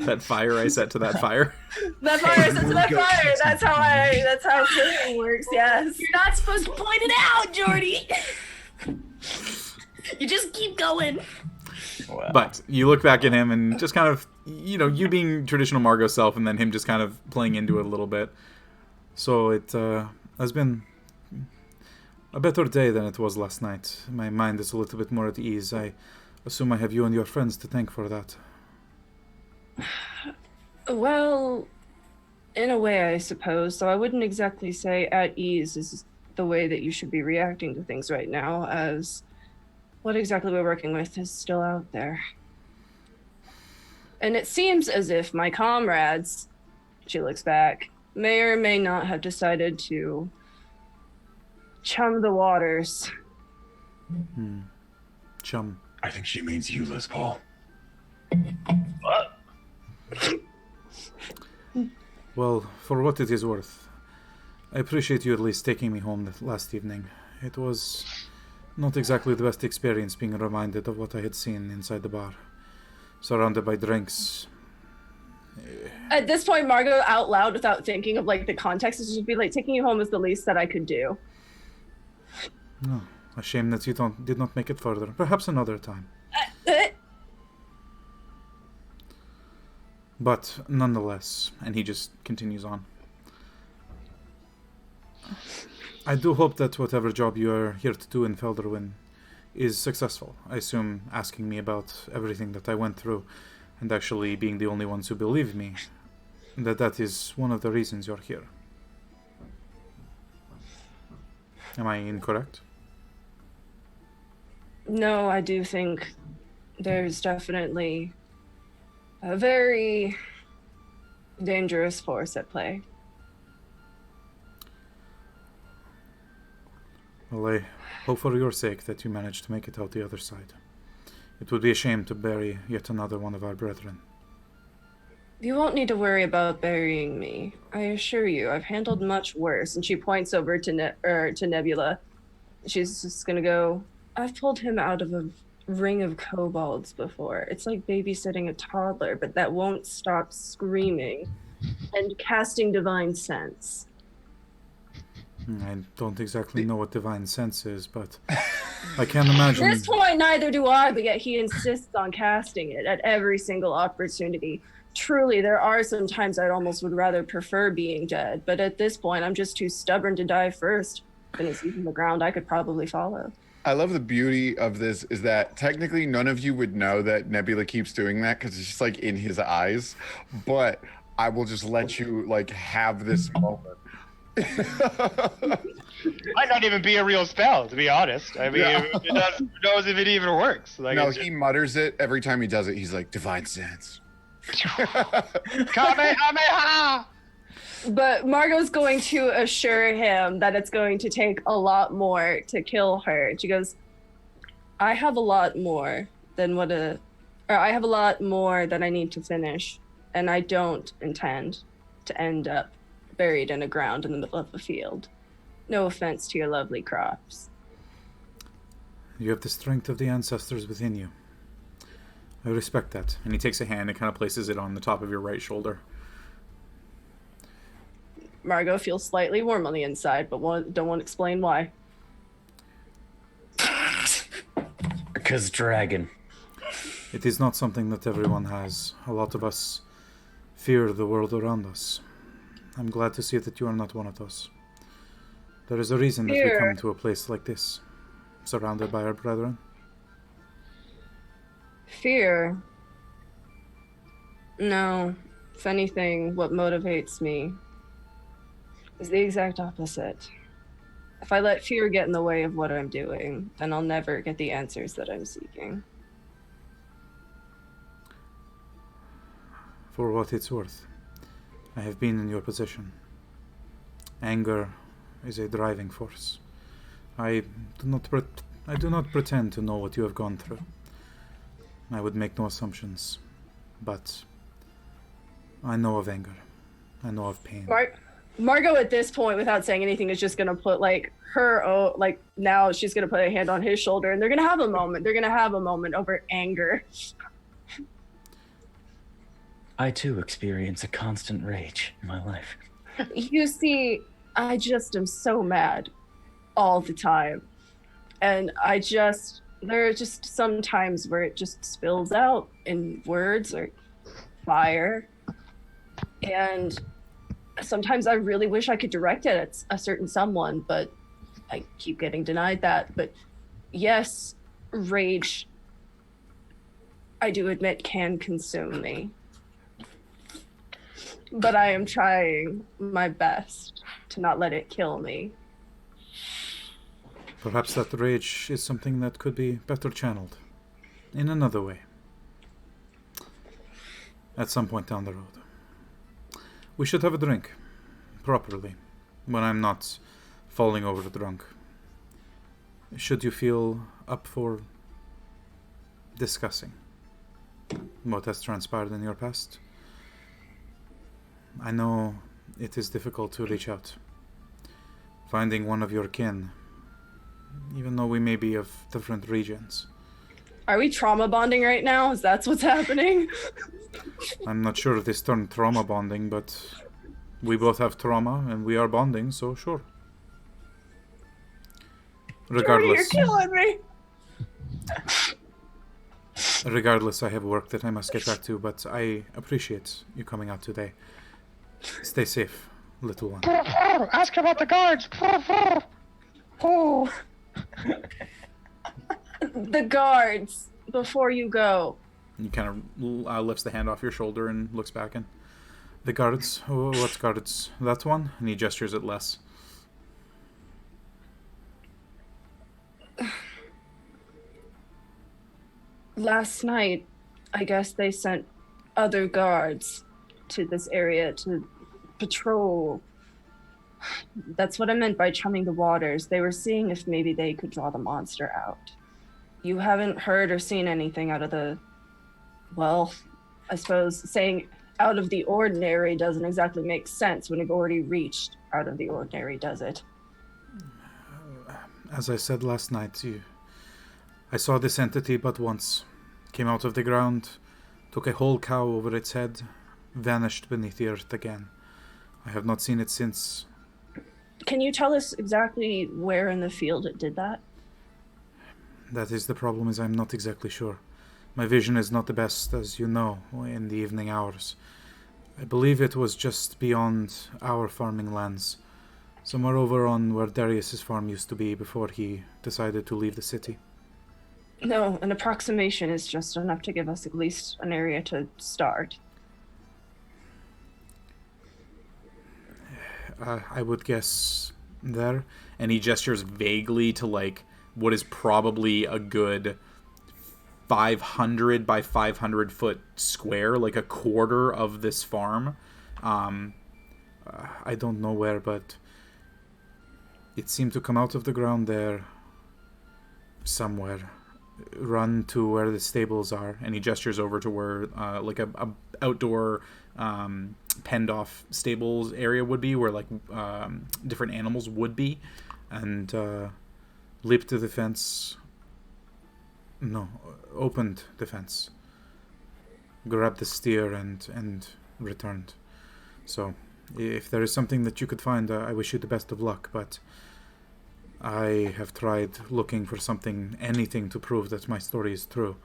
That fire I set to that fire. That fire I set to that fire. That's how flirting works, yes. You're not supposed to point it out, Jordy. You just keep going. Wow. But you look back at him and just kind of, you being traditional Margot self, and then him just kind of playing into it a little bit. So it has been a better day than it was last night. My mind is a little bit more at ease. I assume I have you and your friends to thank for that. Well, in a way, I suppose. So I wouldn't exactly say at ease is the way that you should be reacting to things right now, as what exactly we're working with is still out there. And it seems as if my comrades, she looks back, may or may not have decided to chum the waters. Chum. I think she means you, Les Paul. What? Well, for what it is worth, I appreciate you at least taking me home last evening. It was not exactly the best experience being reminded of what I had seen inside the bar. Surrounded by drinks. At this point, Margot out loud, without thinking of the context, is just be like, taking you home is the least that I could do. Oh, a shame that you did not make it further. Perhaps another time. But nonetheless, and he just continues on. I do hope that whatever job you are here to do in Felderwin is successful. I assume asking me about everything that I went through and actually being the only ones who believe me, that is one of the reasons you're here. Am I incorrect? No, I do think there's definitely a very dangerous force at play. Well, I hope for your sake that you manage to make it out the other side. It would be a shame to bury yet another one of our brethren. You won't need to worry about burying me. I assure you, I've handled much worse. And she points over to Nebula. She's just gonna go, I've pulled him out of a ring of kobolds before. It's like babysitting a toddler, but that won't stop screaming and casting divine sense. I don't exactly know what divine sense is, but I can't imagine. At this point, neither do I, but yet he insists on casting it at every single opportunity. Truly, there are some times I almost would rather prefer being dead, but at this point, I'm just too stubborn to die first. And it's even the ground I could probably follow. I love the beauty of this is that technically none of you would know that Nebula keeps doing that because it's just in his eyes. But I will just let you have this moment Might not even be a real spell, to be honest. I mean, it does, who knows if it even works? Like, No, it's he mutters it every time he does it. He's like, divine sense. Kamehameha! But Margot's going to assure him that it's going to take a lot more to kill her. She goes, I have a lot more than I have a lot more that I need to finish, and I don't intend to end up buried in the ground in the middle of a field. No offense to your lovely crops. You have the strength of the ancestors within you. I respect that. And he takes a hand and kind of places it on the top of your right shoulder. Margot feels slightly warm on the inside, but don't want to explain why. Because dragon. It is not something that everyone has. A lot of us fear the world around us. I'm glad to see that you are not one of those. There is a reason that we come to a place like this, surrounded by our brethren. Fear? No. If anything, what motivates me is the exact opposite. If I let fear get in the way of what I'm doing, then I'll never get the answers that I'm seeking. For what it's worth, I have been in your position. Anger is a driving force. I do not pretend to know what you have gone through. I would make no assumptions, but I know of anger. I know of pain. Margot at this point, without saying anything, is just gonna put now she's gonna put a hand on his shoulder, and they're gonna have a moment. They're gonna have a moment over anger. I too experience a constant rage in my life. You see, I just am so mad all the time. And there are just some times where it just spills out in words or fire. And sometimes I really wish I could direct it at a certain someone, but I keep getting denied that. But yes, rage, I do admit, can consume me. But I am trying my best to not let it kill me. Perhaps that rage is something that could be better channeled in another way. At some point down the road. We should have a drink. Properly. When I'm not falling over drunk. Should you feel up for discussing what has transpired in your past? I know it is difficult to reach out. Finding one of your kin, even though we may be of different regions. Are we trauma bonding right now? Is that what's happening? I'm not sure if this turned trauma bonding, but we both have trauma and we are bonding, so sure. Regardless. Jordy, you're killing me! Regardless, I have work that I must get back to, but I appreciate you coming out today. Stay safe, little one. Ask about the guards. Oh. The guards, before you go. He kind of lifts the hand off your shoulder and looks back in. The guards? Oh, what guards? That one? And he gestures at Les. Last night, I guess they sent other guards to this area to patrol. That's what I meant by chumming the waters. They were seeing if maybe they could draw the monster out. You haven't heard or seen anything out of the... Well, I suppose saying out of the ordinary doesn't exactly make sense when you've already reached out of the ordinary, does it? As I said last night, I saw this entity but once. Came out of the ground, took a whole cow over its head, vanished beneath the earth again. I have not seen it since. Can you tell us exactly where in the field it did that? That is the problem, is I'm not exactly sure. My vision is not the best, as you know, in the evening hours. I believe it was just beyond our farming lands, somewhere over on where Darius's farm used to be before he decided to leave the city. No, an approximation is just enough to give us at least an area to start. I would guess there. And he gestures vaguely to like what is probably a good 500 by 500 foot square, like a quarter of this farm. I don't know where, but it seemed to come out of the ground there somewhere. Run to where the stables are, and he gestures over to where like a outdoor penned off stables area would be, where like different animals would be, and leaped to the fence. No, opened the fence, grabbed the steer and returned. So if there is something that you could find, I wish you the best of luck, but I have tried looking for something, anything to prove that my story is true,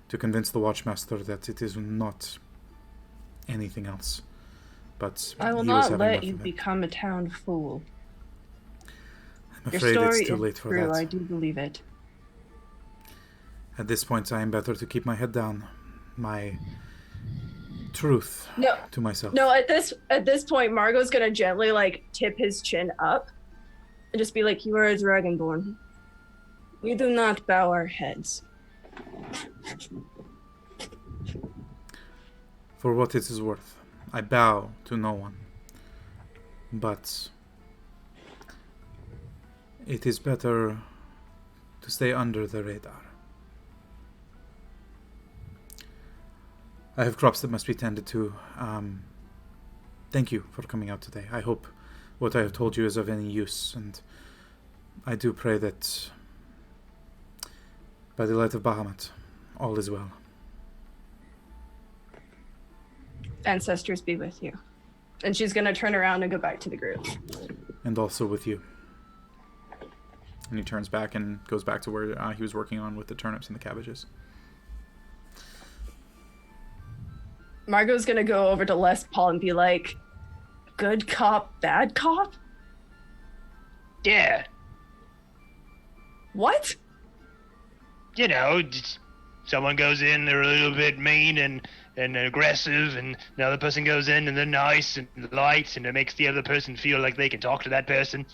to convince the Watchmaster that it is not anything else. But I will not let you become a town fool. I'm Your afraid story it's too is late for true. that. I do believe it. At this point, I am better to keep my head down. My truth to myself. No, at this point, Margot's gonna gently like tip his chin up and just be like, "You are a dragonborn. We do not bow our heads." For what it is worth, I bow to no one. But it is better to stay under the radar. I have crops that must be tended to. Thank you for coming out today. I hope what I have told you is of any use, and I do pray that by the light of Bahamut, all is well. Ancestors be with you. And she's gonna turn around and go back to the group. And also with you. And he turns back and goes back to where he was working on with the turnips and the cabbages. Margot's gonna go over to Les Paul and be like, "Good cop, bad cop?" Yeah. What? You know, just someone goes in, they're a little bit mean and aggressive, and the other person goes in and they're nice and light, and it makes the other person feel like they can talk to that person.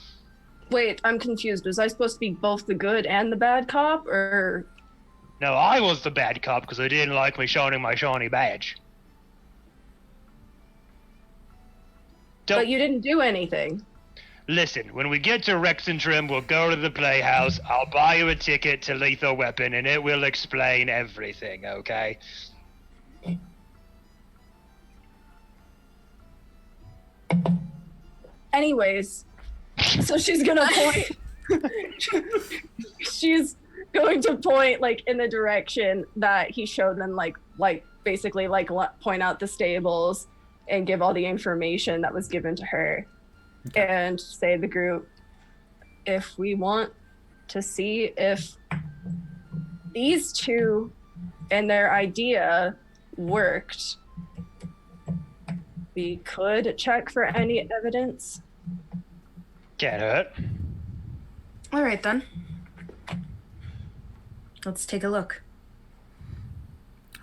Wait, I'm confused. Was I supposed to be both the good and the bad cop, or...? No, I was the bad cop because I didn't like me showing my shiny badge. But you didn't do anything. Listen, when we get to Rexentrim, we'll go to the playhouse. I'll buy you a ticket to Lethal Weapon, and it will explain everything, okay? Anyways, so she's gonna point. She's going to point like in the direction that he showed them, like basically like point out the stables and give all the information that was given to her, and say to the group, if we want to see if these two and their idea worked, we could check for any evidence. Can't hurt. All right, then. Let's take a look.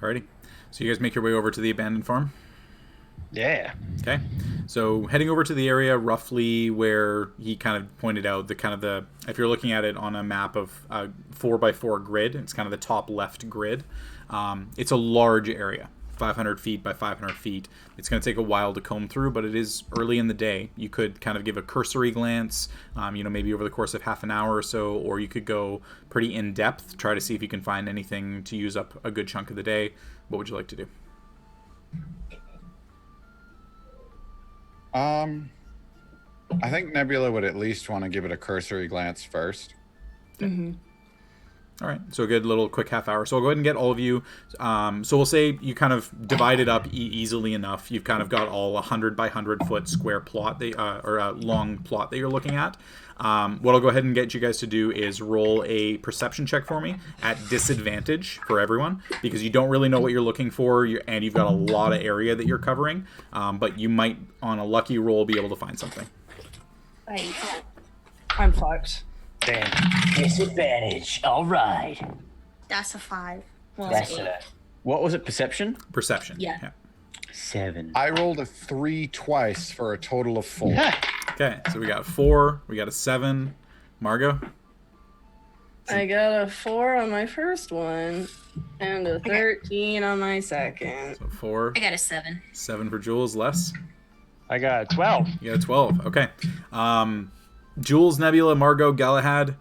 Alrighty. So you guys make your way over to the abandoned farm? Yeah. Okay. So heading over to the area roughly where he kind of pointed out if you're looking at it on a map of 4x4 grid, it's kind of the top left grid. It's a large area, 500 feet by 500 feet. It's going to take a while to comb through, but it is early in the day. You could kind of give a cursory glance, maybe over the course of half an hour or so, or you could go pretty in depth, try to see if you can find anything to use up a good chunk of the day. What would you like to do? I think Nebula would at least want to give it a cursory glance first. Mm-hmm. All right, so a good little quick half hour. So I'll go ahead and get all of you. So we'll say you kind of divide it up easily enough. You've kind of got all 100 by 100 foot square plot, or a long plot that you're looking at. What I'll go ahead and get you guys to do is roll a perception check for me at disadvantage for everyone, because you don't really know what you're looking for, and you've got a lot of area that you're covering. But you might, on a lucky roll, be able to find something. I'm fucked. Damn. Disadvantage. All right. That's a 5. Well, That's 8. What was it? Perception? Perception. Yeah. 7. I rolled a 3 twice for a total of 4. Okay, so we got 4. We got a 7. Margot? I got a 4 on my first one and a 13 on my second. So 4. I got a 7. 7 for Jules. Less? I got a 12. You got a 12. Okay. Jules, Nebula, Margot, Galahad,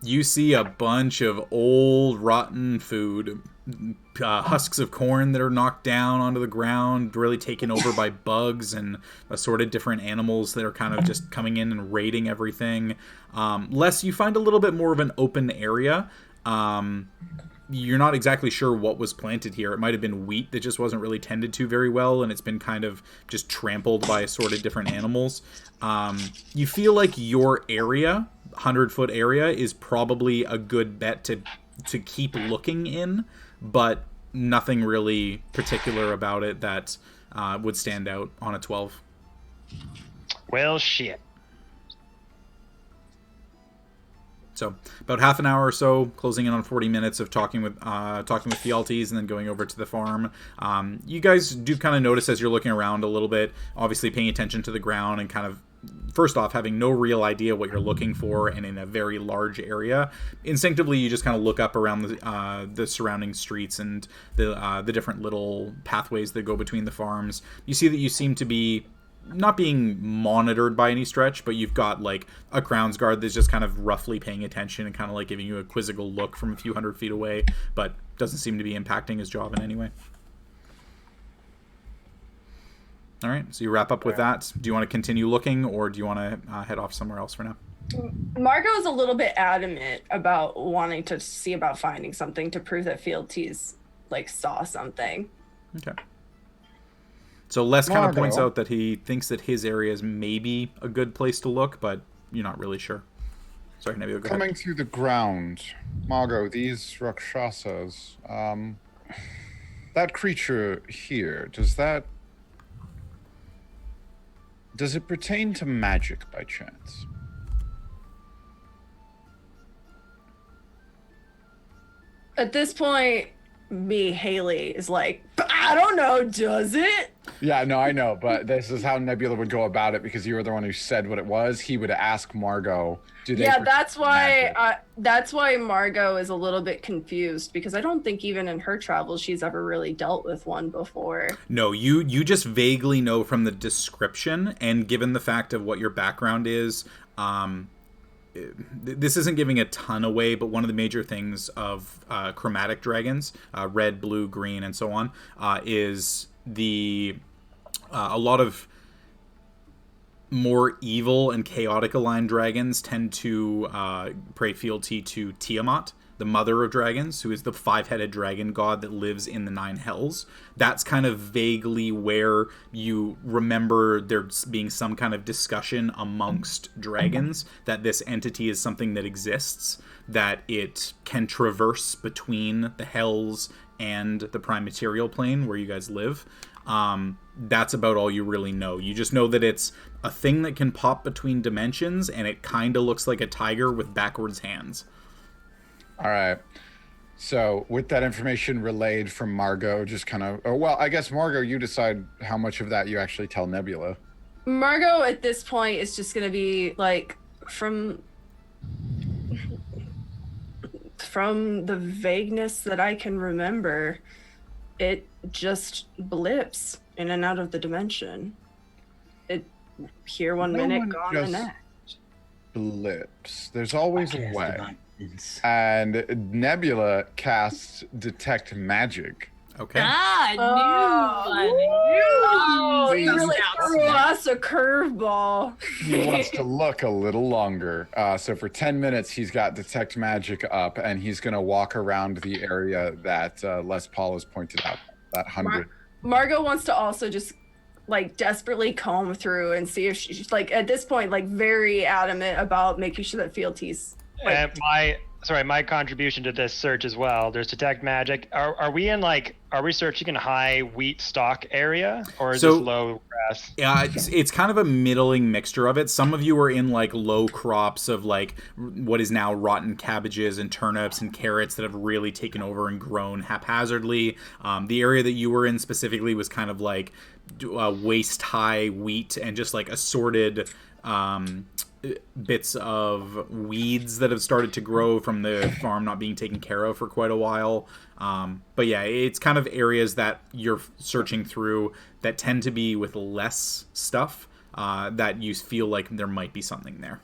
you see a bunch of old, rotten food. Husks of corn that are knocked down onto the ground, really taken over by bugs and assorted different animals that are kind of just coming in and raiding everything. Les, you find a little bit more of an open area. You're not exactly sure what was planted here. It might have been wheat that just wasn't really tended to very well, and it's been kind of just trampled by assorted different animals. You feel like your area, 100-foot area, is probably a good bet to keep looking in, but nothing really particular about it that would stand out on a 12. Well, shit. So about half an hour or so, closing in on 40 minutes of talking with Fialtes and then going over to the farm. You guys do kind of notice as you're looking around a little bit, obviously paying attention to the ground and kind of, first off, having no real idea what you're looking for and in a very large area. Instinctively, you just kind of look up around the surrounding streets and the different little pathways that go between the farms. You see that you seem to be not being monitored by any stretch, but you've got like a Crown's Guard that's just kind of roughly paying attention and kind of like giving you a quizzical look from a few hundred feet away, but doesn't seem to be impacting his job in any way. All right, so you wrap up with that. Do you want to continue looking, or do you want to head off somewhere else for now? Margot's a little bit adamant about wanting to see about finding something to prove that Fields like saw something. Okay. So Les kind of points out that he thinks that his area is maybe a good place to look, but you're not really sure. Sorry, Nebula, go Coming ahead. through the ground, Margot, these Rakshasas, that creature here, does it pertain to magic by chance? At this point, Haley is like, I don't know, does it? Yeah, no, I know, but this is how Nebula would go about it because you were the one who said what it was. He would ask Margot, do they that's why Margot is a little bit confused, because I don't think even in her travels she's ever really dealt with one before. No, you just vaguely know from the description, and given the fact of what your background is, this isn't giving a ton away, but one of the major things of chromatic dragons, red, blue, green, and so on, is a lot of more evil and chaotic aligned dragons tend to pray fealty to Tiamat, the mother of dragons, who is the 5-headed dragon god that lives in the 9 hells. That's kind of vaguely where you remember there being some kind of discussion amongst dragons that this entity is something that exists, that it can traverse between the hells and the prime material plane where you guys live. That's about all you really know. You just know that it's a thing that can pop between dimensions, and it kind of looks like a tiger with backwards hands. All right. So with that information relayed from Margot, just kind of, I guess Margot, you decide how much of that you actually tell Nebula. Margot at this point is just going to be like, from the vagueness that I can remember, it just blips in and out of the dimension. It here one minute, gone the next. Blips. There's always a way. And Nebula casts Detect Magic. Okay. He really threw us a curveball. He wants to look a little longer. So for 10 minutes, he's got Detect Magic up, and he's going to walk around the area that Les Paul has pointed out, that 100. Margot wants to also just like desperately comb through and see if she's like, at this point, like very adamant about making sure that fealties. And my contribution to this search as well. There's Detect Magic. Are we searching in high wheat stock area, or is this low grass? Yeah, it's kind of a middling mixture of it. Some of you are in like low crops of like what is now rotten cabbages and turnips and carrots that have really taken over and grown haphazardly. The area that you were in specifically was kind of like waist-high wheat and just like assorted bits of weeds that have started to grow from the farm not being taken care of for quite a while. But yeah, it's kind of areas that you're searching through that tend to be with less stuff that you feel like there might be something there.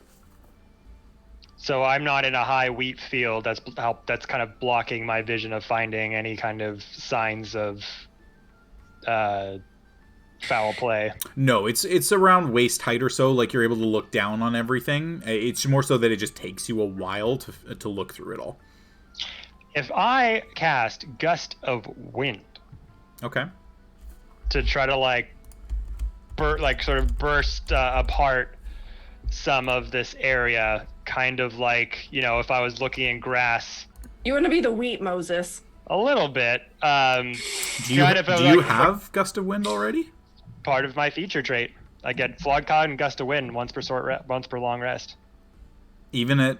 So I'm not in a high wheat field that's kind of blocking my vision of finding any kind of signs of foul play. No, it's around waist height or so. Like you're able to look down on everything. It's more so that it just takes you a while to look through it all. If I cast Gust of Wind, okay, to try to sort of burst apart some of this area, kind of like, if I was looking in grass. You want to be the wheat, Moses. A little bit. Do you have Gust of Wind already? Part of my feature trait. I get Fôlkvangr and Gust of Wind once per long rest. Even at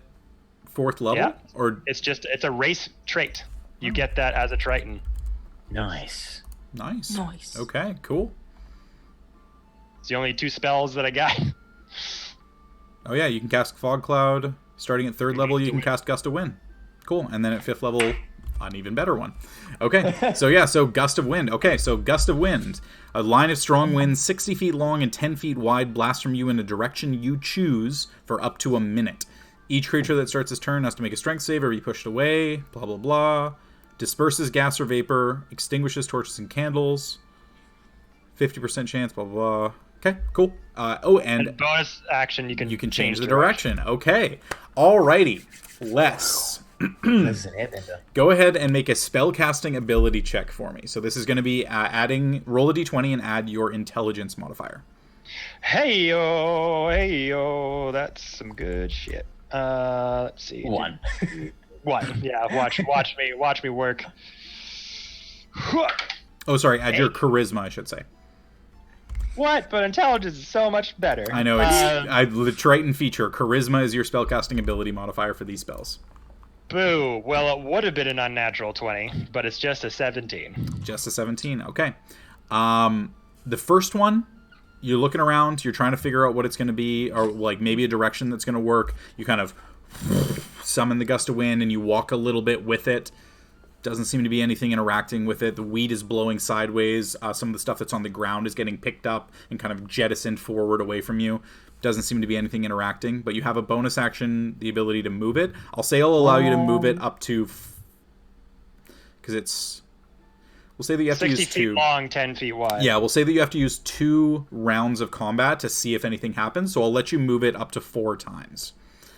4th level? Yeah. Or it's a race trait. You get that as a Triton. Nice. Okay, cool. It's the only 2 spells that I got. Oh yeah, you can cast Fog Cloud. Starting at 3rd level, you can cast Gust of Wind. Cool. And then at 5th level, an even better one. Okay, so Gust of Wind. Okay, so Gust of Wind. A line of strong wind 60 feet long and 10 feet wide blasts from you in a direction you choose for up to a minute. Each creature that starts its turn has to make a strength save or be pushed away. Blah, blah, blah. Disperses gas or vapor. Extinguishes torches and candles. 50% chance, blah, blah, blah. Okay, cool. And bonus action, you can change the direction. Okay. Alrighty. Les. Go ahead and make a spellcasting ability check for me. So this is going to be roll a d20 and add your intelligence modifier. Hey-yo, that's some good shit. Let's see. 1. 1. Yeah, watch me work. Oh, sorry, add your charisma, I should say. What? But intelligence is so much better. I know, the Triton feature. Charisma is your spellcasting ability modifier for these spells. Boo. Well, it would have been an unnatural 20, but it's just a 17. Just a 17, okay. The first one, you're looking around, you're trying to figure out what it's going to be, or like maybe a direction that's going to work. You kind of summon the Gust of Wind and you walk a little bit with it. Doesn't seem to be anything interacting with it. The weed is blowing sideways. Some of the stuff that's on the ground is getting picked up and kind of jettisoned forward away from you. Doesn't seem to be anything interacting, but you have a bonus action, the ability to move it. I'll say I'll allow you to move it up to... Because we'll say that you have to use 60 feet long, 10 feet wide. Yeah, we'll say that you have to use 2 rounds of combat to see if anything happens, so I'll let you move it up to 4 times.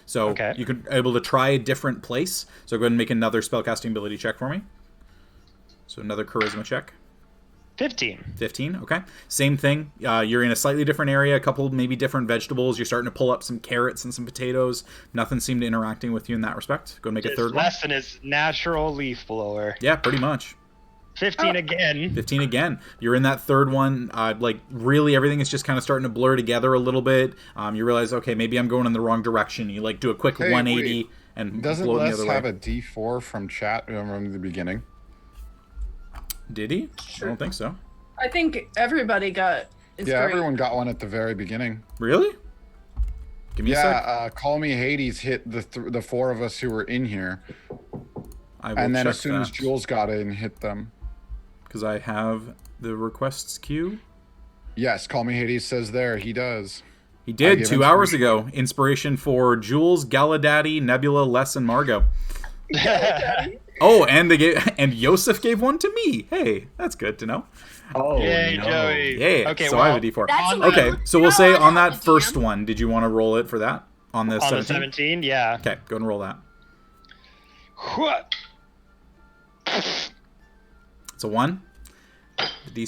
So you could able to try a different place. So go ahead and make another spellcasting ability check for me. So another charisma check. 15, okay. Same thing. You're in a slightly different area, a couple maybe different vegetables. You're starting to pull up some carrots and some potatoes. Nothing seemed interacting with you in that respect. Go and make a third one. Less than his natural leaf blower. Yeah, pretty much. 15 again. 15 again. You're in that third one. Really everything is just kind of starting to blur together a little bit. You realize, okay, maybe I'm going in the wrong direction. You do a quick 180 and doesn't blow it the Les other way. have a D4 from chat from the beginning? Did he? Sure. I don't think so. I think everybody got inspiration. Yeah, everyone got one at the very beginning. Really? Give me a sec. Call Me Hades hit the 4 of us who were in here. And then as soon as Jules got in, hit them. Because I have the requests queue. Yes, Call Me Hades says there. He does. He did 2 hours ago. Inspiration for Jules, Galadaddy, Nebula, Les, and Margot. Oh, and Yosef gave one to me. Hey, that's good to know. Oh, Yay, no. Joey. Yeah, Okay, so well, I have a D4. That's Okay, so we'll say on that DM. first one, did you want to roll it for that? On the 17? On the 17, yeah. Okay, go and roll that. What? It's a 1. The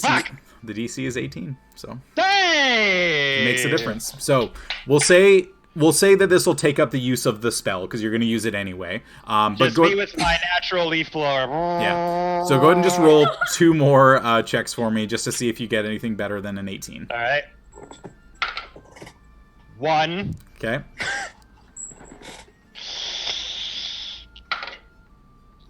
DC is 18, so Hey! it makes a difference. So we'll say that this will take up the use of the spell because you're going to use it anyway. But Just me with my natural leaf blower. Yeah. So go ahead and just roll 2 more checks for me just to see if you get anything better than an 18. All right. 1. Okay.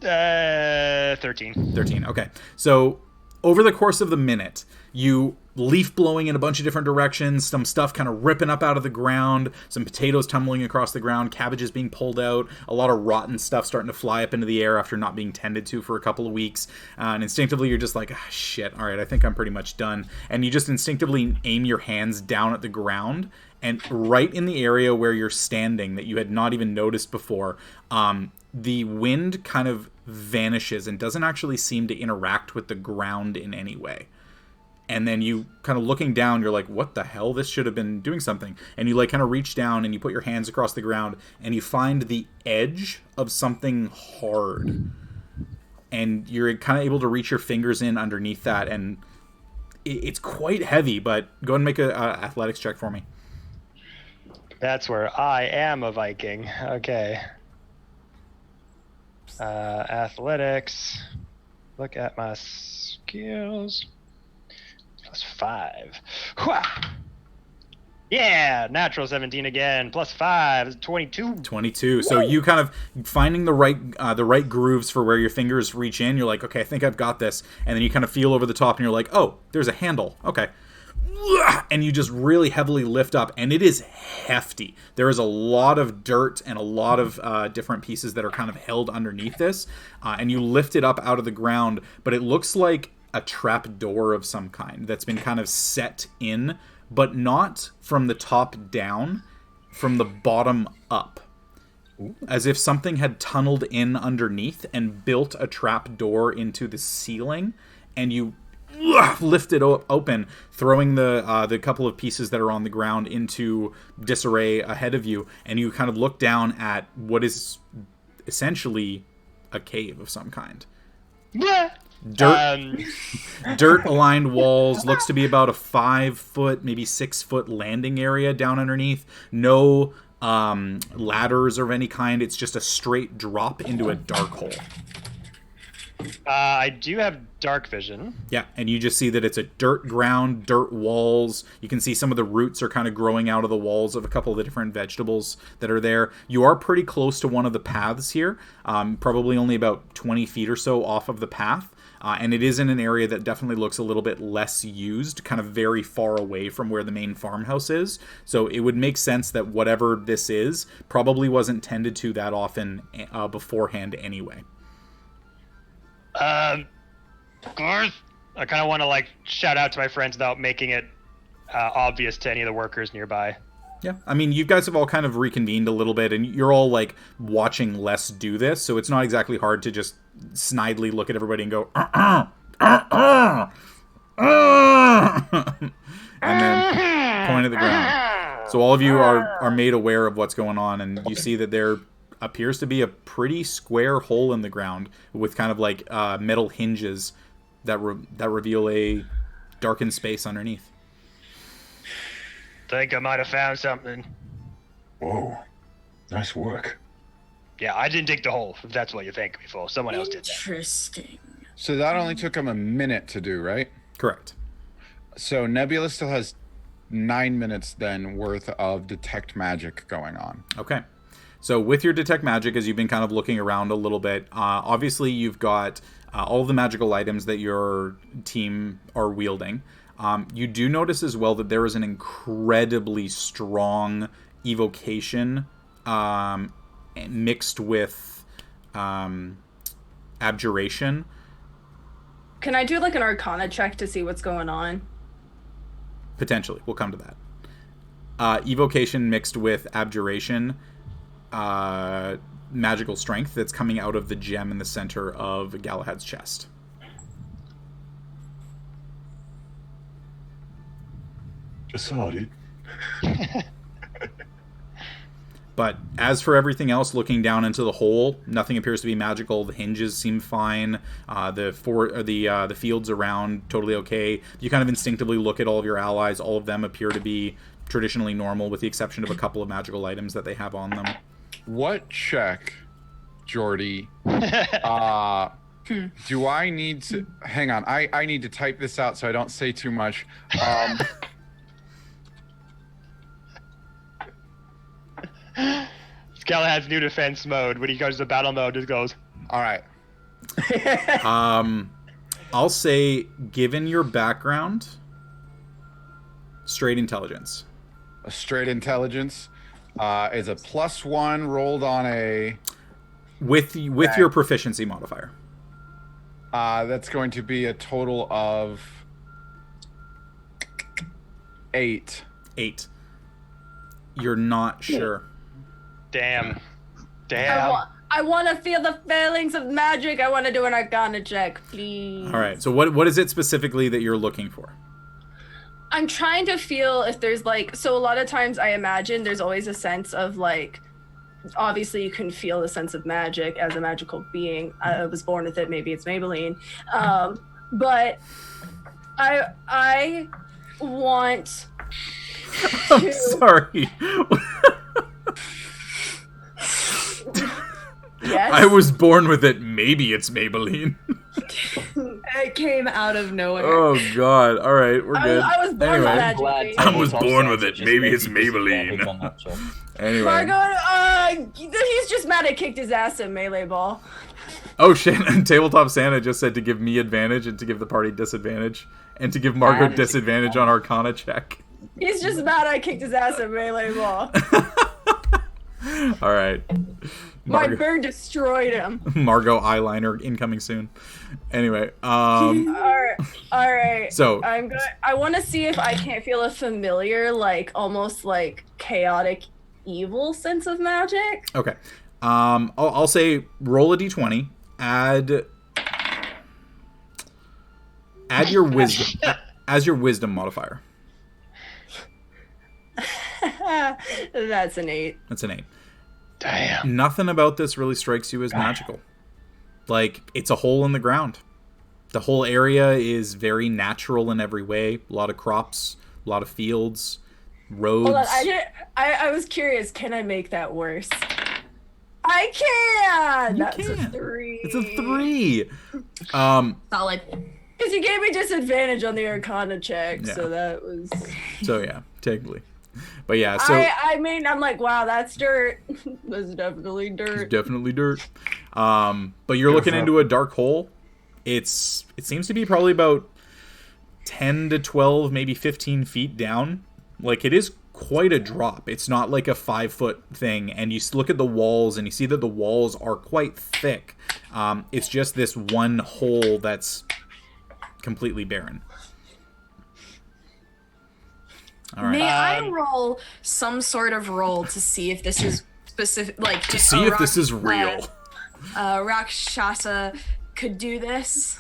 13. 13. Okay. So over the course of the minute, you leaf blowing in a bunch of different directions, some stuff kind of ripping up out of the ground, some potatoes tumbling across the ground, cabbages being pulled out, a lot of rotten stuff starting to fly up into the air after not being tended to for a couple of weeks. And instinctively, you're just like, shit, all right, I think I'm pretty much done. And you just instinctively aim your hands down at the ground, and right in the area where you're standing that you had not even noticed before, the wind kind of vanishes and doesn't actually seem to interact with the ground in any way. And then you kind of looking down, you're like, what the hell? This should have been doing something. And you like kind of reach down and you put your hands across the ground and you find the edge of something hard. And you're kind of able to reach your fingers in underneath that. And it's quite heavy, but go ahead and make a athletics check for me. That's where I am a Viking. Okay. Athletics. Look at my skills. +5. Hwah! Yeah, natural 17 again. +5 is 22. 22. So you kind of finding the right grooves for where your fingers reach in. You're like, okay, I think I've got this. And then you kind of feel over the top, and you're like, oh, there's a handle. Okay. And you just really heavily lift up, and it is hefty. There is a lot of dirt and a lot of different pieces that are kind of held underneath this. And you lift it up out of the ground, but it looks like a trap door of some kind that's been kind of set in, but not from the top down, from the bottom up. As if something had tunneled in underneath and built a trap door into the ceiling, and you lift it open, throwing the couple of pieces that are on the ground into disarray ahead of you, and you kind of look down at what is essentially a cave of some kind. Yeah. Dirt aligned walls, looks to be about a 5 foot, maybe 6 foot landing area down underneath. No ladders of any kind. It's just a straight drop into a dark hole. I do have dark vision. Yeah, and you just see that it's a dirt ground, dirt walls. You can see some of the roots are kind of growing out of the walls of a couple of the different vegetables that are there. You are pretty close to one of the paths here, probably only about 20 feet or so off of the path. And it is in an area that definitely looks a little bit less used, kind of very far away from where the main farmhouse is. So it would make sense that whatever this is probably wasn't tended to that often beforehand anyway. Garth, I kind of want to shout out to my friends without making it obvious to any of the workers nearby. Yeah, I mean, you guys have all kind of reconvened a little bit, and you're all watching Les do this, so it's not exactly hard to just snidely look at everybody and go, and then point at the ground. So all of you are made aware of what's going on, and you see that there appears to be a pretty square hole in the ground with kind of metal hinges that reveal a darkened space underneath. Think I might have found something. Whoa, nice work. Yeah, I didn't dig the hole, if that's what you're thanking me for. Someone else did that. Interesting. So that only took him a minute to do, right? Correct. So Nebula still has 9 minutes then worth of detect magic going on. Okay. So with your detect magic, as you've been kind of looking around a little bit, obviously you've got all of the magical items that your team are wielding. You do notice as well that there is an incredibly strong evocation mixed with abjuration. Can I do an Arcana check to see what's going on? Potentially. We'll come to that. Evocation mixed with abjuration, magical strength that's coming out of the gem in the center of Galahad's chest. Just saw it. But as for everything else, looking down into the hole, nothing appears to be magical. The hinges seem fine. The fields around totally okay. You kind of instinctively look at all of your allies. All of them appear to be traditionally normal, with the exception of a couple of magical items that they have on them. What check, Jordy? Do I need to hang on? I need to type this out so I don't say too much. Galahad's new defense mode. When he goes to battle mode, just goes. All right. I'll say, given your background, straight intelligence. A straight intelligence is a +1 rolled on a... With your proficiency modifier. That's going to be a total of 8. 8. You're not sure. Damn. I want to feel the feelings of magic. I want to do an Arcana check, please. All right. So what is it specifically that you're looking for? I'm trying to feel if there's like, so a lot of times I imagine there's always a sense of like, obviously you can feel the sense of magic as a magical being. I was born with it. Maybe it's Maybelline. But I want I'm sorry. Yes? I was born with it. Maybe it's Maybelline. It came out of nowhere. Oh God! All right, we're good. I was born with that. I was born with it. Maybe it's Maybelline. Anyway. Margot, he's just mad I kicked his ass at Melee Ball. Oh shit! And Tabletop Santa just said to give me advantage and to give the party disadvantage and to give Margot disadvantage on Arcana check. He's just mad I kicked his ass at Melee Ball. All right. My bird destroyed him. Margot eyeliner incoming soon. Anyway, all right. So I want to see if I can't feel a familiar, like almost like chaotic, evil sense of magic. Okay. I'll say roll a d20. Add your wisdom as your wisdom modifier. That's an 8. That's an 8. Damn. Nothing about this really strikes you as magical. Like, it's a hole in the ground. The whole area is very natural in every way. A lot of crops, a lot of fields, roads. Hold on, I was curious, can I make that worse? I can! That's a 3. It's a 3. Solid. Because you gave me disadvantage on the Arcana check, so that was... So yeah, technically. But yeah, so I mean, I'm like, wow, that's dirt. That's definitely dirt. It's definitely dirt. But you're looking into a dark hole. It seems to be probably about 10 to 12, maybe 15 feet down. Like, it is quite a drop. It's not like a 5-foot thing. And you look at the walls and you see that the walls are quite thick. It's just this one hole that's completely barren. All right. May I roll some sort of roll to see if this is specific, like to see if this is real? Rakshasa could do this.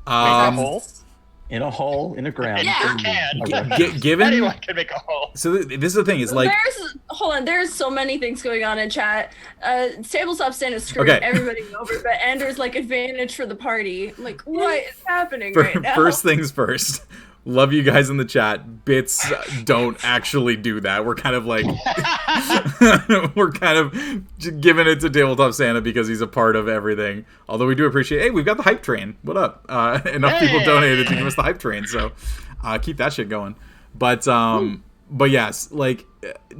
In a hole in the ground. Yeah. Given anyone can make a hole. So this is the thing. Is like there's so many things going on in chat. Tabletop Stand is screwing everybody over, but Anders like advantage for the party. I'm like, what is happening right now? First things first. Love you guys in the chat. Bits don't actually do that. We're kind of like we're kind of just giving it to Tabletop Santa because he's a part of everything. Although we do appreciate, hey, we've got the hype train. What up? Enough people donated to give us the hype train, so keep that shit going. But yes, like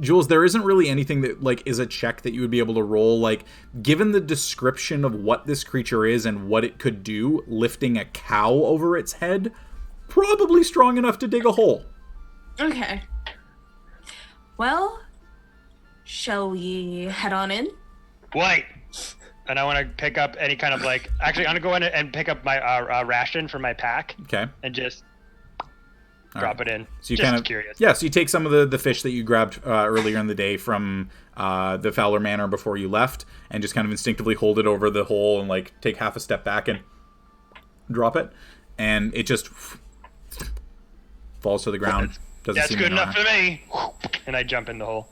Jules, there isn't really anything that like is a check that you would be able to roll. Like, given the description of what this creature is and what it could do, lifting a cow over its head. Probably strong enough to dig a hole. Okay. Well, shall we head on in? Wait. And I want to pick up any kind of like... Actually, I'm going to go in and pick up my ration from my pack. Okay. And just drop it in. So you just kind of curious. Yeah, so you take some of the fish that you grabbed earlier in the day from the Fowler Manor before you left and just kind of instinctively hold it over the hole and like take half a step back and drop it. And it just... falls to the ground. That's good enough for me. And I jump in the hole.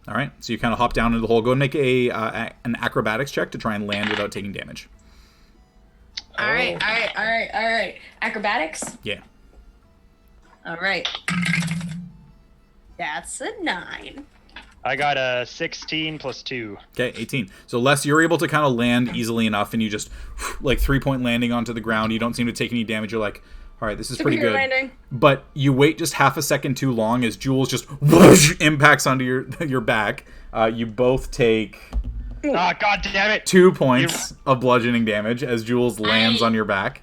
All right. So you kind of hop down into the hole. Go and make an acrobatics check to try and land without taking damage. All right. Acrobatics? Yeah. All right. That's a 9. I got a 16 plus 2. Okay, 18. So Les, you're able to kind of land easily enough, and you just like 3-point landing onto the ground. You don't seem to take any damage. You're like, all right, this is pretty good. Landing. But you wait just half a second too long as Jules just whoosh, impacts onto your back. You both take Ah, god damn it! 2 points of bludgeoning damage as Jules lands on your back.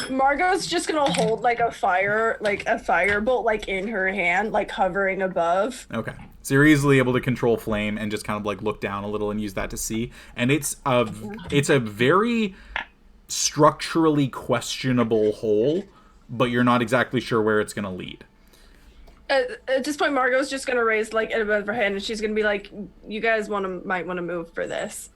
Margot's just gonna hold like a firebolt like in her hand, like hovering above. Okay. So you're easily able to control flame and just kind of like look down a little and use that to see. And it's a very structurally questionable hole, but you're not exactly sure where it's gonna lead. At this point, Margot's just gonna raise like it above her hand, and she's gonna be like, "You guys might want to move for this."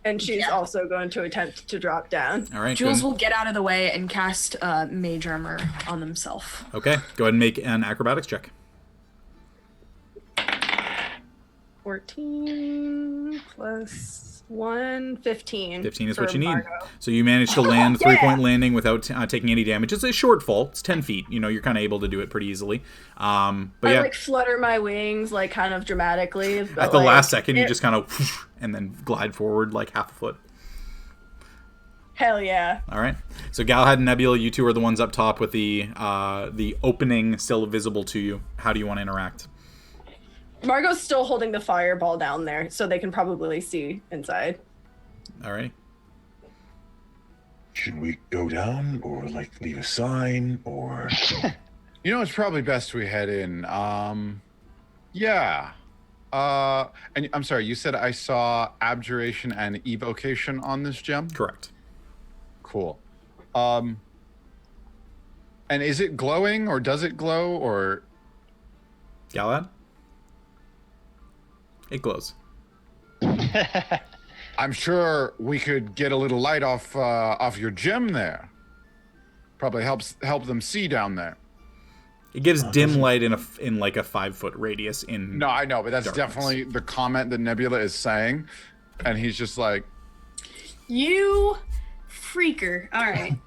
And she's also going to attempt to drop down. All right. Jules will get out of the way and cast Mage Armor on themselves. Okay. Go ahead and make an acrobatics check. 14 plus 1, 15. 15 is what for you need. Margot. So you managed to land 3-point landing without taking any damage. It's a short fall. It's 10 feet. You know, you're kind of able to do it pretty easily. But I like flutter my wings like kind of dramatically. At the last second, you just kind of whoosh, and then glide forward like half a foot. Hell yeah. All right. So Galahad and Nebula, you two are the ones up top with the opening still visible to you. How do you want to interact? Margot's still holding the fireball down there, so they can probably see inside. All right. Should we go down or like leave a sign or? You know, it's probably best we head in. Yeah. And I'm sorry, you said I saw abjuration and evocation on this gem? Correct. Cool. And is it glowing or does it glow or? Galahad? It glows. I'm sure we could get a little light off your gem there. Probably help them see down there. It gives dim light in like a 5-foot radius in. No, I know, but that's darkness. definitely the comment that Nebula is saying, and he's just like, You freaker. All right.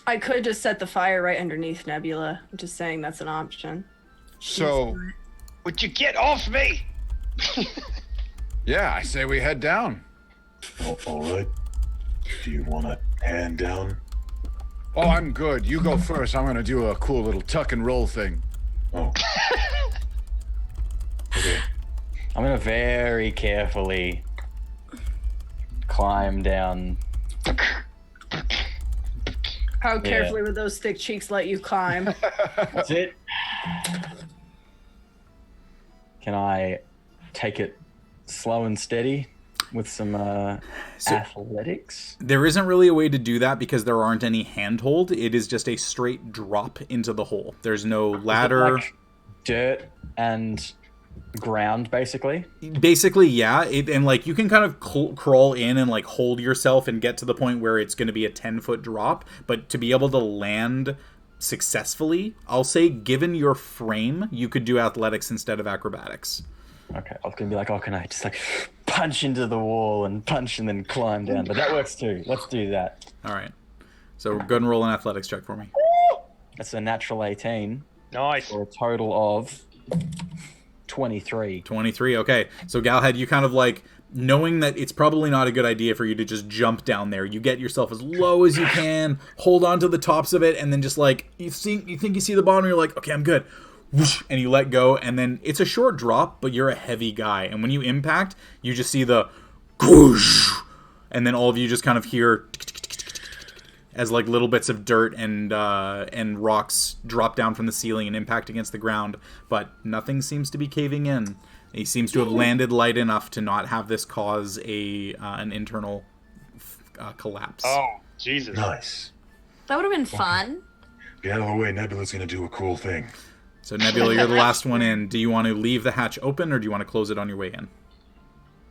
I could just set the fire right underneath Nebula. I'm just saying that's an option. so. Would you get off me? Yeah, I say we head down. All right. Do you want a hand down? Oh, I'm good. You go first. I'm gonna do a cool little tuck and roll thing. Oh. Okay. I'm gonna very carefully climb down. How carefully would those thick cheeks let you climb? That's it. Can I take it slow and steady with some athletics? There isn't really a way to do that because there aren't any handhold. It is just a straight drop into the hole. There's no ladder. Like dirt and ground, basically. Basically, yeah. And like you can kind of crawl in and like hold yourself and get to the point where it's going to be a 10-foot drop. But to be able to land successfully, I'll say given your frame, you could do athletics instead of acrobatics. Okay, I was gonna be like, oh, can I just like punch into the wall and punch and then climb down? But that works too. Let's do that. All right. So go ahead and roll an athletics check for me. That's a natural 18 Nice. for a total of 23. 23. Okay. So Galahad, you kind of like knowing that it's probably not a good idea for you to just jump down there. You get yourself as low as you can, hold on to the tops of it, and then just like you think you see the bottom, you're like, okay, I'm good. Whoosh, and you let go, and then it's a short drop, but you're a heavy guy, and when you impact, you just see the whoosh, and then all of you just kind of hear as like little bits of dirt and rocks drop down from the ceiling and impact against the ground, but nothing seems to be caving in. He seems to have landed light enough to not have this cause an internal collapse. Oh, Jesus. Nice. That would have been fun. Get out of the way. Nebula's gonna do a cool thing. So Nebula, you're the last one in. Do you want to leave the hatch open, or do you want to close it on your way in?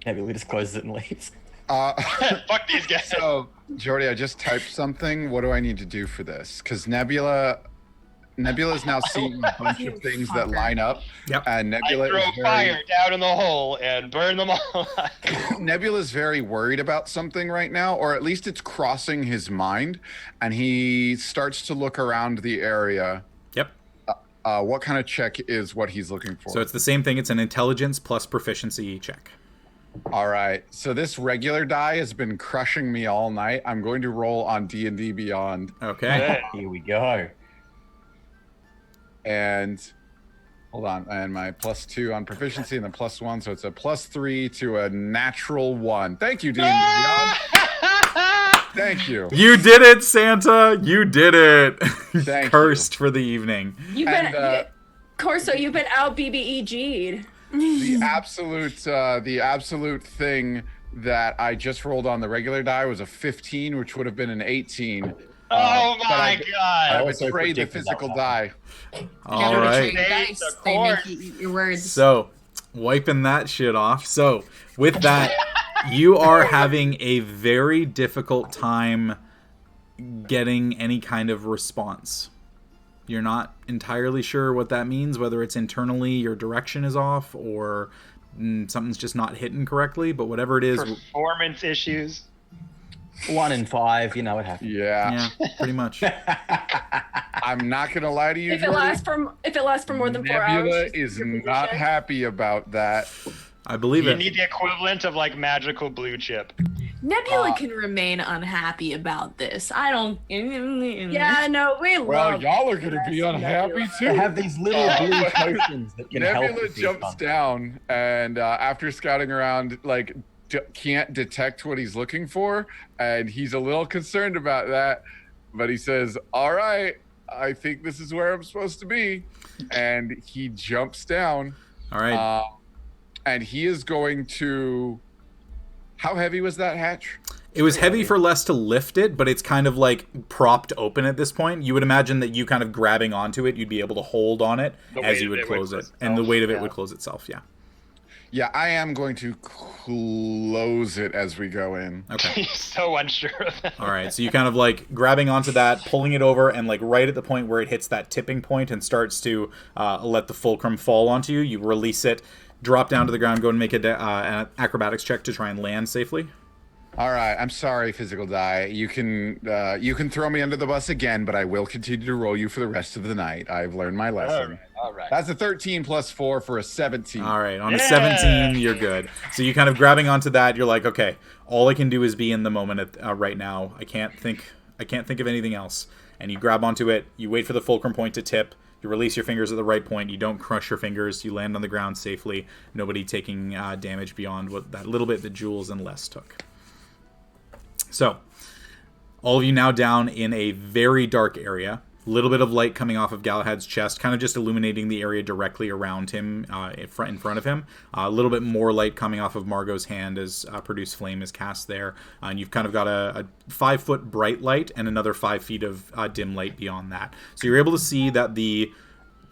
Maybe we just close it and leave. Fuck these guys. So, Jordy, I just typed something. What do I need to do for this? Because Nebula's now seeing a bunch of things that line up. Yep. And I Nebula throw is fire down in the hole and burn them all. Nebula's very worried about something right now, or at least it's crossing his mind, and he starts to look around the area. Yep. What kind of check is what he's looking for? So it's the same thing. It's an intelligence plus proficiency check. All right. So this regular die has been crushing me all night. I'm going to roll on D&D Beyond. Okay. Here we go. And Hold on, and my +2 on proficiency, and then +1, so it's a +3 to a natural 1. Thank you, Dean. Thank you. You did it, Santa. You did it. Thank Cursed for the evening. You've been Corso. You've been out BBEG'd. The absolute thing that I just rolled on the regular die was a 15, which would have been an 18. Oh my god! I betrayed the physical die. All right. Dice, they make you eat your words. So, wiping that shit off. So, with that, you are having a very difficult time getting any kind of response. You're not entirely sure what that means, whether it's internally your direction is off or something's just not hitting correctly, but whatever it is. Performance issues. 1 in 5, you know what happens. Yeah, pretty much. I'm not gonna lie to you, If it lasts for more than 4 hours, Nebula is not happy about that. I believe You it. need the equivalent of like magical blue chip. Nebula can remain unhappy about this. I don't. Yeah, no, we Well, love. y'all are gonna be unhappy too. They have these little blue potions that can help. Nebula jumps down and after scouting around, like can't detect what he's looking for, and he's a little concerned about that. But he says, "All right, I think this is where I'm supposed to be," and he jumps down. All right. And he is going to. How heavy was that hatch? It was heavy for less to lift it, but it's kind of like propped open at this point. You would imagine that you kind of grabbing onto it, you'd be able to hold on it as you would close it. And the weight of it would close itself, yeah. Yeah, I am going to close it as we go in. Okay. He's so unsure of that. All right, so you kind of like grabbing onto that, pulling it over, and like right at the point where it hits that tipping point and starts to let the fulcrum fall onto you, you release it, drop down to the ground, go and make an acrobatics check to try and land safely. All right, I'm sorry, physical die. You can throw me under the bus again, but I will continue to roll you for the rest of the night. I've learned my lesson. All right. That's a 13 plus 4 for a 17. All right, on a 17, you're good. So you kind of grabbing onto that, you're like, okay, all I can do is be in the moment right now. I can't think of anything else. And you grab onto it. You wait for the fulcrum point to tip. You release your fingers at the right point. You don't crush your fingers. You land on the ground safely. Nobody taking damage beyond what that little bit that Jules and Les took. So, all of you now down in a very dark area. A little bit of light coming off of Galahad's chest, kind of just illuminating the area directly around him, in front of him. A little bit more light coming off of Margot's hand as Produce Flame is cast there. And you've kind of got a 5-foot bright light and another 5 feet of dim light beyond that. So you're able to see that the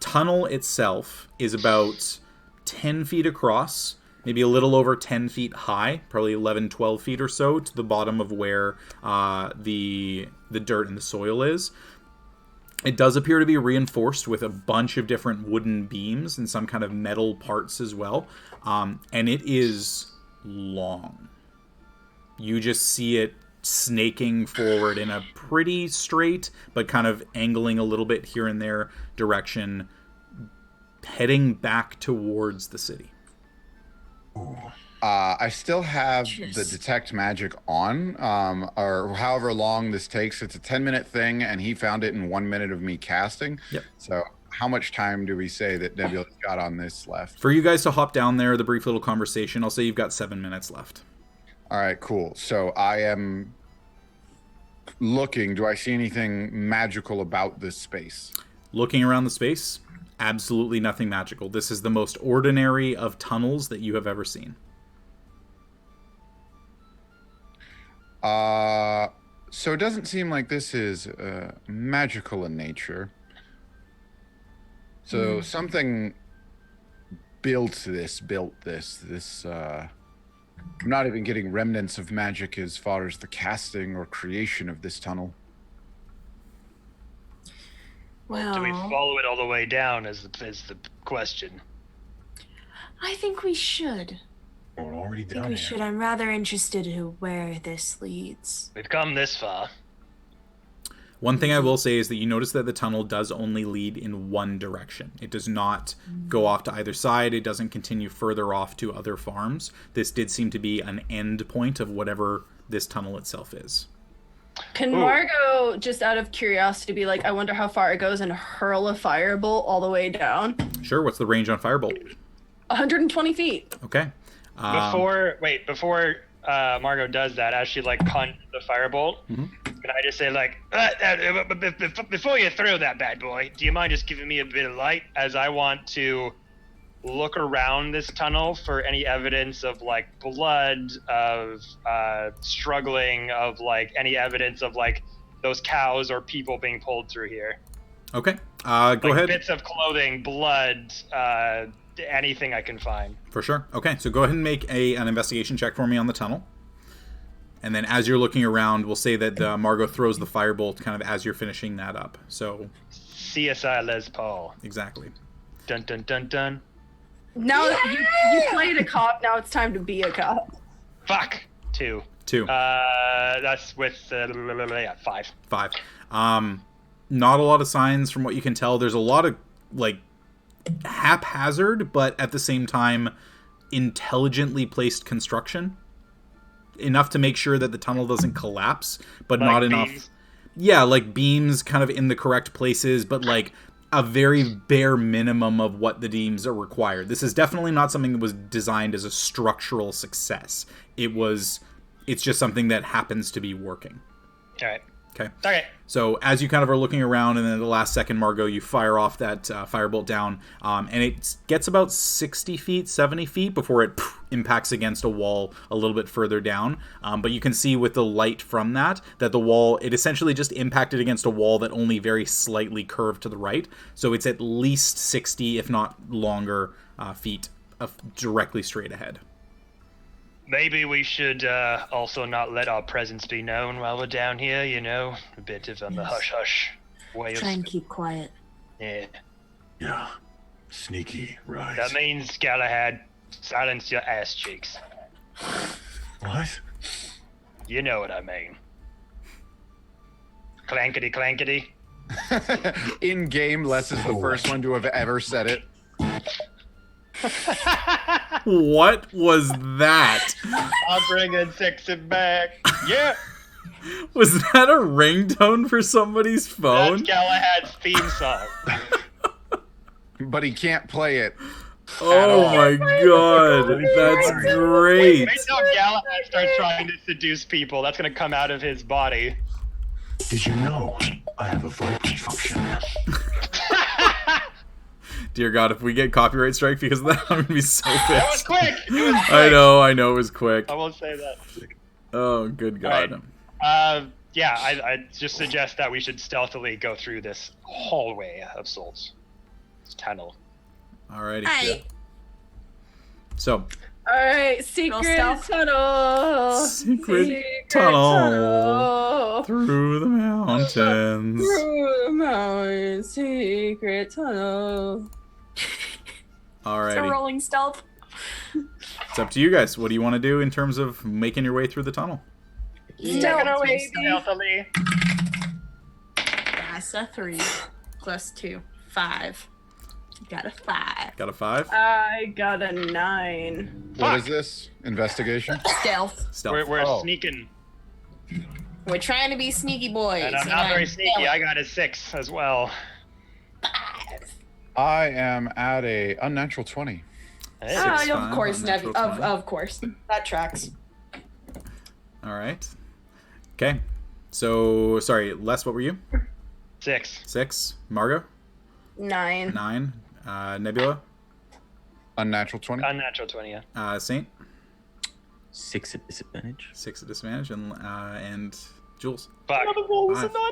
tunnel itself is about 10 feet across, maybe a little over 10 feet high, probably 11, 12 feet or so to the bottom of where the dirt and the soil is. It does appear to be reinforced with a bunch of different wooden beams and some kind of metal parts as well. And it is long. You just see it snaking forward in a pretty straight, but kind of angling a little bit here and there direction, heading back towards the city. I still have the detect magic on, or however long this takes. It's a 10-minute thing, and he found it in 1 minute of me casting. Yep. So how much time do we say that Nebula's got on this left? For you guys to hop down there, the brief little conversation, I'll say you've got 7 minutes left. All right, cool. So I am looking. Do I see anything magical about this space? Looking around the space, absolutely nothing magical. This is the most ordinary of tunnels that you have ever seen. So it doesn't seem like this is magical in nature. So something built this. I'm not even getting remnants of magic as far as the casting or creation of this tunnel. Well, Do we follow it all the way down is the question. I think we should. We're already I think down we here. should. I'm rather interested in where this leads. We've come this far. One thing I will say is that you notice that the tunnel does only lead in one direction. It does not go off to either side. It doesn't continue further off to other farms. This did seem to be an end point of whatever this tunnel itself is. Can Ooh. Margot, just out of curiosity, be like, I wonder how far it goes and hurl a firebolt all the way down? Sure. What's the range on Firebolt? 120 feet. Okay. Before Margot does that, as she like conjures the firebolt, can I just say like, before you throw that bad boy, do you mind just giving me a bit of light, as I want to look around this tunnel for any evidence of like blood, of struggling, of like any evidence of like those cows or people being pulled through here. Okay. Go ahead. Bits of clothing, blood, anything I can find. For sure. Okay, so go ahead and make an investigation check for me on the tunnel. And then as you're looking around, we'll say that Margot throws the firebolt kind of as you're finishing that up. So CSI Les Paul. exactly. Dun dun dun dun. Now you played a cop, now it's time to be a cop. Fuck. 2. That's with 5. 5. Not a lot of signs from what you can tell. There's a lot of like haphazard, but at the same time intelligently placed construction. Enough to make sure that the tunnel doesn't collapse, but like not beams. enough. Yeah, like beams kind of in the correct places, but like a very bare minimum of what the beams are required. This is definitely not something that was designed as a structural success. It's just something that happens to be working. All right. Okay. So as you kind of are looking around, and then at the last second, Margot, you fire off that firebolt down, and it gets about 60 feet, 70 feet before it impacts against a wall a little bit further down. But you can see with the light from that the wall, it essentially just impacted against a wall that only very slightly curved to the right. So it's at least 60, if not longer, feet directly straight ahead. Maybe we should also not let our presence be known while we're down here, you know? A bit of the hush-hush way of... Try and keep quiet. Yeah. Yeah. Sneaky, right. That means, Galahad, silence your ass cheeks. What? You know what I mean. Clankety clankety. In game, Les is the first one to have ever said it. What was that? I'm bringing sexy back. Yeah. Was that a ringtone for somebody's phone? That's Galahad's theme song. But he can't play it. Oh my god, that's great. Wait till Galahad starts trying to seduce people. That's going to come out of his body. Did you know I have a vibrant function? Dear God, if we get copyright strike because of that, I'm going to be so pissed. That was quick. It was quick. I know it was quick. I won't say that. Oh, good God. Right. Yeah, I just suggest that we should stealthily go through this hallway of souls. This tunnel. Alrighty. Hey. So. Alright, secret stealth. tunnel. Secret tunnel. Through the mountains. Through the mountains. Secret tunnel. It's a Alrighty. rolling stealth. It's up to you guys. What do you want to do in terms of making your way through the tunnel? Stealthily. That's a 3 plus 2. 5. Got a 5. Got a 5? I got a 9. What is this? Investigation? Stealth. Stealth. We're sneaking. We're trying to be sneaky boys. And I'm not very sneaky. I got a 6 as well. 5. I am at a unnatural 20. Hey. Of course, unnatural Nevi. 20. Of course. That tracks. Alright. Okay. So, sorry, Les, what were you? 6. 6. Margot? 9. 9. Nebula? Unnatural 20. Unnatural 20, yeah. Saint? 6 at disadvantage. 6 at disadvantage. And Jules? Fuck.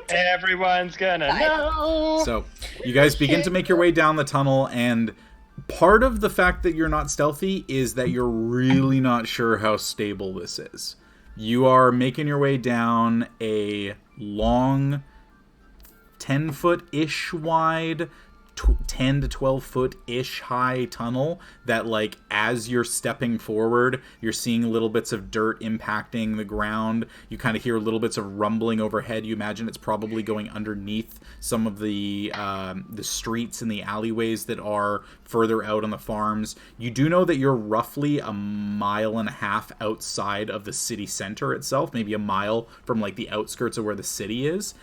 Everyone's gonna know. So, you guys begin to make your way down the tunnel, and part of the fact that you're not stealthy is that you're really not sure how stable this is. You are making your way down a long, 10-foot-ish wide 10 to 12 foot ish high tunnel that, like, as you're stepping forward, you're seeing little bits of dirt impacting the ground. You kind of hear little bits of rumbling overhead. You imagine it's probably going underneath some of the streets and the alleyways that are further out on the farms. You do know that you're roughly a mile and a half outside of the city center itself, maybe a mile from, like, the outskirts of where the city is.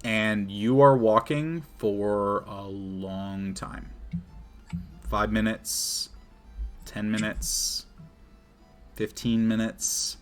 And you are walking for a long time. 5 minutes, 10 minutes, 15 minutes.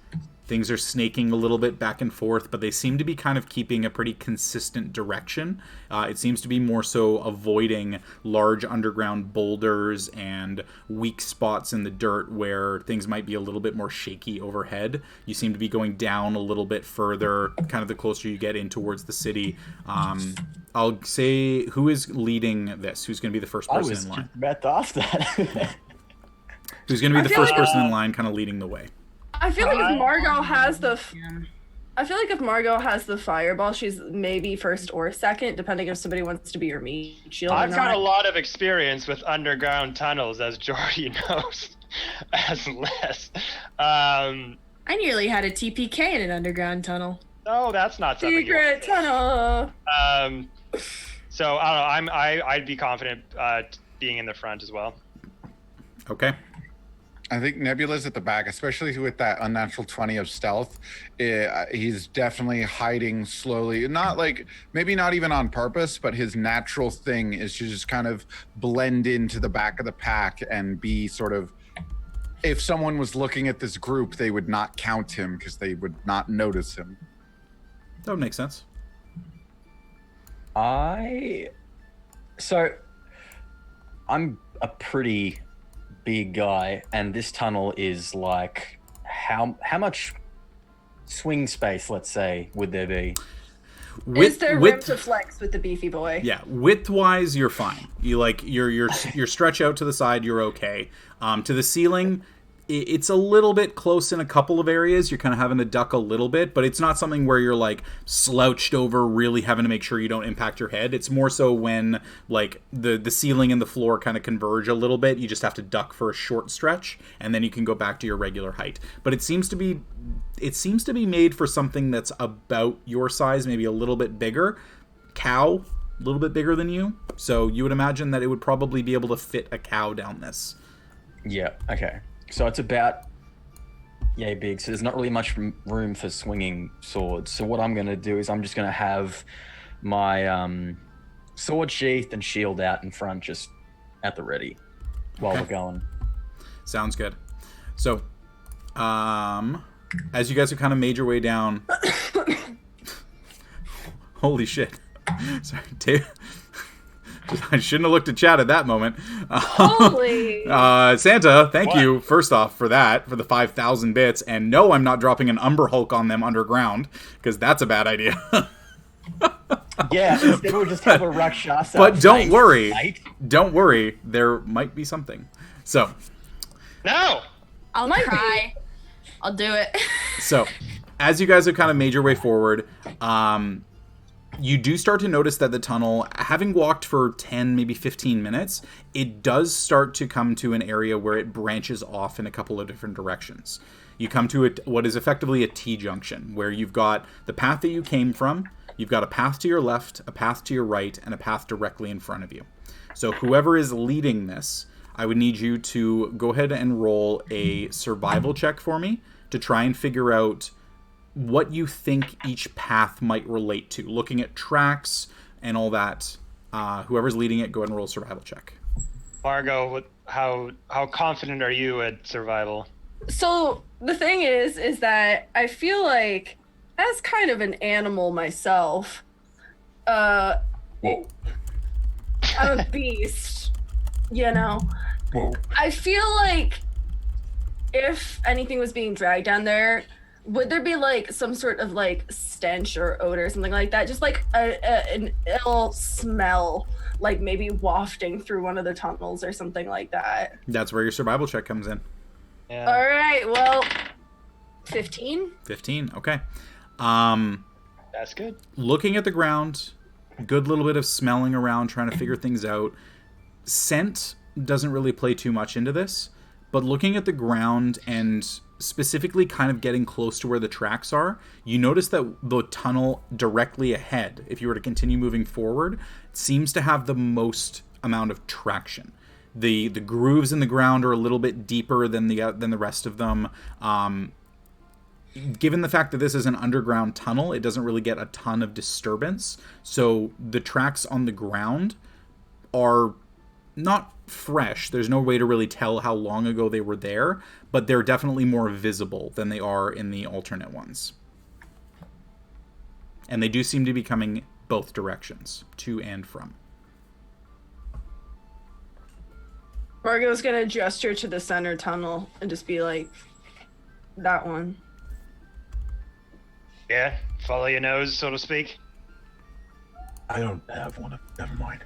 Things are snaking a little bit back and forth, but they seem to be kind of keeping a pretty consistent direction. It seems to be more so avoiding large underground boulders and weak spots in the dirt where things might be a little bit more shaky overhead. You seem to be going down a little bit further, kind of the closer you get in towards the city. I'll say, who is leading this? Who's going to be the first person in line? I was about to ask that. Who's going to be the first person in line, kind of leading the way? I feel like if Margot has the fireball, she's maybe first or second, depending if somebody wants to be your meat shield. I've got a lot of experience with underground tunnels, as Jordy knows, as Les. I nearly had a TPK in an underground tunnel. Oh, that's not something. Secret tunnel. So I don't know. I'd be confident being in the front as well. Okay. I think Nebula's at the back, especially with that unnatural 20 of stealth. He's definitely hiding slowly. Not like, maybe not even on purpose, but his natural thing is to just kind of blend into the back of the pack and be sort of, if someone was looking at this group, they would not count him because they would not notice him. That would make sense. I'm a pretty big guy, and this tunnel is like, how much swing space, let's say, would there be? Is there room to flex with the beefy boy? Yeah, width-wise, you're fine. You're stretch out to the side, you're okay. To the ceiling, it's a little bit close in a couple of areas. You're kind of having to duck a little bit, but it's not something where you're like slouched over, really having to make sure you don't impact your head. It's more so when like the ceiling and the floor kind of converge a little bit. You just have to duck for a short stretch, and then you can go back to your regular height. But it seems to be made for something that's about your size, maybe a little bit bigger. Cow, a little bit bigger than you. So you would imagine that it would probably be able to fit a cow down this. Yeah, okay. So it's about yay big, so there's not really much room for swinging swords. So what I'm going to do is I'm just going to have my sword sheathed and shield out in front, just at the ready while we're going. Sounds good. So, as you guys have kind of made your way down... Holy shit. Sorry, I shouldn't have looked at chat at that moment. Holy! Santa, thank you, first off, for that, for the 5,000 bits. And no, I'm not dropping an Umber Hulk on them underground, because that's a bad idea. Yeah, instead we'll just have a Rakshasa. But don't worry, there might be something. So. No! I'll try. I'll do it. So, as you guys have kind of made your way forward, you do start to notice that the tunnel, having walked for 10, maybe 15 minutes, it does start to come to an area where it branches off in a couple of different directions. You come to what is effectively a T-junction, where you've got the path that you came from, you've got a path to your left, a path to your right, and a path directly in front of you. So whoever is leading this, I would need you to go ahead and roll a survival check for me to try and figure out what you think each path might relate to, looking at tracks and all that. Whoever's leading it, go ahead and roll a survival check. Margot, how confident are you at survival? So the thing is that I feel like, as kind of an animal myself, Whoa. I'm a beast, you know? Whoa. I feel like if anything was being dragged down there, would there be like some sort of like stench or odor or something like that? Just like an ill smell, like maybe wafting through one of the tunnels or something like that. That's where your survival check comes in. Yeah. All right, well, 15? 15, okay. That's good. Looking at the ground, good little bit of smelling around, trying to figure things out. scent doesn't really play too much into this, but looking at the ground and specifically kind of getting close to where the tracks are, you notice that the tunnel directly ahead, if you were to continue moving forward, seems to have the most amount of traction. The grooves in the ground are a little bit deeper than the rest of them. Given the fact that this is an underground tunnel, it doesn't really get a ton of disturbance. So the tracks on the ground are not fresh. There's no way to really tell how long ago they were there, but they're definitely more visible than they are in the alternate ones. And they do seem to be coming both directions, to and from. Margot's gonna gesture to the center tunnel and just be like, that one. Yeah, follow your nose, so to speak. I don't have one. Never mind.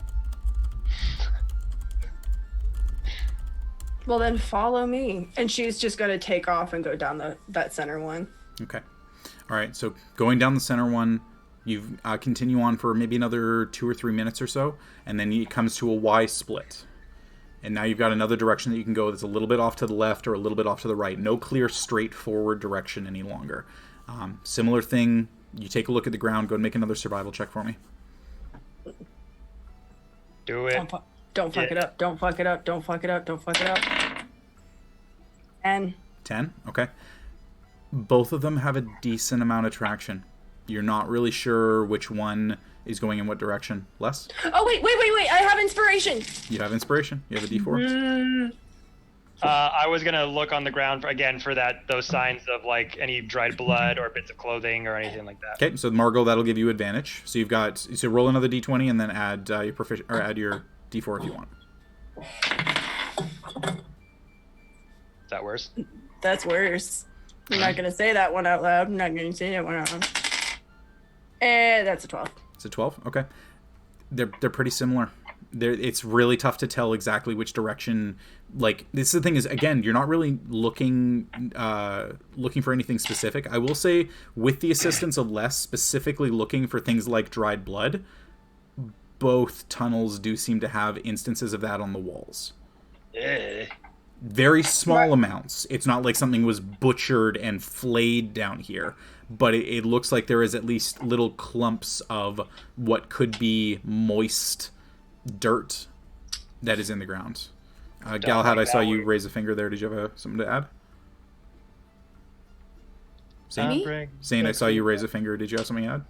Well, then follow me. And she's just gonna take off and go down that center one. Okay. All right, so going down the center one, you continue on for maybe another 2 or 3 minutes or so, and then it comes to a Y split. And now you've got another direction that you can go that's a little bit off to the left or a little bit off to the right. No clear, straightforward direction any longer. Similar thing, you take a look at the ground, go and make another survival check for me. Do it. Don't fuck it up. Don't fuck it up. Don't fuck it up. Don't fuck it up. 10. 10? Okay. Both of them have a decent amount of traction. You're not really sure which one is going in what direction. Less? Oh, wait. I have inspiration. You have inspiration. You have a D4. I was gonna look on the ground for those signs of like any dried blood or bits of clothing or anything like that. Okay, so Margot, that'll give you advantage. So you've got roll another D20 and then add your D4 if you want. Is that worse? That's worse. I'm not gonna say that one out loud. I'm not gonna say that one out loud. That's a 12. It's a 12. Okay, they're pretty similar. It's really tough to tell exactly which direction. Like, this is the thing is, again, you're not really looking for anything specific. I will say, with the assistance of Les specifically looking for things like dried blood, both tunnels do seem to have instances of that on the walls. Very small amounts. It's not like something was butchered and flayed down here, but it looks like there is at least little clumps of what could be moist dirt that is in the ground. Galahad, I saw you raise a finger there. Did you have something to add? Zane, I saw you raise a finger. Did you have something to add?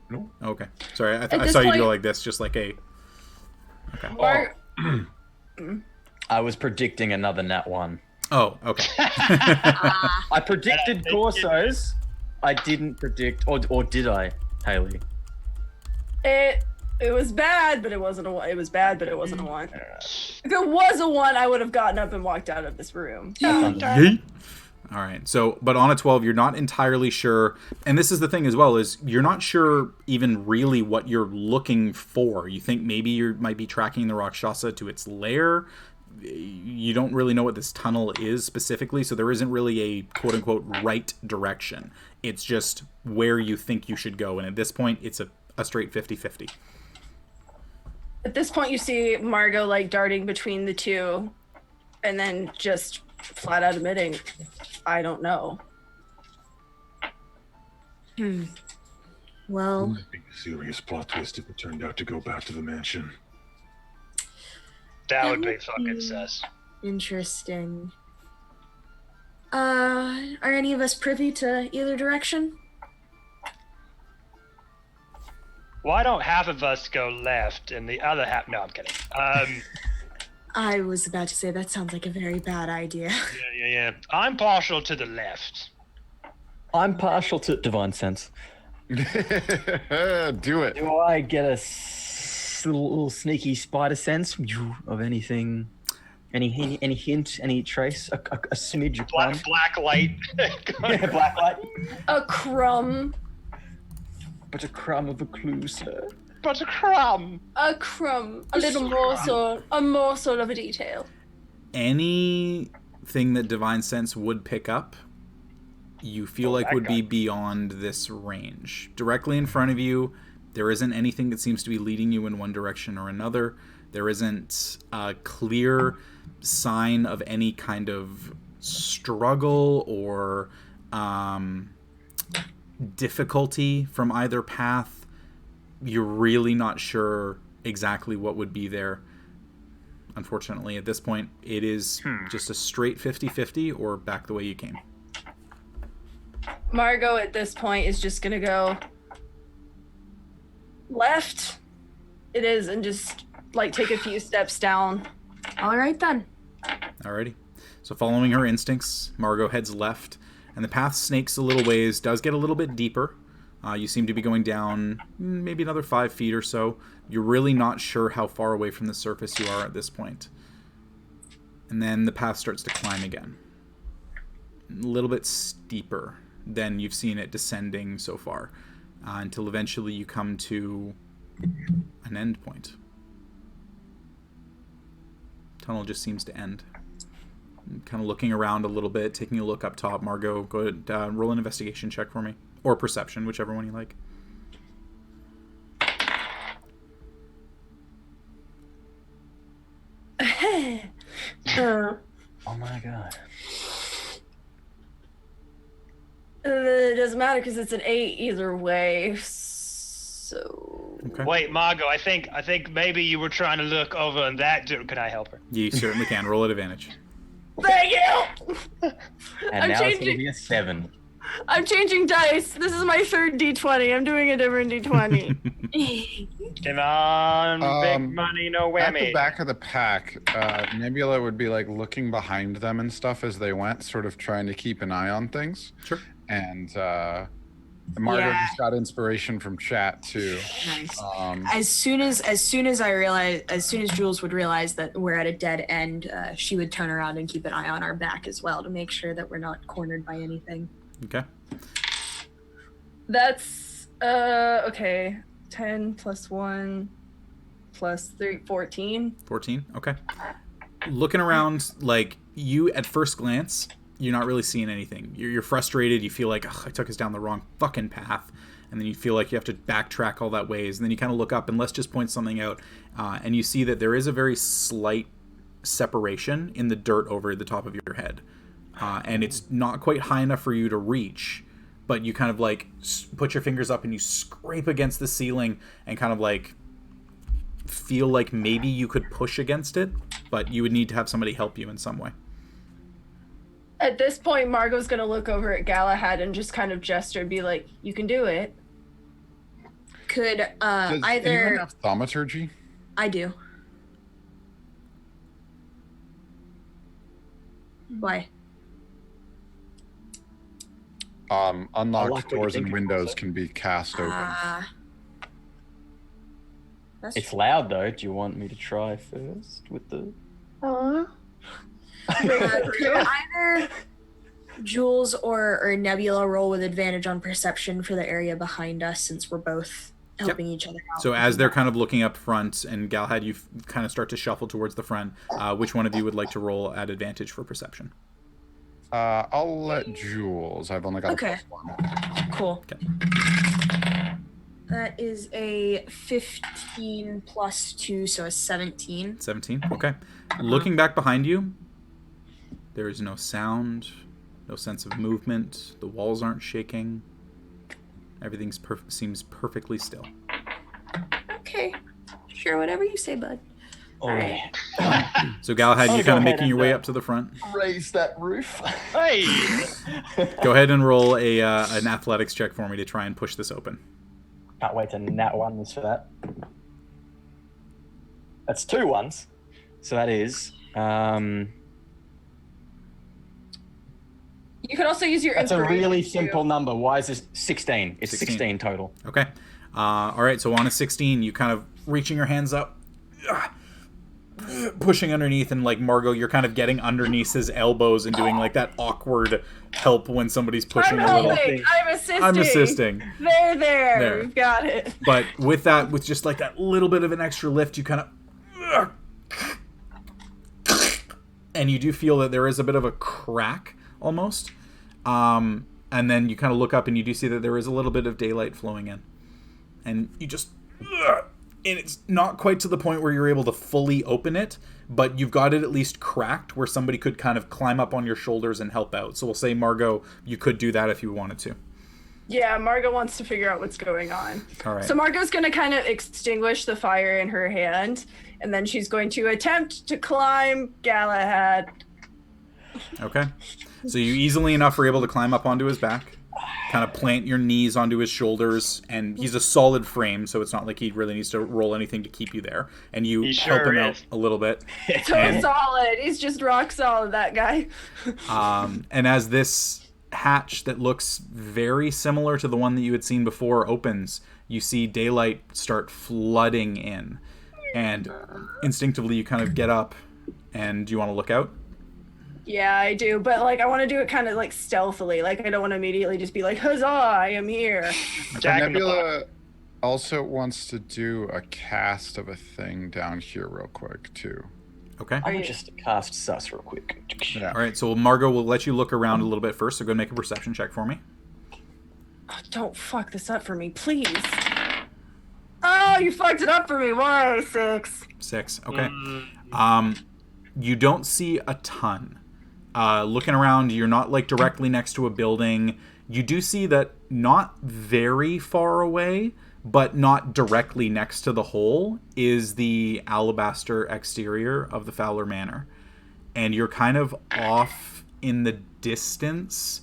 No. Okay. Sorry, I saw you go like this, just like a... Okay. I was predicting another nat 1. Oh, okay. I predicted torsos. I didn't predict... Or did I, Haley? It was bad, but it wasn't a 1. It was bad, but it wasn't a 1. If it was a 1, I would have gotten up and walked out of this room. Yeet. All right. So, but on a 12, you're not entirely sure. And this is the thing as well, is you're not sure even really what you're looking for. You think maybe you might be tracking the Rakshasa to its lair. You don't really know what this tunnel is specifically, so there isn't really a quote-unquote right direction. It's just where you think you should go. And at this point, it's a straight 50-50. At this point, you see Margot like darting between the two, and then just flat out admitting, I don't know. Well, Might be a serious plot twist if it turned out to go back to the mansion. That would be fucking sus. interesting. Are any of us privy to either direction? Why don't half of us go left and the other half... No, I'm kidding. I was about to say that sounds like a very bad idea. Yeah. I'm partial to the left. I'm partial to divine sense. Do it. Do I get a little sneaky spider sense of anything? Any hint? Any trace? A smidge of Black light. Yeah, black light. A crumb. But a crumb of a clue, sir. But a crumb. A crumb. A little morsel. A morsel of a detail. Anything that divine sense would pick up, you feel like would be beyond this range. Directly in front of you, there isn't anything that seems to be leading you in one direction or another. There isn't a clear sign of any kind of struggle or difficulty from either path. You're really not sure exactly what would be there. Unfortunately, at this point, it is just a straight 50-50 or back the way you came. Margot at this point is just gonna go left. It is, and just like take a few steps down. All right then. Alrighty. So following her instincts, Margot heads left, and the path snakes a little ways, does get a little bit deeper. You seem to be going down maybe another 5 feet or so. You're really not sure how far away from the surface you are at this point. And then the path starts to climb again. A little bit steeper than you've seen it descending so far, until eventually you come to an end point. Tunnel just seems to end. Kind of looking around a little bit, taking a look up top. Margot, go ahead, roll an investigation check for me. Or perception, whichever one you like. Oh my god. It doesn't matter because it's an 8 either way. So. Okay. Wait, Margot, I think maybe you were trying to look over on that dude. Can I help her? You certainly can. Roll at advantage. Thank you! And I'm now it's changing- going to be a 7. I'm changing dice. This is my third D20. I'm doing a different D20. Come on, big money, no At the whammy. back of the pack, Nebula would be like looking behind them and stuff as they went, sort of trying to keep an eye on things. Sure. And Margot Yeah. just got inspiration from chat too. Nice. As soon as Jules would realize that we're at a dead end, she would turn around and keep an eye on our back as well to make sure that we're not cornered by anything. Okay. That's, okay. 10 plus 1 plus 3, 14. 14. Okay. Looking around, like, you at first glance, you're not really seeing anything. You're frustrated. You feel like, I took us down the wrong fucking path. And then you feel like you have to backtrack all that ways. And then you kind of look up and let's just point something out. And you see that there is a very slight separation in the dirt over the top of your head. And it's not quite high enough for you to reach, but you kind of like put your fingers up and you scrape against the ceiling and kind of like feel like maybe you could push against it, but you would need to have somebody help you in some way. At this point, Margot's gonna look over at Galahad and just kind of gesture and be like, you can do it. Could does anyone either have thaumaturgy? I do. Why? Unlocked what you doors think and it windows was. can be cast open. That's It's loud though. Do you want me to try first with the... could either Jules or Nebula roll with advantage on perception for the area behind us, since we're both helping each other out. So as they're kind of looking up front, and Galahad, you kind of start to shuffle towards the front, which one of you would like to roll at advantage for perception? I'll let Jules. I've only got Okay. a +1. Cool. Okay. That is a 15 plus 2, so a 17. 17. Okay. Looking back behind you, there is no sound, no sense of movement. The walls aren't shaking. Everything seems perfectly still. Okay. Sure, whatever you say, bud. Alright. So Galahad, I'll you're go kind of ahead making your and, way up to the front. Raise that roof. Hey! Go ahead and roll an athletics check for me to try and push this open. Can't wait to nat ones for that. That's 2 ones. So that is... You could also use your That's a inspiration really too. simple number. Why is this 16? It's 16 total. Okay. All right, so on a 16, you kind of reaching your hands up, pushing underneath, and like Margot, you're kind of getting underneath his elbows and doing like that awkward help when somebody's pushing I'm a little. helping. I'm assisting. I'm assisting. There. There. We've got it. But with that, with just like that little bit of an extra lift, you kind of... And you do feel that there is a bit of a crack, almost. And then you kind of look up and you do see that there is a little bit of daylight flowing in. And you just it's not quite to the point where you're able to fully open it, but you've got it at least cracked where somebody could kind of climb up on your shoulders and help out. So we'll say, Margot, you could do that if you wanted to. Yeah, Margot wants to figure out what's going on. All right. So Margot's going to kind of extinguish the fire in her hand, and then she's going to attempt to climb Galahad. Okay. So you easily enough are able to climb up onto his back, kind of plant your knees onto his shoulders, and he's a solid frame, so it's not like he really needs to roll anything to keep you there. And you help him out a little bit. So solid. He's just rock solid, that guy. And as this hatch that looks very similar to the one that you had seen before opens, you see daylight start flooding in. And instinctively you kind of get up, and do you want to look out? Yeah, I do, but like I want to do it kind of like stealthily. Like I don't want to immediately just be like, "Huzzah, I am here." Nebula also wants to do a cast of a thing down here real quick too. Okay. I'm just cast sus real quick. Yeah. All right, so Margot will let you look around a little bit first, so go and make a perception check for me. Oh, don't fuck this up for me, please. Oh, you fucked it up for me. Why? 6. 6. Okay. You don't see a ton. Looking around, you're not like directly next to a building. You do see that not very far away, but not directly next to the hole, is the alabaster exterior of the Fowler Manor. And you're kind of off in the distance,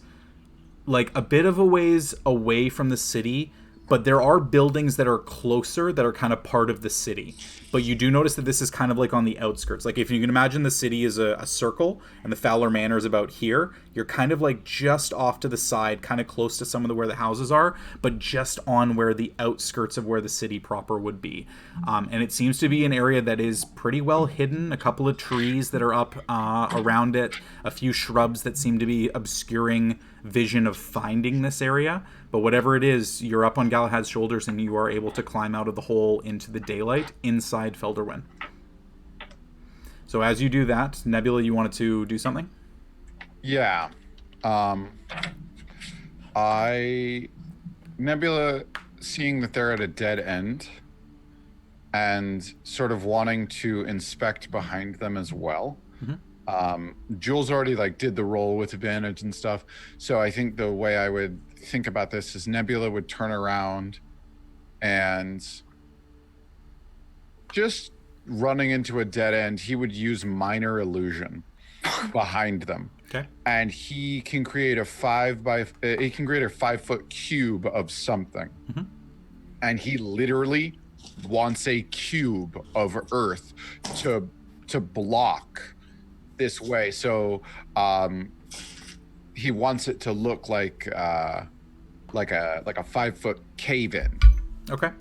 like a bit of a ways away from the city, but there are buildings that are closer that are kind of part of the city. But you do notice that this is kind of like on the outskirts. Like if you can imagine the city is a circle and the Fowler Manor is about here, you're kind of like just off to the side, kind of close to some of where the houses are, but just on where the outskirts of where the city proper would be. And it seems to be an area that is pretty well hidden. A couple of trees that are up around it, a few shrubs that seem to be obscuring vision of finding this area. But whatever it is, you're up on Galahad's shoulders and you are able to climb out of the hole into the daylight inside Felderwin. So as you do that, Nebula, you wanted to do something? Yeah. Nebula, seeing that they're at a dead end and sort of wanting to inspect behind them as well. Jules already like did the roll with advantage and stuff. So I think the way I would think about this is Nebula would turn around and just running into a dead end, he would use minor illusion behind them. Okay. And he can create a 5-foot cube of something. And he literally wants a cube of earth to block this way. So he wants it to look like a 5-foot cave in. Okay.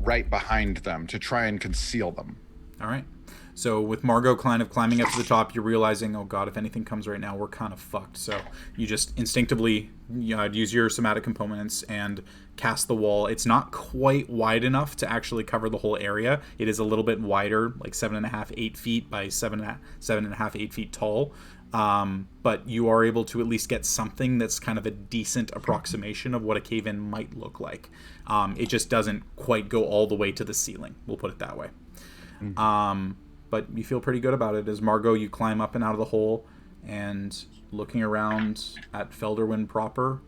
Right behind them to try and conceal them. All right. So with Margot kind of climbing up to the top, you're realizing, oh god, if anything comes right now, we're kind of fucked. So you just instinctively use your somatic components and cast the wall. It's not quite wide enough to actually cover the whole area. It is a little bit wider, like 7.5, 8 feet by 7.5, 8 feet tall. But you are able to at least get something that's kind of a decent approximation of what a cave-in might look like. It just doesn't quite go all the way to the ceiling. We'll put it that way. But you feel pretty good about it. As Margot, you climb up and out of the hole, and looking around at Felderwin proper,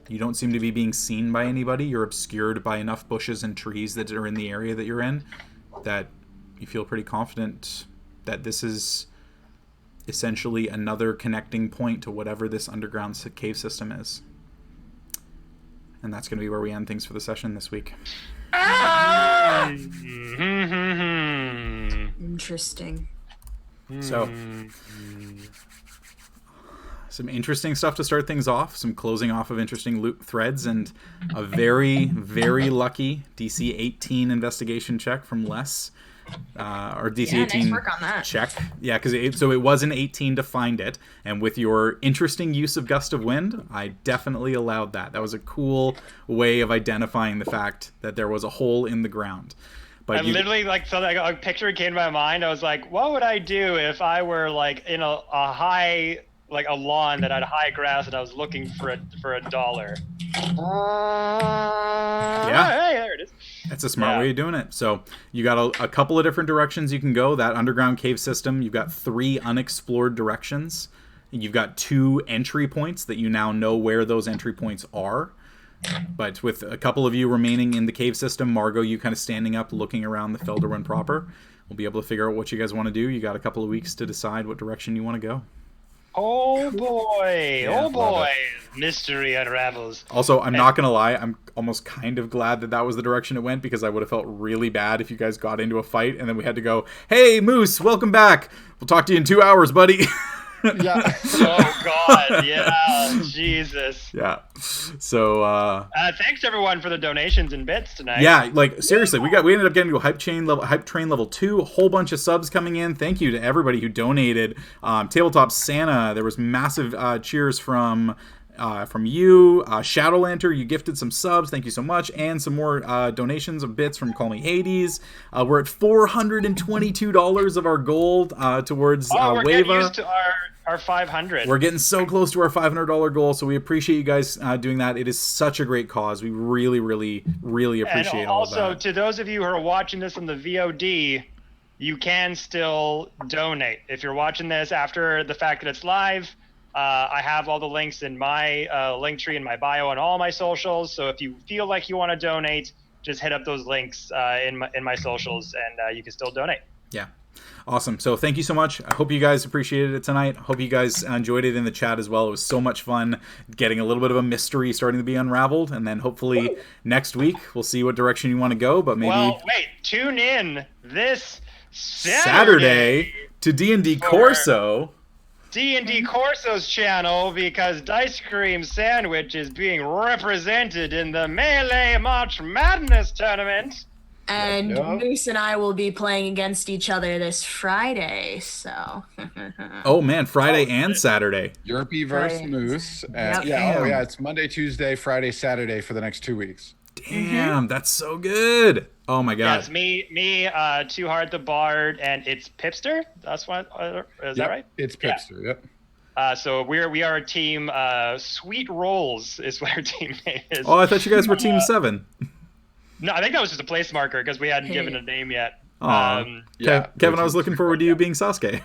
you don't seem to be being seen by anybody. You're obscured by enough bushes and trees that are in the area that you're in that you feel pretty confident that this is essentially another connecting point to whatever this underground cave system is. And that's going to be where we end things for the session this week. Interesting. So, some interesting stuff to start things off, some closing off of interesting loot threads, and a very, very lucky DC 18 investigation check from Les. Or DC 18 nice work on that. Check. Yeah, because it was an 18 to find it, and with your interesting use of Gust of Wind, I definitely allowed that. That was a cool way of identifying the fact that there was a hole in the ground. But I literally a picture came to my mind. I was like, what would I do if I were like in a high, like a lawn that had high grass and I was looking for a dollar? Hey, there it is. That's a smart way of doing it. So you got a couple of different directions you can go. That underground cave system, you've got 3 unexplored directions. You've got 2 entry points that you now know where those entry points are. But with a couple of you remaining in the cave system, Margot, you kind of standing up, looking around the Felderrun proper, we'll be able to figure out what you guys want to do. You got a couple of weeks to decide what direction you want to go. Oh boy, mystery unravels. Also, I'm not going to lie, I'm almost kind of glad that was the direction it went, because I would have felt really bad if you guys got into a fight and then we had to go, hey, Moose, welcome back. We'll talk to you in 2 hours, buddy. Yeah. Oh God, yeah, Jesus. Yeah. So thanks everyone for the donations and bits tonight. Yeah, like seriously, we ended up getting to hype train level 2, a whole bunch of subs coming in. Thank you to everybody who donated. Tabletop Santa, there was massive cheers from you. Shadow Lantern, you gifted some subs, thank you so much, and some more donations of bits from Call Me Hades. We're at $422 of our gold towards we're getting Wava. used to our 500. We're getting so close to our $500 goal, so we appreciate you guys doing that. It is such a great cause. We really, really, really appreciate and all of that. Also, to those of you who are watching this on the VOD, you can still donate. If you're watching this after the fact that it's live, I have all the links in my link tree in my bio on all my socials. So if you feel like you want to donate, just hit up those links in my socials, and you can still donate. Yeah. Awesome. So thank you so much. I hope you guys appreciated it tonight. Hope you guys enjoyed it in the chat as well. It was so much fun getting a little bit of a mystery starting to be unraveled. And then hopefully next week we'll see what direction you want to go. But maybe... Well, wait. Tune in this Saturday to D&D Corso. D&D Corso's channel, because Dicecream Sandwich is being represented in the Melee March Madness tournament. And Moose and I will be playing against each other this Friday, so. Oh man, Friday and Saturday. Yerpy versus Moose. Yep. Yeah, it's Monday, Tuesday, Friday, Saturday for the next 2 weeks. Damn, that's so good. Oh my god. Yeah, it's me, Too Hard the Bard, and it's Pipster. That's what is that right? It's Pipster. Yep. So we are a team. Sweet Rolls is what our team name is. Oh, I thought you guys were Team 7. No, I think that was just a place marker because we hadn't given a name yet. Yeah, Kevin, I was looking forward to you being Sasuke.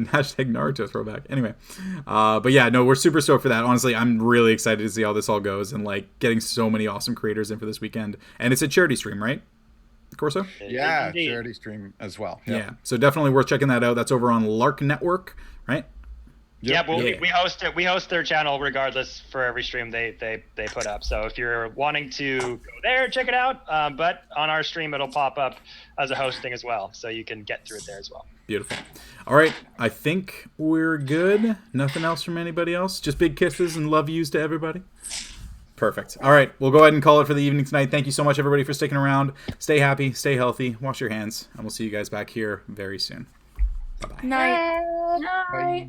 Hashtag Naruto throwback. Anyway, but yeah, no, we're super stoked for that. Honestly, I'm really excited to see how this all goes, and like getting so many awesome creators in for this weekend. And it's a charity stream, right? Corso? Yeah, charity stream as well. Yep. Yeah, so definitely worth checking that out. That's over on Lark Network, right? Yep. Yeah, well, we host it. We host their channel regardless for every stream they put up. So if you're wanting to go there, check it out. But on our stream, it'll pop up as a hosting as well, so you can get through it there as well. Beautiful. All right, I think we're good. Nothing else from anybody else. Just big kisses and love yous to everybody. Perfect. All right, we'll go ahead and call it for the evening tonight. Thank you so much, everybody, for sticking around. Stay happy, stay healthy, wash your hands, and we'll see you guys back here very soon. Bye-bye. Night. Bye.